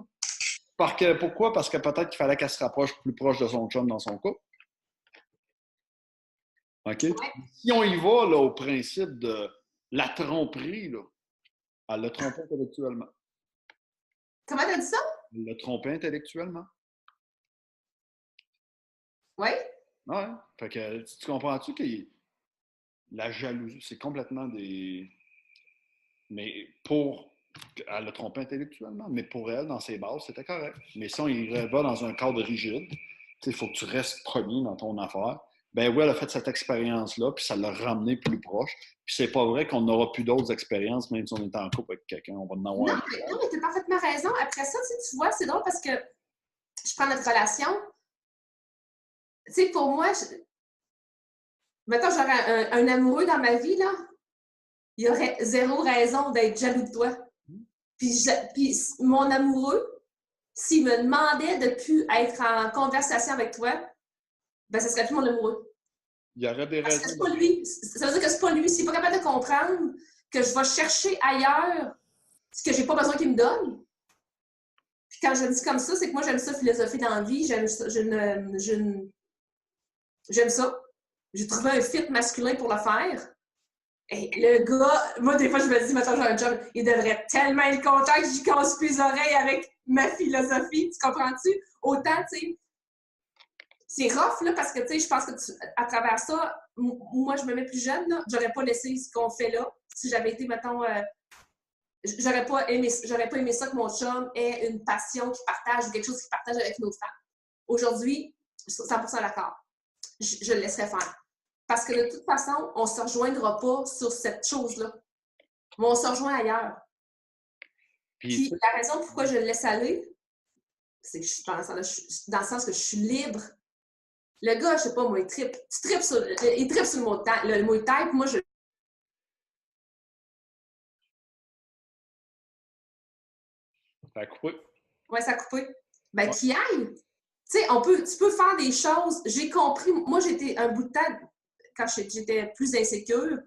Pourquoi? Parce que peut-être qu'il fallait qu'elle se rapproche plus proche de son chum dans son couple. OK? Ouais. Si on y va là, au principe de la tromperie, là, elle l'a trompé intellectuellement. Comment t'as dit ça? Elle l'a trompé intellectuellement. Oui. Ouais. Fait que tu comprends-tu que la jalousie, c'est complètement des. Mais pour. Elle l'a trompé intellectuellement, mais pour elle, dans ses bases, c'était correct. Mais si on y va dans un cadre rigide, il faut que tu restes premier dans ton affaire. Ben oui, elle a fait cette expérience-là, puis ça l'a ramené plus proche. Puis c'est pas vrai qu'on n'aura plus d'autres expériences, même si on est en couple avec quelqu'un, on va en avoir. Non, mais tu as parfaitement raison. Après ça, tu vois, c'est drôle parce que je prends notre relation. Tu sais, pour moi, mettons, j'aurais un amoureux dans ma vie, là, il y aurait zéro raison d'être jaloux de toi. Puis mon amoureux, s'il me demandait de ne plus être en conversation avec toi, ben, ce serait plus mon amoureux. Il y aurait des raisons. Parce que c'est pas lui. Ça veut dire que c'est pas lui. S'il n'est pas capable de comprendre que je vais chercher ailleurs ce que j'ai pas besoin qu'il me donne. Puis quand je dis comme ça, c'est que moi, j'aime ça philosopher dans la vie. J'aime ça. J'ai trouvé un fit masculin pour le faire. Et le gars, moi, des fois, je me dis, maintenant, j'ai un job, il devrait tellement être content que j'y casse plus les oreilles avec ma philosophie. Tu comprends-tu? Autant, tu sais, c'est rough, là, parce que, tu sais, je pense que à travers ça, moi, je me mets plus jeune, là, j'aurais pas laissé ce qu'on fait là. Si j'avais été, mettons, j'aurais pas aimé ça que mon chum ait une passion qu'il partage ou quelque chose qu'il partage avec une autre femme. Aujourd'hui, je suis 100% d'accord. Je le laisserais faire. Parce que de toute façon, on ne se rejoindra pas sur cette chose-là. Mais on se rejoint ailleurs. Puis la raison pourquoi je le laisse aller, c'est que je suis dans le sens que je suis libre Le gars, je sais pas, moi, il trippe. Il trippe sur le Muay Thai, puis moi, je... Ça a coupé. Ouais, ça a coupé. Ben, Ouais. qui aille! Tu sais, tu peux faire des choses. J'ai compris. Moi, j'étais un bout de temps, quand j'étais plus insécure,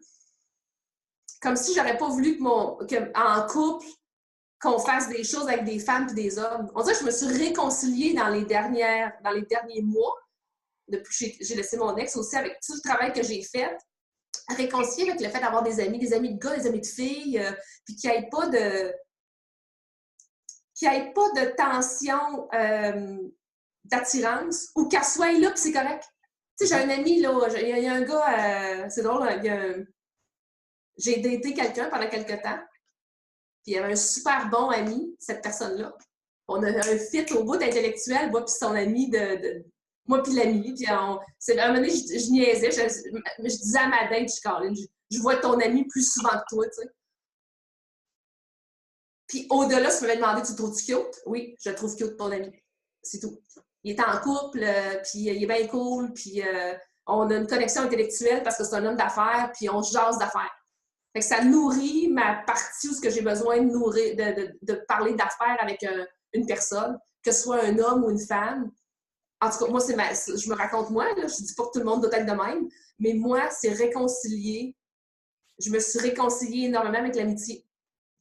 comme si j'aurais pas voulu en couple, qu'on fasse des choses avec des femmes et des hommes. On dirait que je me suis réconciliée dans les derniers mois, depuis que j'ai laissé mon ex aussi, avec tout le travail que j'ai fait, réconcilier avec le fait d'avoir des amis de gars, des amis de filles, puis qu'il n'y ait pas de tension d'attirance, ou qu'elle soit là, puis c'est correct. Tu sais, j'ai un ami, là, il y a un gars, c'est drôle, j'ai daté quelqu'un pendant quelques temps, puis il y avait un super bon ami, cette personne-là. On a un fit au bout intellectuel, moi puis son ami moi puis l'ami. Puis à un moment donné, je niaisais, je disais à ma date, je vois ton ami plus souvent que toi, tu sais. Puis au-delà, si tu m'avais demandé, tu le trouves cute? Oui, je le trouve cute, ton ami. C'est tout. Il est en couple, puis il est bien cool, puis on a une connexion intellectuelle parce que c'est un homme d'affaires, puis on jase d'affaires. Fait que ça nourrit ma partie où ce que j'ai besoin de nourrir, de parler d'affaires avec une personne, que ce soit un homme ou une femme. En tout cas, moi, je me raconte moi, là, je dis pas que tout le monde doit être de même, mais moi, c'est réconcilier. Je me suis réconciliée énormément avec l'amitié.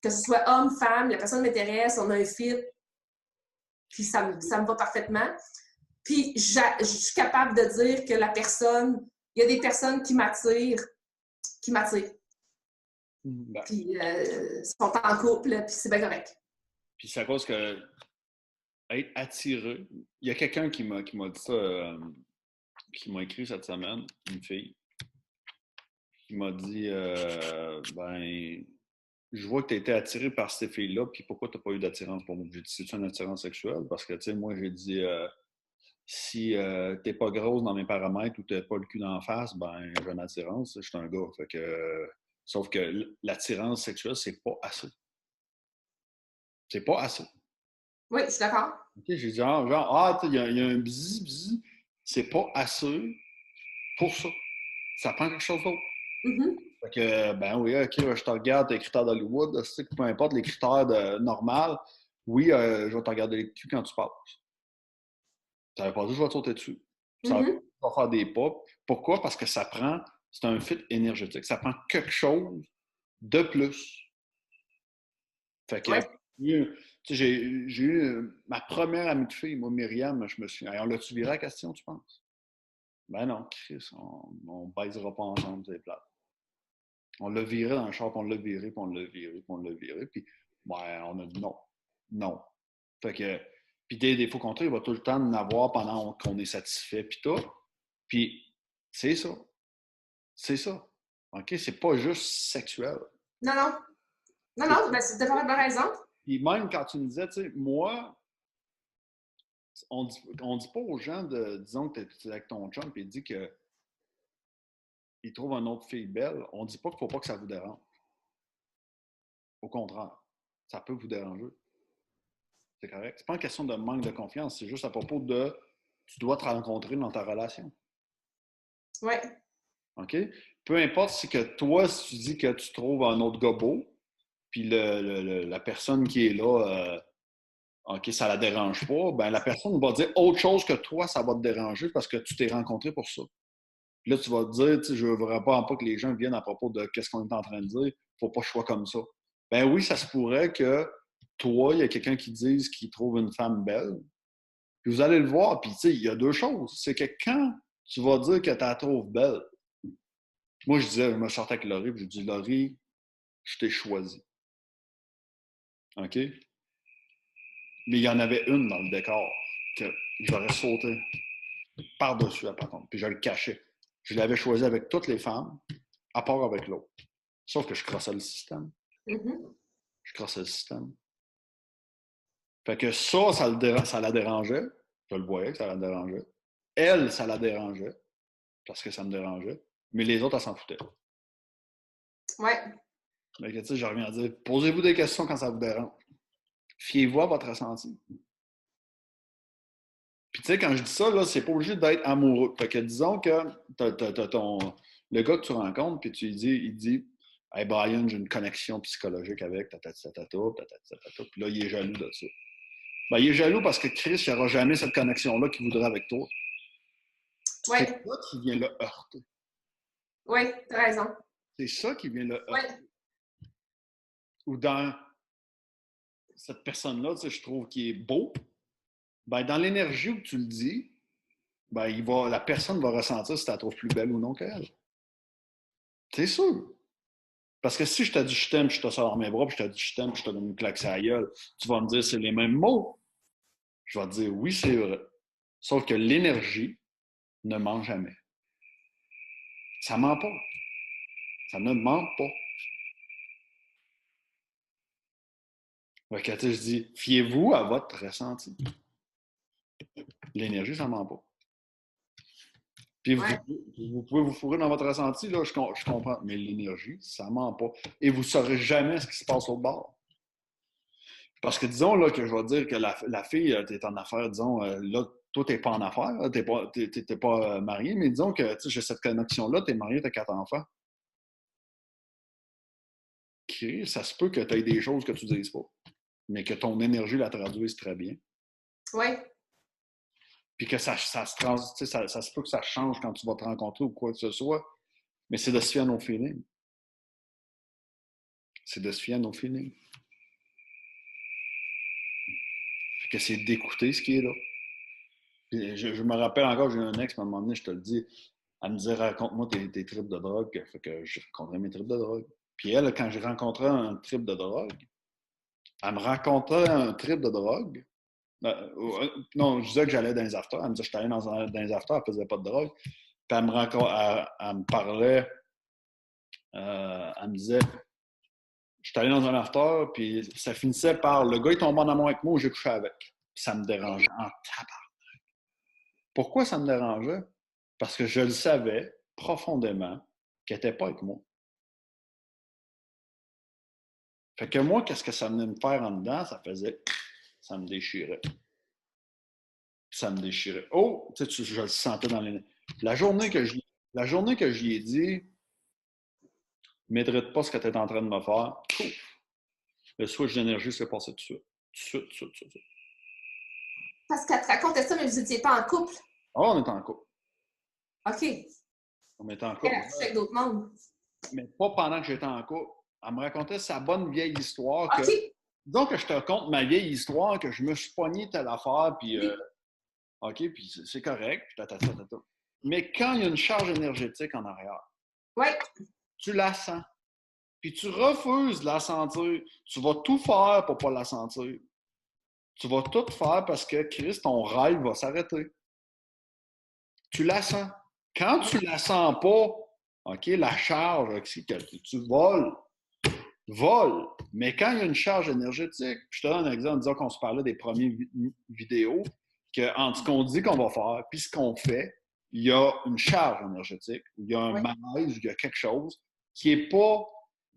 Que ce soit homme, femme, la personne m'intéresse, on a un fit, puis ça me va parfaitement. Puis je suis capable de dire que il y a des personnes qui m'attirent, Ben, puis sont en couple, puis c'est bien correct. puis c'est à cause que être attiré. Il y a quelqu'un qui m'a dit ça, qui m'a écrit cette semaine, une fille, qui m'a dit ben, je vois que tu as été attiré par ces filles-là, puis pourquoi tu n'as pas eu d'attirance pour moi? J'ai dit, c'est-tu une attirance sexuelle? Parce que, tu sais, moi, j'ai dit, si t'es pas grosse dans mes paramètres ou t'as pas le cul d'en face, ben, j'ai une attirance, je suis un gars. Fait que, sauf que l'attirance sexuelle, c'est pas assez. C'est pas assez. Oui, je suis d'accord. Okay, j'ai dit, il y a un bzi, c'est pas assez pour ça. Ça prend quelque chose d'autre. Mm-hmm. Fait que, ben oui, OK, je te regarde tes critères d'Hollywood, peu importe les critères normal, oui, je vais te regarder les culs quand tu passes. Ça veut pas dire que je vais te sauter dessus. Ça veut pas dire Mm-hmm. que je vais faire des pas. Pourquoi? Parce que c'est un fit énergétique. Ça prend quelque chose de plus. Fait que, Ouais. j'ai eu ma première amie de fille, moi, Myriam, je me suis dit, on l'a-tu viré la question, tu penses? Ben non, Chris, on baisera pas ensemble, c'est plate. On l'a viré dans le char, puis on l'a viré, puis on l'a viré, puis on l'a viré, puis ben, on a dit non. Non. Fait que, puis des défauts contre, il va tout le temps en avoir pendant qu'on est satisfait, puis tout. Puis c'est ça. C'est ça. OK? C'est pas juste sexuel. Non, non. Non, C'est... non, ben, c'est de raison. Puis même quand tu me disais, tu sais, moi, on dit pas aux gens disons que tu es avec ton chum, puis il dit qu'il trouve une autre fille belle. On dit pas qu'il faut pas que ça vous dérange. Au contraire, ça peut vous déranger. C'est correct. C'est pas une question de manque de confiance, c'est juste à propos de tu dois te rencontrer dans ta relation. Oui. OK? Peu importe si que toi, si tu dis que tu trouves un autre gars beau, puis la personne qui est là, OK, ça la dérange pas, ben la personne va dire autre chose que toi, ça va te déranger parce que tu t'es rencontré pour ça. Puis là, tu vas te dire, je ne veux vraiment pas que les gens viennent à propos de qu'est-ce qu'on est en train de dire, faut pas que je sois comme ça. Ben oui, ça se pourrait que toi, il y a quelqu'un qui dise qu'il trouve une femme belle, puis vous allez le voir, puis tu sais, il y a deux choses. C'est que quand tu vas dire que tu la trouves belle, moi, je me sortais avec Laurie, puis je dis, Laurie, je t'ai choisi. OK? Mais il y en avait une dans le décor que j'aurais sauté par-dessus la patente, puis je le cachais. Je l'avais choisi avec toutes les femmes, à part avec l'autre. Sauf que je crossais le système. Mm-hmm. Je crossais le système. Fait que ça la dérangeait. Je le voyais que ça la dérangeait. Elle, ça la dérangeait, parce que ça me dérangeait. Mais les autres, elles s'en foutaient. Ouais. Fait que, tu sais, je reviens à dire, posez-vous des questions quand ça vous dérange. Fiez-vous à votre ressenti. Puis tu sais, quand je dis ça, là, c'est pas obligé d'être amoureux. Fait que disons que le gars que tu rencontres, puis il dit Hey Brian, j'ai une connexion psychologique avec, puis là, il est jaloux de ça. Ben, il est jaloux parce que Chris, il n'aura jamais cette connexion-là qu'il voudrait avec toi. C'est Ouais. ça qui vient le heurter. Oui, t'as raison. C'est ça qui vient le heurter. Ouais. Ou dans cette personne-là, tu sais, je trouve qu'il est beau, ben, dans l'énergie où tu le dis, ben, la personne va ressentir si tu la trouves plus belle ou non qu'elle. C'est sûr. Parce que si je te dis je t'aime, puis je te sors dans mes bras, puis je te dis je t'aime, puis je te donne une claque sur la gueule, tu vas me dire c'est les mêmes mots. Je vais te dire oui, c'est vrai. Sauf que l'énergie ne ment jamais. Ça ment pas. Ça ne ment pas. Fait que, je dis, fiez-vous à votre ressenti. L'énergie, ça ne ment pas. Puis vous pouvez vous fourrer dans votre ressenti, là, je comprends. Mais l'énergie, ça ne ment pas. Et vous ne saurez jamais ce qui se passe au bord. Parce que disons là, que je vais dire que la fille, tu es en affaires, disons, là, toi, tu n'es pas en affaires, tu n'es pas marié, mais disons que j'ai cette connexion-là, tu es marié, tu as 4 enfants. Okay, ça se peut que tu aies des choses que tu ne dises pas, mais que ton énergie la traduise très bien. Oui. Puis que ça se peut que ça change quand tu vas te rencontrer ou quoi que ce soit, mais c'est de se fier à nos feelings. C'est de se fier à nos feelings. Fait que c'est d'écouter ce qui est là. Puis je me rappelle encore, j'ai eu un ex, à un moment donné, je te le dis, elle me disait raconte-moi tes tripes de drogue. Fait que je racontais mes tripes de drogue. Puis elle, quand j'ai rencontré un trip de drogue, elle me racontait un trip de drogue. Non, je disais que j'allais dans les afters. Elle me disait que j'étais allé dans les afters, elle faisait pas de drogue. Puis elle me parlait, elle me disait j'étais allé dans un after, puis ça finissait par le gars est tombé en amour avec moi ou j'ai couché avec. Puis ça me dérangeait en tabac. Pourquoi ça me dérangeait? Parce que je le savais profondément qu'elle n'était pas avec moi. Fait que moi, qu'est-ce que ça venait me faire en dedans? Ça me déchirait. Ça me déchirait. Oh, tu sais, je le sentais dans les... La journée que j'y ai dit, m'aide pas ce que tu es en train de me faire, le switch d'énergie s'est passé tout de suite. Tout de suite. Parce qu'elle te racontait ça, mais vous n'étiez pas en couple. Ah, on est en couple. OK. On est en Elle couple. a couché avec d'autres mondes. Mais pas pendant que j'étais en couple. Elle me racontait sa bonne vieille histoire que... OK. Donc, je te raconte ma vieille histoire, que je me suis pogné telle affaire, puis... Oui. OK, puis c'est correct, puis mais quand il y a une charge énergétique en arrière, Oui. tu la sens, puis tu refuses de la sentir. Tu vas tout faire pour ne pas la sentir. Tu vas tout faire parce que, Christ, ton rêve va s'arrêter. Tu la sens. Quand tu la sens pas, OK, la charge, tu voles. Mais quand il y a une charge énergétique, je te donne un exemple, disons qu'on se parlait des premières vidéos, entre ce qu'on dit qu'on va faire puis ce qu'on fait, il y a une charge énergétique, il y a un malaise, il y a quelque chose qui n'est pas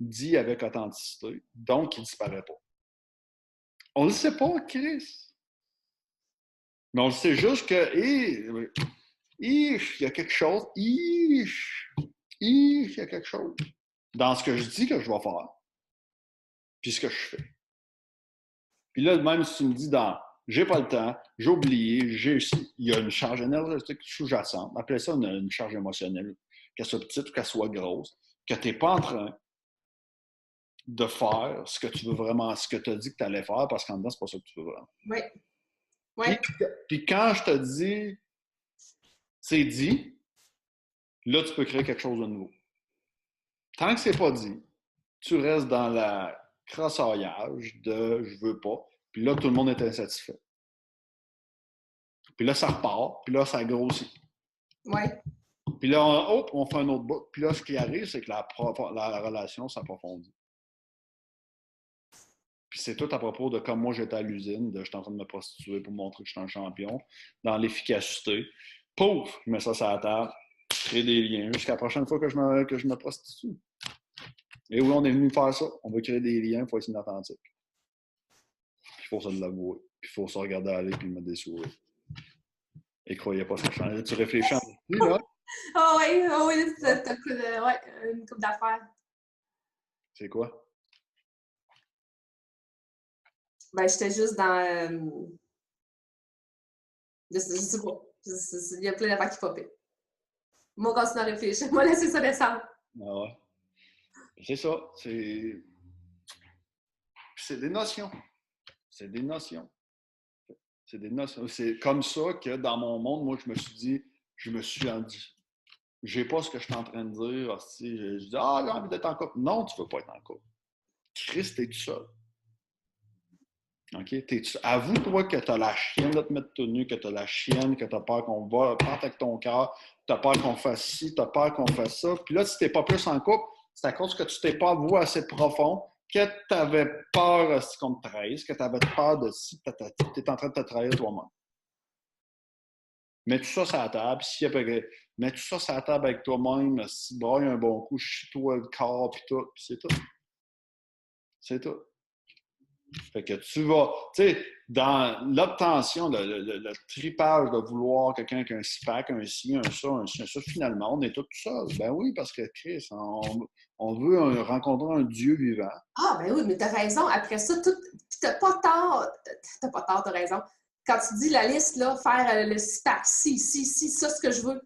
dit avec authenticité, donc qui ne disparaît pas. On ne le sait pas, Chris. Mais on le sait juste que, il y a quelque chose, il y a quelque chose dans ce que je dis que je vais faire, puis ce que je fais. Puis là, même si tu me dis j'ai pas le temps, j'ai oublié, il y a une charge énergétique sous-jacente. Appelez ça une charge émotionnelle, qu'elle soit petite ou qu'elle soit grosse, que tu n'es pas en train de faire ce que tu veux vraiment, ce que tu as dit que tu allais faire, parce qu'en dedans, c'est pas ça que tu veux vraiment. Oui. Oui. Puis quand je te dis, c'est dit, là, tu peux créer quelque chose de nouveau. Tant que c'est pas dit, tu restes dans la crossaillage de je veux pas, puis là, tout le monde est insatisfait. Puis là, ça repart, puis là, ça grossit. Oui. Puis là, on fait un autre bout. Puis là, ce qui arrive, c'est que la relation s'approfondit. Puis c'est tout à propos de comme moi j'étais à l'usine, j'étais en train de me prostituer pour montrer que je suis un champion, dans l'efficacité. Pouf! Je mets ça sur la table, je crée des liens jusqu'à la prochaine fois que je me prostitue. Et oui, on est venu faire ça. On veut créer des liens, il faut être inauthentique. Puis il faut se l'avouer. Puis il faut se regarder aller puis mettre des sourires. Et croyez pas ça change. Tu réfléchis en esprit, là. Ah oui, ouais, une couple d'affaires. C'est quoi? Ben, j'étais juste dans. Je sais pas. Il y a plein d'affaires qui popent. Moi, continue à réfléchir. Moi, laisser ça descendre. Ah ouais. C'est ça. C'est des notions. C'est des notions. C'est des notions. C'est comme ça que dans mon monde, moi, je me suis dit, je me suis dit. J'ai pas ce que je suis en train de dire. Hostie. Je dis, j'ai envie d'être en couple. Non, tu veux pas être en couple. Christ, t'es tout seul. OK? Avoue-toi que tu as la chienne de te mettre tout nu, que tu as la chienne, que tu as peur qu'on va partir avec ton cœur, tu as peur qu'on fasse ci, tu as peur qu'on fasse ça. Puis là, si tu n'es pas plus en couple, c'est à cause que tu t'es pas avoué assez profond, que tu avais peur qu'on te trahisse, que tu avais peur de si tu es en train de te trahir toi-même. Mets tout ça sur la table, mets tout ça sur la table avec toi-même, si braille un bon coup, chie-toi le corps, puis tout, puis c'est tout. C'est tout. Fait que tu vas, tu sais, dans l'obtention, le tripage de vouloir quelqu'un qui a un six-pack, un ci, un ça, finalement, on est tous seuls. Ben oui, parce que Chris, on veut rencontrer un Dieu vivant. Ah, ben oui, mais t'as raison. Après ça, t'as pas tort. T'as pas tort, t'as raison. Quand tu dis la liste, là, faire le six-pack, si, ça, ce que je veux.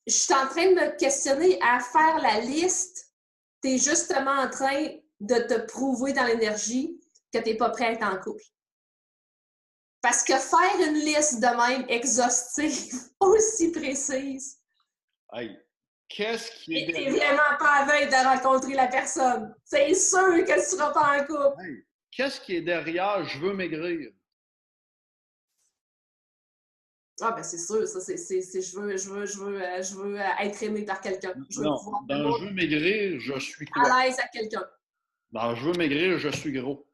Je suis en train de me questionner à faire la liste. T'es justement en train de te prouver dans l'énergie que t'es pas prêt à être en couple. Parce que faire une liste de même exhaustive, aussi précise. Hey, qu'est-ce qui est T'es vraiment pas à veille de rencontrer la personne. C'est sûr que tu seras pas en couple. Hey, qu'est-ce qui est derrière je veux maigrir? Ah ben c'est sûr, ça c'est je veux être aimé par quelqu'un. Je veux Non, pouvoir me dans je veux maigrir, je suis quoi? à l'aise à quelqu'un. Dans je veux maigrir, je suis gros.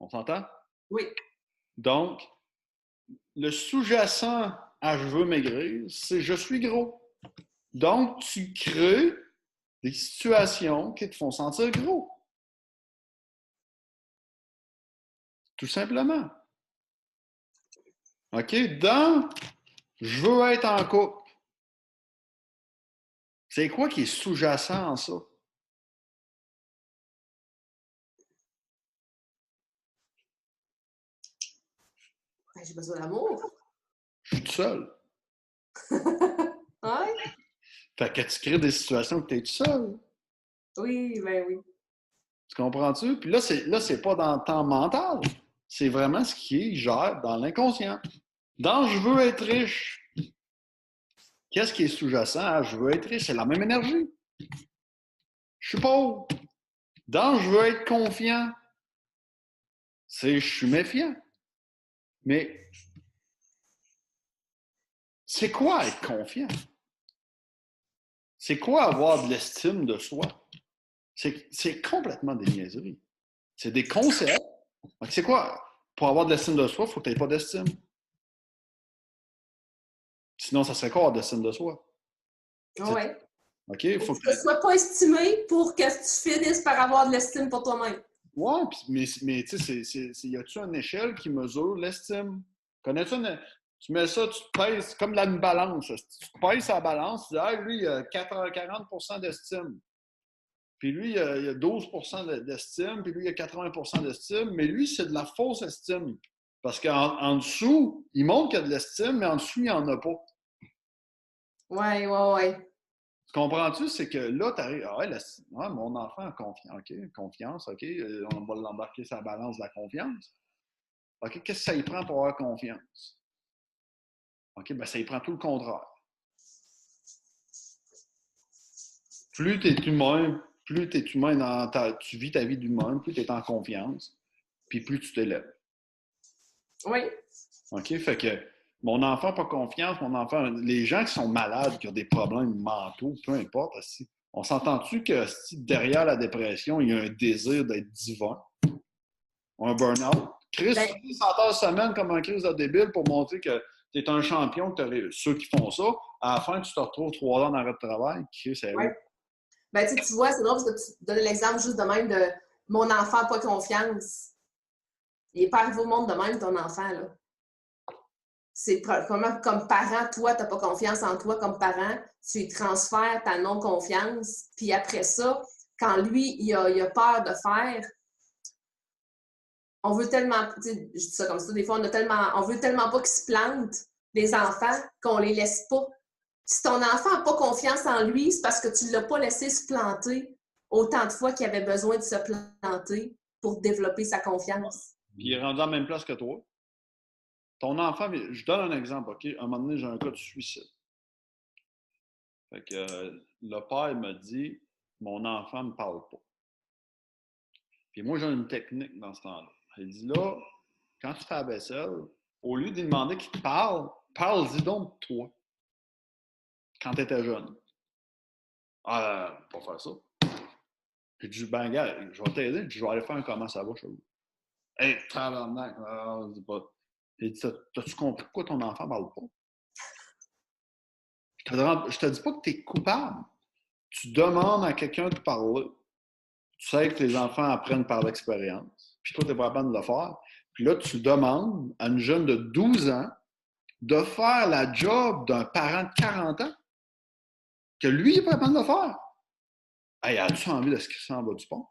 On s'entend? Oui. Donc, le sous-jacent à je veux maigrir, c'est je suis gros. Donc, tu crées des situations qui te font sentir gros. Tout simplement. OK? Dans je veux être en couple. C'est quoi qui est sous-jacent en ça? Ben, j'ai besoin d'amour. Je suis tout seul. Ouais? Fait que tu crées des situations que tu es tout seul. Oui, ben oui. Tu comprends-tu? Puis là, c'est pas dans le temps mental. C'est vraiment ce qui gère dans l'inconscient. Dans je veux être riche. Qu'est-ce qui est sous-jacent à je veux être riche? C'est la même énergie. Je suis pauvre. Dans je veux être confiant. C'est je suis méfiant. Mais c'est quoi être confiant? C'est quoi avoir de l'estime de soi? C'est complètement des niaiseries. C'est des concepts. C'est quoi? Pour avoir de l'estime de soi, il faut que tu n'aies pas d'estime. Sinon, ça serait quoi avoir de l'estime de soi? Ouais. OK? Il faut que tu ne sois pas estimé pour que tu finisses par avoir de l'estime pour toi-même. Ouais, mais tu sais, y a-tu une échelle qui mesure l'estime? Connais-tu tu mets ça, tu te pèses comme une balance. Tu te pèses sa balance, tu dis, ah, lui, il a 40% d'estime. Puis lui, il a 12% d'estime, puis lui, il a 80% d'estime, mais lui, c'est de la fausse estime. Parce qu'en dessous, il montre qu'il y a de l'estime, mais en dessous, il n'y en a pas. Ouais. Tu comprends-tu? C'est que là, tu arrives, mon enfant a confiance, OK, on va l'embarquer sur la balance de la confiance. OK, qu'est-ce que ça y prend pour avoir confiance? OK, ben ça y prend tout le contraire. Plus tu es humain, tu vis ta vie d'humain, plus tu es en confiance, puis plus tu t'élèves. Oui. OK, fait que mon enfant n'a pas confiance, les gens qui sont malades, qui ont des problèmes mentaux, peu importe, on s'entend-tu que derrière la dépression, il y a un désir d'être divin? Un burn-out? Chris, Ben, tu 100 heures semaine comme un Chris de débile pour montrer que tu es un champion, que ceux qui font ça, à la fin, tu te retrouves 3 ans d'arrêt de travail. Chris, c'est ouais. Ben, tu vois, c'est drôle parce que tu donnes l'exemple juste de même de mon enfant n'a pas confiance. Il n'est pas arrivé au monde de même, ton enfant, là. c'est comment, comme parent, toi, tu n'as pas confiance en toi comme parent, tu lui transfères ta non-confiance, puis après ça, quand lui, il a peur de faire, on veut tellement, tu sais, je dis ça comme ça, des fois, on veut tellement pas qu'ils se plantent, les enfants, qu'on les laisse pas. Si ton enfant n'a pas confiance en lui, c'est parce que tu ne l'as pas laissé se planter autant de fois qu'il avait besoin de se planter pour développer sa confiance. Puis il est rendu en même place que toi. Ton enfant, je donne un exemple, OK? À un moment donné, j'ai un cas de suicide. Fait que le père m'a dit, mon enfant ne me parle pas. Puis moi, j'ai une technique dans ce temps-là. Il dit là, quand tu fais la vaisselle, au lieu de lui demander qu'il te parle, parle-y donc de toi. Quand tu étais jeune. Ah, pas faire ça. J'ai dit, ben, gars, je vais t'aider. Je vais aller faire un comment ça va chez vous. Hey, tabarnak, dis pas. J'ai dit, t'as-tu compris pourquoi ton enfant ne parle pas? Je te dis pas que tu es coupable. Tu demandes à quelqu'un de parler. Tu sais que les enfants apprennent par l'expérience. Puis toi, tu n'es pas capable de le faire. Puis là, tu demandes à une jeune de 12 ans de faire la job d'un parent de 40 ans que lui, il n'est pas capable de le faire. Hey, as-tu envie de se crisser en bas du pont?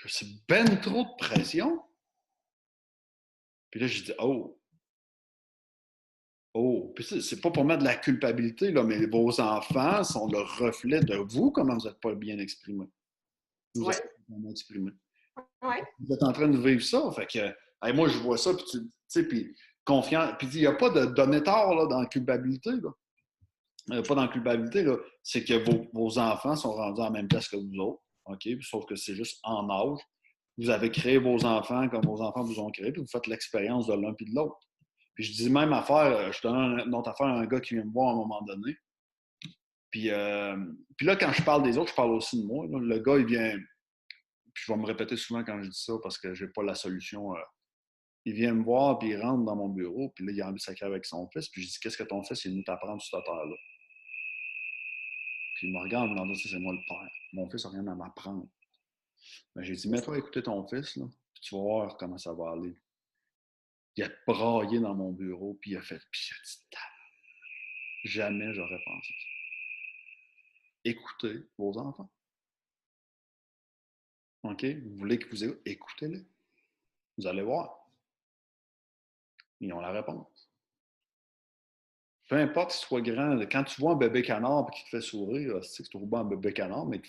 C'est ben trop de pression. Puis là, je dis, oh. Oh. Puis c'est pas pour mettre de la culpabilité, là, mais vos enfants sont le reflet de vous, comment vous n'êtes pas bien exprimé. Vous êtes pas bien exprimé. Ouais. Vous êtes en train de vivre ça. Fait que, hey, moi, je vois ça, puis tu sais, puis confiant. Puis il n'y a pas de tort là, dans la culpabilité. Là. Pas dans la culpabilité, là. C'est que vos enfants sont rendus en même place que vous autres. OK? Sauf que c'est juste en âge. Vous avez créé vos enfants comme vos enfants vous ont créé, puis vous faites l'expérience de l'un puis de l'autre. Puis je dis même affaire, je donne une autre affaire à un gars qui vient me voir à un moment donné. Puis là, quand je parle des autres, je parle aussi de moi. Là. Le gars, il vient, puis je vais me répéter souvent quand je dis ça parce que j'ai pas la solution. Il vient me voir, puis il rentre dans mon bureau, puis là, il a envie de sacrer avec son fils, puis je dis, qu'est-ce que ton fils est venu t'apprendre sur cette terre-là? Puis il me regarde, il me dit, c'est moi le père. Mon fils n'a rien à m'apprendre. Ben, j'ai dit, mets-toi à écouter ton fils, là, puis tu vas voir comment ça va aller. Il a braillé dans mon bureau, puis il a fait, puis il a dit, jamais j'aurais pensé ça. Écoutez vos enfants. OK? Vous voulez qu'ils vous écoutent? Écoutez-les. Vous allez voir. Ils ont la réponse. Peu importe qu'il soit grand, quand tu vois un bébé canard et qu'il te fait sourire, c'est que tu trouves pas un bébé canard, mais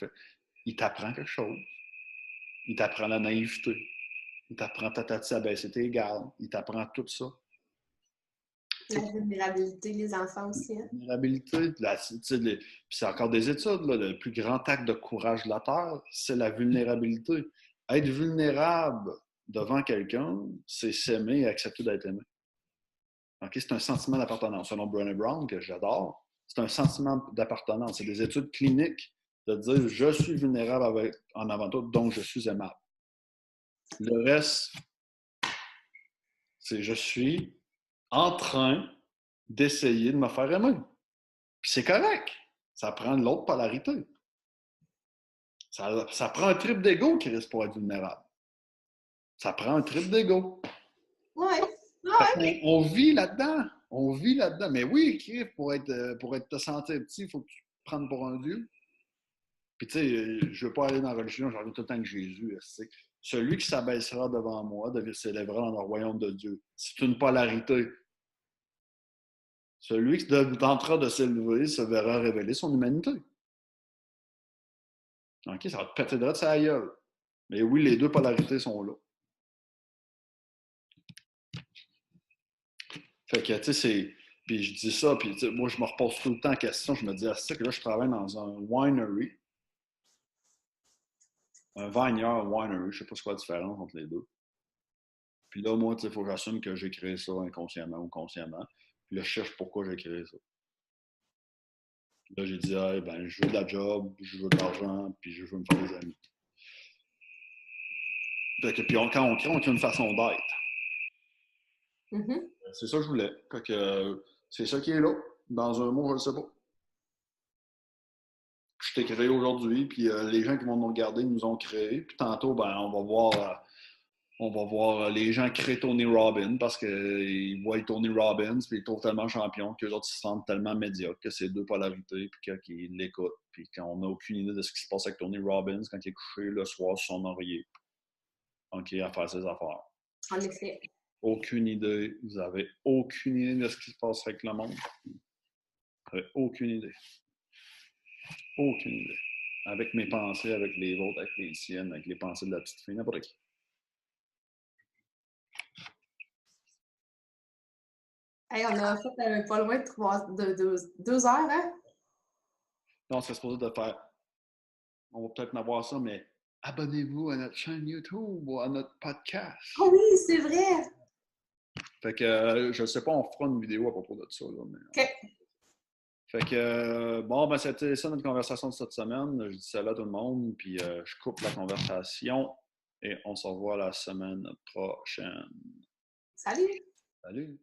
il t'apprend quelque chose. Il t'apprend la naïveté. Il t'apprend à baisser tes gardes. Il t'apprend tout ça. La vulnérabilité, les enfants aussi. Hein? La vulnérabilité, puis c'est encore des études, là, le plus grand acte de courage de la Terre, c'est la vulnérabilité. Être vulnérable devant quelqu'un, c'est s'aimer et accepter d'être aimé. Okay? C'est un sentiment d'appartenance. Selon Brené Brown, que j'adore, c'est un sentiment d'appartenance. C'est des études cliniques de dire je suis vulnérable en avant tout, donc je suis aimable. Le reste, c'est je suis en train d'essayer de me faire aimer. Puis c'est correct. Ça prend l'autre polarité. Ça prend un trip d'ego qui reste pour être vulnérable. Ça prend un trip d'ego. Ouais. On vit là-dedans. On vit là-dedans. Mais oui, pour te sentir petit, il faut que tu te prennes pour un dieu. Puis tu sais, je ne veux pas aller dans la religion, j'en reviens tout le temps avec Jésus. Celui qui s'abaissera devant moi s'élèvera dans le royaume de Dieu. C'est une polarité. Celui qui tentera de s'élever se verra révéler son humanité. OK, ça va te péter de sa gueule. Mais oui, les deux polarités sont là. Fait que, tu sais, c'est. Puis je dis ça, puis moi, je me repose tout le temps en question. Je me dis, c'est ça que là, je travaille dans un winery. Un vineyard winery. Je sais pas c'est quoi la différence entre les deux. Puis là, moi, il faut que j'assume que j'ai créé ça inconsciemment ou consciemment. Puis là, je cherche pourquoi j'ai créé ça. Puis là, j'ai dit, hey, ben, je veux de la job, je veux de l'argent, puis je veux me faire des amis. Fait que, puis quand on crée, on crée une façon d'être. Mm-hmm. C'est ça que je voulais. Fait que, c'est ça qui est là. Dans un mot, je ne sais pas. Je t'ai créé aujourd'hui, puis les gens qui vont nous regarder nous ont créé. Puis tantôt, ben, on va voir On va voir les gens créer Tony Robbins parce qu'ils voient Tony Robbins puis ils trouvent tellement champion qu'eux autres ils se sentent tellement médiocres que c'est deux polarités puis qu'ils l'écoutent. Puis qu'on n'a aucune idée de ce qui se passe avec Tony Robbins quand il est couché le soir sur son oreiller. OK, à faire ses affaires. En effet. Aucune idée. Vous avez aucune idée de ce qui se passe avec le monde. Vous n'avez aucune idée. Aucune idée. Avec mes pensées, avec les vôtres, avec les siennes, avec les pensées de la petite fille, n'importe qui. Hey, on a fait pas loin de 2 heures, hein? Non, c'est supposé de faire. On va peut-être en avoir ça, mais abonnez-vous à notre chaîne YouTube ou à notre podcast. Oh oui, c'est vrai! Fait que je sais pas, on fera une vidéo à propos de ça. Là, mais... OK. Fait que bon, ben c'était ça notre conversation de cette semaine. Je dis salut à tout le monde, puis je coupe la conversation et on se revoit la semaine prochaine. Salut! Salut!